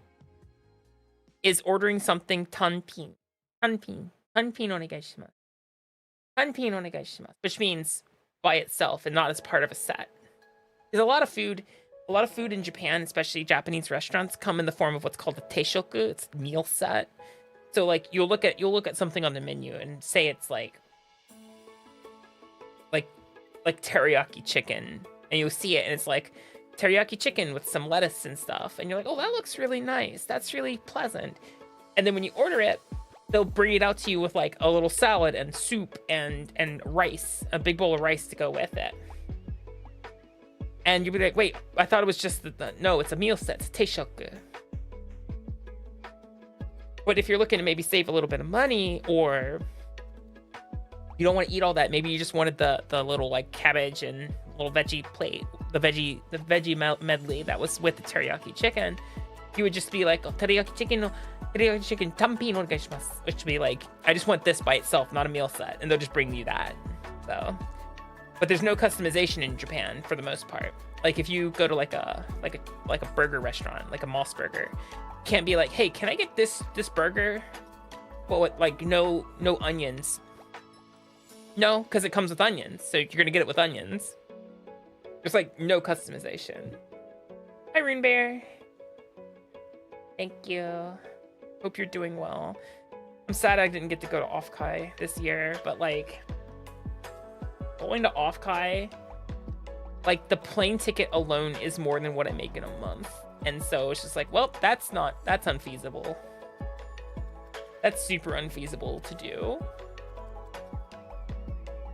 is ordering something tanpin onegaishimasu. Tanpin onegaishimasu, which means by itself and not as part of a set. There's a lot of food in Japan, especially Japanese restaurants, come in the form of what's called a teishoku. It's a meal set. So like you'll look at something on the menu and say it's like teriyaki chicken, and you'll see it and it's like teriyaki chicken with some lettuce and stuff, and you're like, oh, that looks really nice. That's really pleasant. And then when you order it, they'll bring it out to you with like a little salad and soup and rice, a big bowl of rice to go with it. And you'll be like, wait, I thought it was just no, it's a meal set, it's teishoku. But if you're looking to maybe save a little bit of money, or you don't want to eat all that, maybe you just wanted the little like cabbage and little veggie plate, the veggie medley that was with the teriyaki chicken, you would just be like, oh, teriyaki chicken tanpin onegaishimasu, which would be like, I just want this by itself, not a meal set, and they'll just bring you that. So, but there's no customization in Japan for the most part. Like if you go to like a burger restaurant, like a Moss Burger, you can't be like, hey, can I get this burger, but with like no onions? No, because it comes with onions, so you're gonna get it with onions. There's like no customization. Hi, Rune Bear. Thank you. Hope you're doing well. I'm sad I didn't get to go to Offkai this year, but like going to Offkai, like the plane ticket alone is more than what I make in a month. And so it's just like, well, that's unfeasible. That's super unfeasible to do.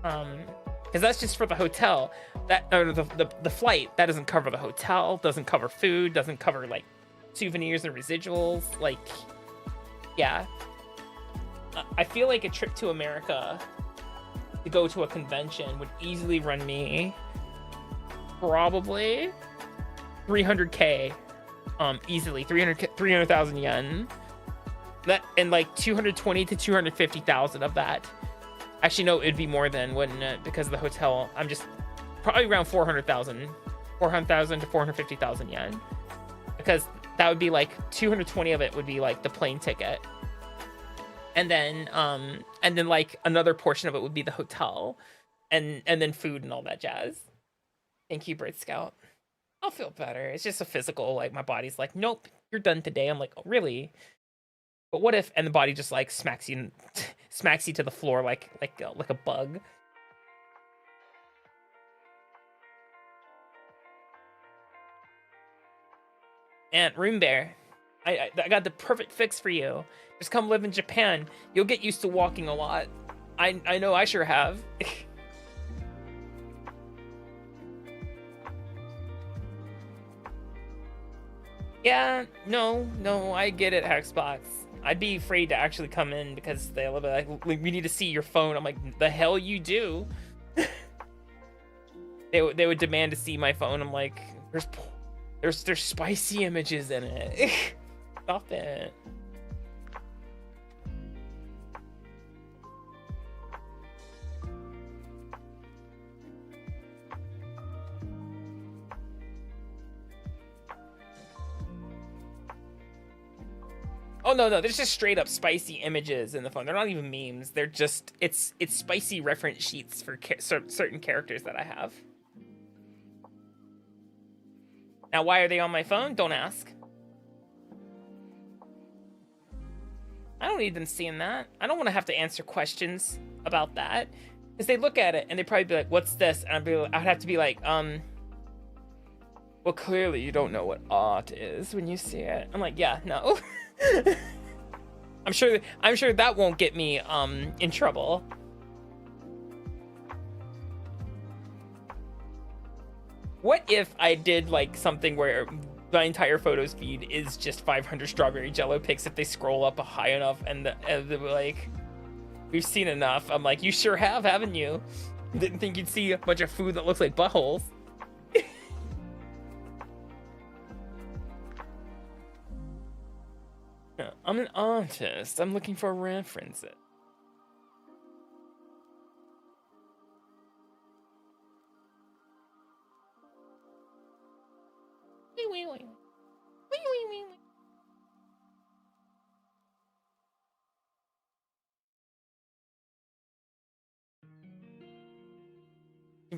Because that's just for the hotel. That or the flight, that doesn't cover the hotel, doesn't cover food, doesn't cover like souvenirs and residuals. Like, yeah. I feel like a trip to America to go to a convention would easily run me probably 300k, easily 300,000 yen. That, and like 220 to 250,000 of that. Actually, no, it'd be more than, wouldn't it? Because of the hotel. I'm just probably around 400,000 to 450,000 yen. Because that would be like 220 of it would be like the plane ticket. And then like another portion of it would be the hotel and then food and all that jazz. Thank you, Bird Scout. I'll feel better. It's just a physical, like my body's like, nope, you're done today. I'm like, oh, really? But what if, and the body just like smacks you to the floor like a bug. And Rune Bear, I got the perfect fix for you. Just come live in Japan. You'll get used to walking a lot. I know I sure have. Yeah, no, I get it, Hexbox. I'd be afraid to actually come in because they'll be like, we need to see your phone. I'm like, the hell you do? They would demand to see my phone. I'm like, there's spicy images in it. Stop it. Oh no, there's just straight up spicy images in the phone. They're not even memes. They're just it's spicy reference sheets for certain characters that I have. Now, why are they on my phone? Don't ask. I don't need them seeing that. I don't want to have to answer questions about that, because they look at it and they probably be like, "What's this?" And I'd have to be like, well, clearly you don't know what art is when you see it. I'm like, yeah, no. I'm sure that won't get me in trouble. What if I did like something where my entire photos feed is just 500 strawberry jello pics if they scroll up high enough and they're like, we've seen enough. I'm like, you sure have, haven't you? Didn't think you'd see a bunch of food that looks like buttholes. I'm an artist. I'm looking for references.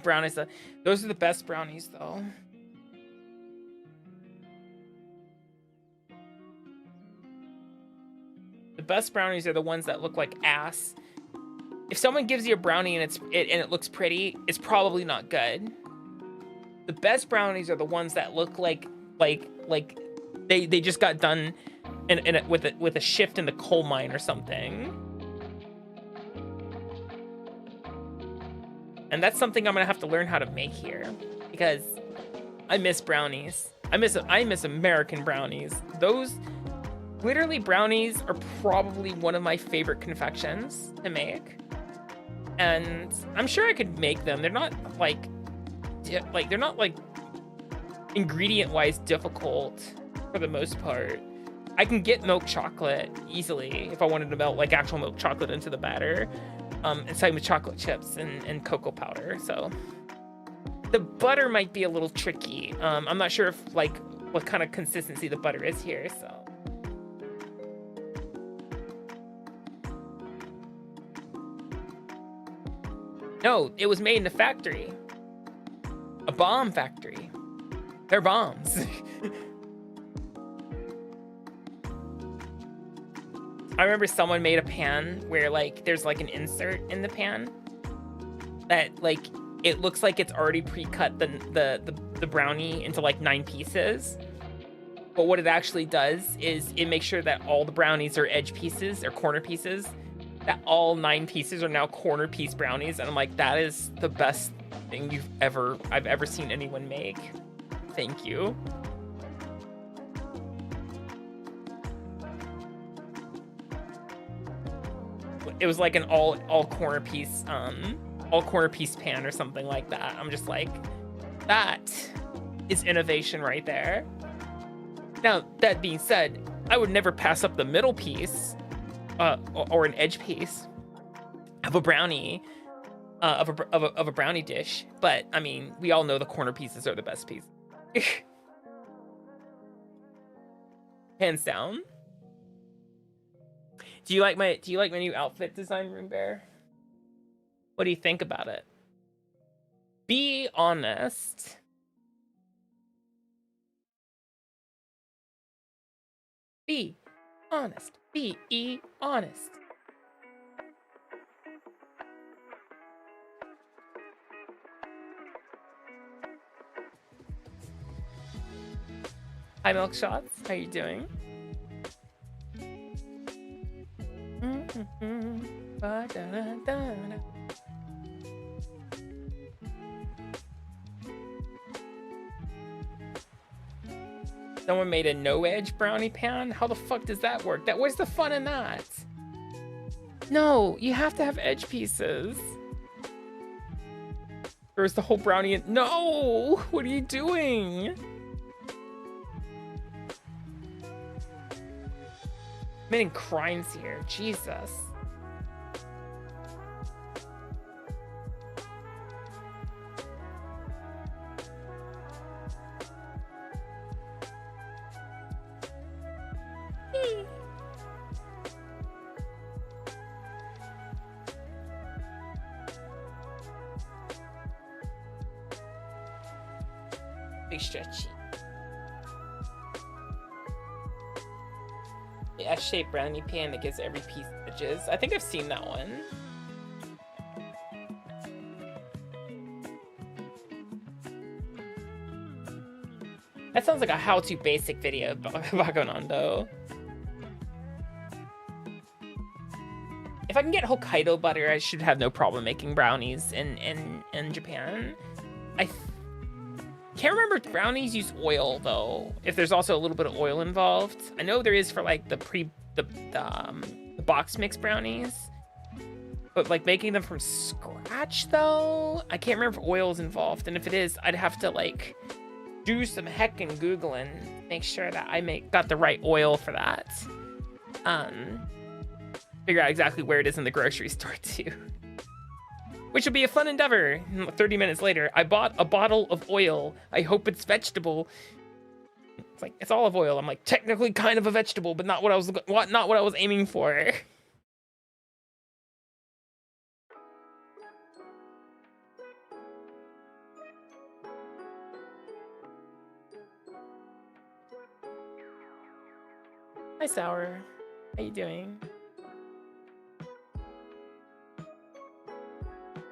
Brownies, those are the best brownies, though. The best brownies are the ones that look like ass. If someone gives you a brownie and it looks pretty, it's probably not good. The best brownies are the ones that look like they just got done with a shift in the coal mine or something. And that's something I'm gonna have to learn how to make here, because I miss brownies. I miss American brownies. Those literally brownies are probably one of my favorite confections to make. And I'm sure I could make them. They're not like ingredient wise difficult for the most part. I can get milk chocolate easily if I wanted to melt like actual milk chocolate into the batter. And same with chocolate chips and cocoa powder. So the butter might be a little tricky. I'm not sure if like what kind of consistency the butter is here. So no, it was made in a factory, a bomb factory. They're bombs. I remember someone made a pan where like there's like an insert in the pan that like it looks like it's already pre-cut the brownie into like 9 pieces. But what it actually does is it makes sure that all the brownies are edge pieces or corner pieces, that all 9 pieces are now corner piece brownies. And I'm like, that is the best thing I've ever seen anyone make. Thank you. It was like an all corner piece pan or something like that. I'm just like, that is innovation right there. Now, that being said, I would never pass up the middle piece or an edge piece of a brownie of a brownie dish. But I mean, we all know the corner pieces are the best pieces. Hands down. Do you like my new outfit design, Room Bear? What do you think about it? Be honest. Be honest. Be honest. Hi, Milk Shots. How you doing? Someone made a no-edge brownie pan? How the fuck does that work? Where's the fun in that? No, you have to have edge pieces. Or is the whole brownie in... No! What are you doing? Committing crimes here. Jesus. Big stretchy. The S-shaped brownie pan that gives every piece edges. I think I've seen that one. That sounds like a how-to basic video, Bakonando. If I can get Hokkaido butter, I should have no problem making brownies in Japan. I can't remember if brownies use oil though. If there's also a little bit of oil involved, I know there is for like the box mix brownies, but like making them from scratch though, I can't remember if oil is involved. And if it is, I'd have to like do some heckin' Googling, make sure that I got the right oil for that. Figure out exactly where it is in the grocery store too. Which will be a fun endeavor. 30 minutes later, I bought a bottle of oil. I hope it's vegetable. It's like, it's olive oil. I'm like, technically kind of a vegetable, but not what I was aiming for. Hi, Sour. How you doing?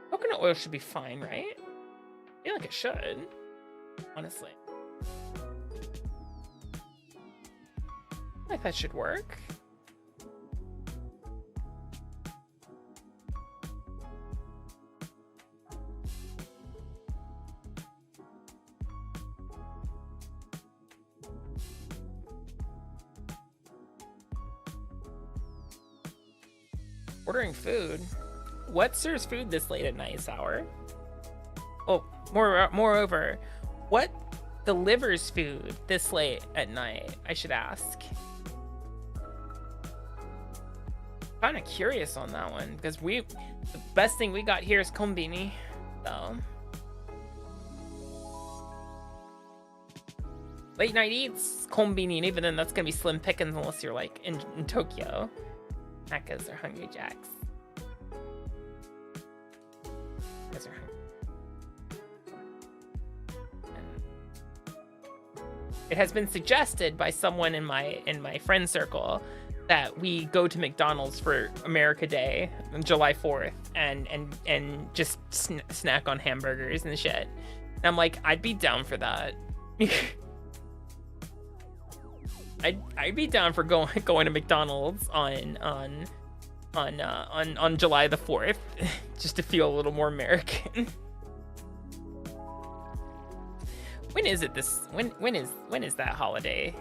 Coconut oil should be fine, right? I feel like it should, honestly. I feel like that should work. Ordering food. What serves food this late at night, Sour? Oh, moreover, what delivers food this late at night? I should ask. Kind of curious on that one because the best thing we got here is kombini, so late night eats kombini, and even then that's gonna be slim pickings unless you're like in Tokyo. Macas are Hungry Jacks. Guys are hungry. And it has been suggested by someone in my friend circle that we go to McDonald's for America Day on July 4th and just snack on hamburgers and shit. And I'm like, I'd be down for that. I'd be down for going to McDonald's on July the 4th just to feel a little more American. When is it when is that holiday?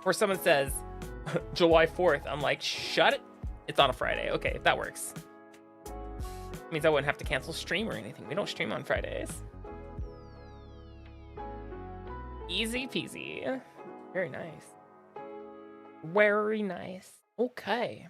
Or someone says July 4th, I'm like, shut it. It's on a Friday. Okay, that works. It means I wouldn't have to cancel stream or anything. We don't stream on Fridays. Easy peasy. Very nice. Very nice. Okay.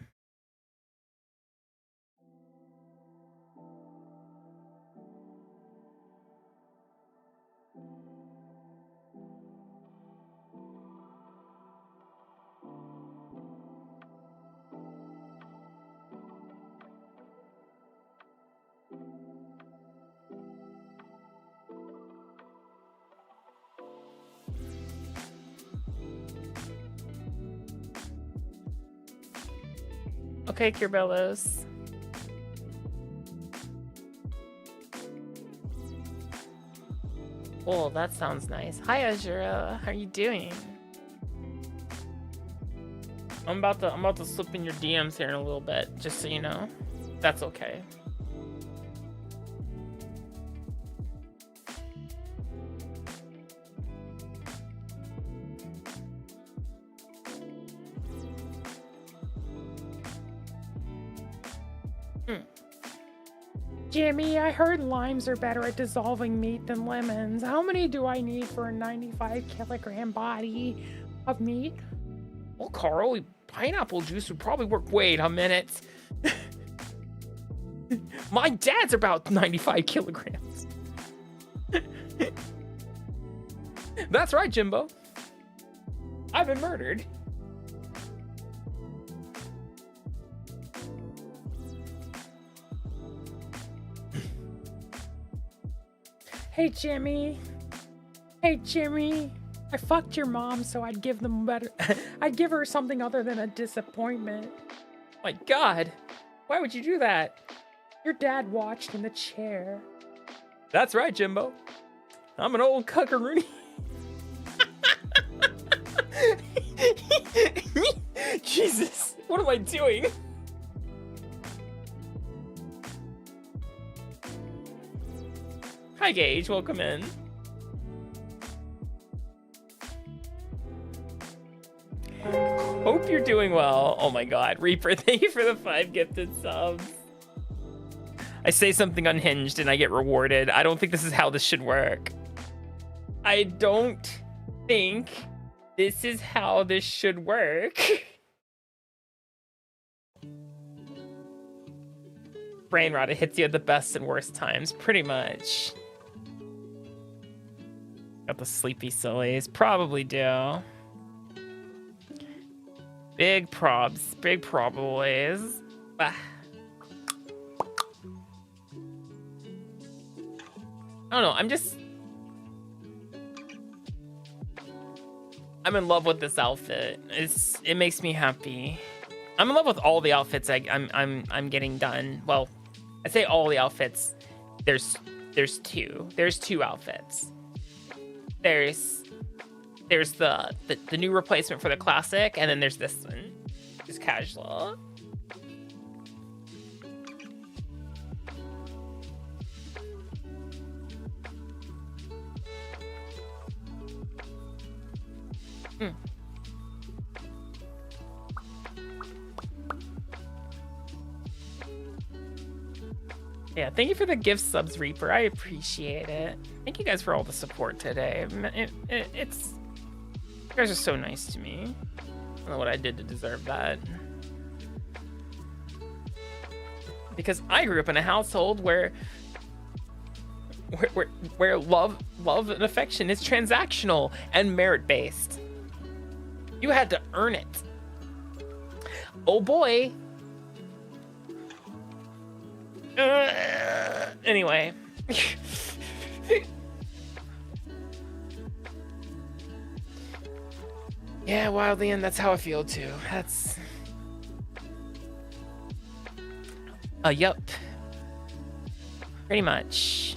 Okay, Kirbellos. Oh, that sounds nice. Hi, Azura. How are you doing? I'm about to slip in your DMs here in a little bit, just so you know. That's okay. Jimmy, I heard limes are better at dissolving meat than lemons. How many do I need for a 95 kilogram body of meat? Well, Carl, pineapple juice would probably work. Wait a minute. My dad's about 95 kilograms. That's right, Jimbo. I've been murdered. Hey, Jimmy. Hey, Jimmy. I fucked your mom, so I'd give them better. I'd give her something other than a disappointment. My God, why would you do that? Your dad watched in the chair. That's right, Jimbo. I'm an old cuckaroony. Jesus, what am I doing? Hi, Gage. Welcome in. Hope you're doing well. Oh my God, Reaper, thank you for the 5 gifted subs. I say something unhinged and I get rewarded. I don't think this is how this should work. I don't think this is how this should work. Brain rot, it hits you at the best and worst times, pretty much. Got the sleepy sillies, probably do. Big probs, big probables. Ah. I don't know, I'm just... I'm in love with this outfit. It makes me happy. I'm in love with all the outfits I'm getting done. Well, I say all the outfits. There's two. There's two outfits. There's the new replacement for the classic, and then there's this one, just casual. Yeah, thank you for the gift subs, Reaper. I appreciate it. Thank you guys for all the support today. It's you guys are so nice to me. I don't know what I did to deserve that. Because I grew up in a household where love and affection is transactional and merit-based. You had to earn it. Oh boy. Anyway. Yeah, wildly, and that's how I feel too. That's yup. Pretty much.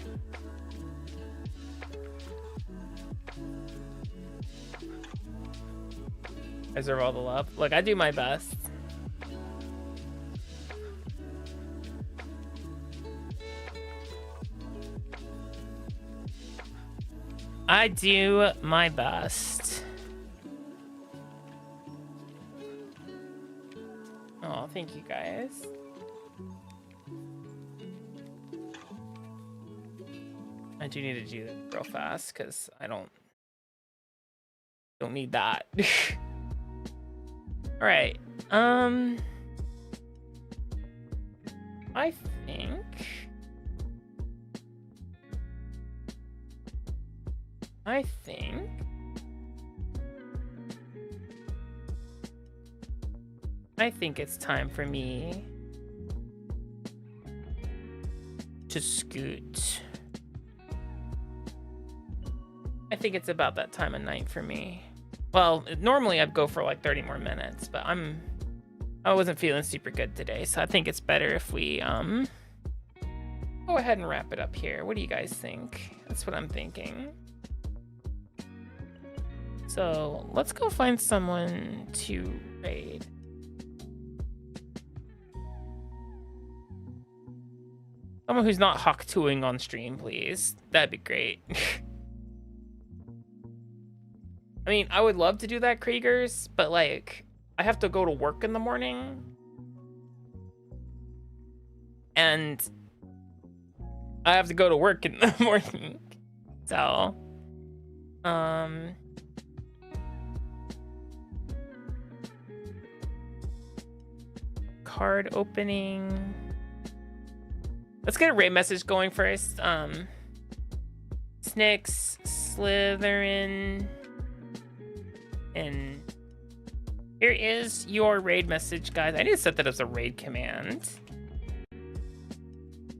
I deserve all the love. Look, I do my best. I do my best. Oh, thank you guys. I do need to do this real fast because I don't need that. All right. I think it's time for me to scoot. I think it's about that time of night for me. Well, normally I'd go for like 30 more minutes, but I wasn't feeling super good today, so I think it's better if we go ahead and wrap it up here. What do you guys think? That's what I'm thinking. So let's go find someone to raid. Someone who's not Hawk-2ing on stream, please. That'd be great. I mean, I would love to do that, Kriegers, but like, I have to go to work in the morning. And I have to go to work in the morning. So, card opening. Let's get a raid message going first. Snicks, Slytherin, and here is your raid message, guys. I need to set that as a raid command. All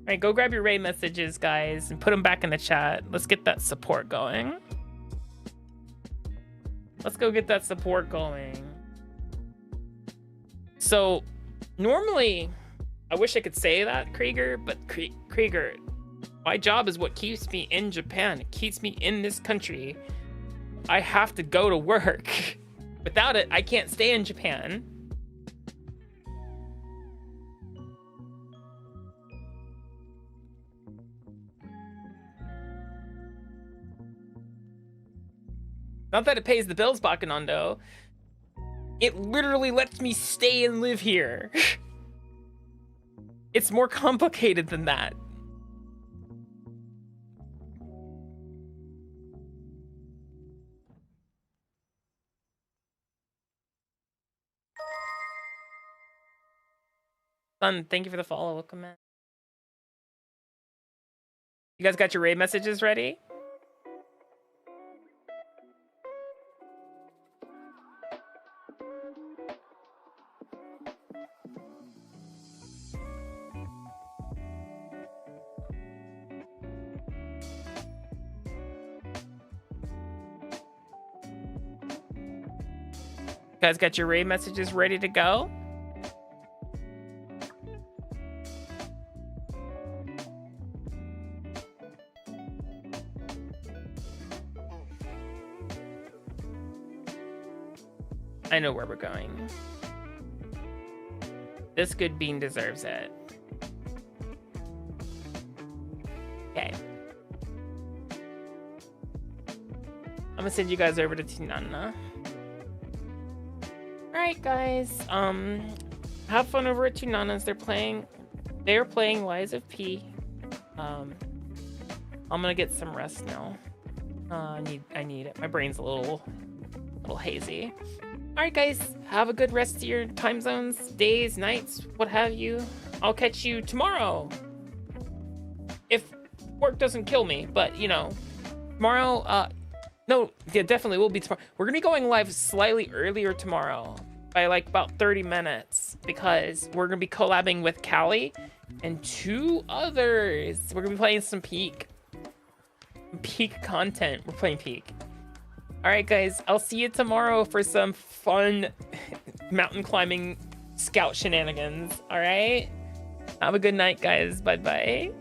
right, go grab your raid messages, guys, and put them back in the chat. Let's get that support going. Let's go get that support going. So, normally, I wish I could say that, Krieger, but Krieger, my job is what keeps me in Japan. It keeps me in this country. I have to go to work. Without it, I can't stay in Japan. Not that it pays the bills, Bakanando. It literally lets me stay and live here. It's more complicated than that. Son, thank you for the follow. Welcome in. You guys got your raid messages ready? You guys got your raid messages ready to go? I know where we're going. This good bean deserves it. Okay. I'm gonna send you guys over to Tinana. Alright guys, have fun over at Tinana's. They're playing Lies of P. I'm gonna get some rest now. I need it. My brain's a little hazy. Alright guys, have a good rest of your time zones, days, nights, what have you. I'll catch you tomorrow. If work doesn't kill me, but you know, tomorrow, no, yeah, definitely will be tomorrow. We're gonna be going live slightly earlier tomorrow by like about 30 minutes because we're gonna be collabing with Callie and 2 others. We're gonna be playing some Peak content. We're playing Peak. All right, guys, I'll see you tomorrow for some fun mountain climbing scout shenanigans. All right, have a good night, guys. Bye-bye.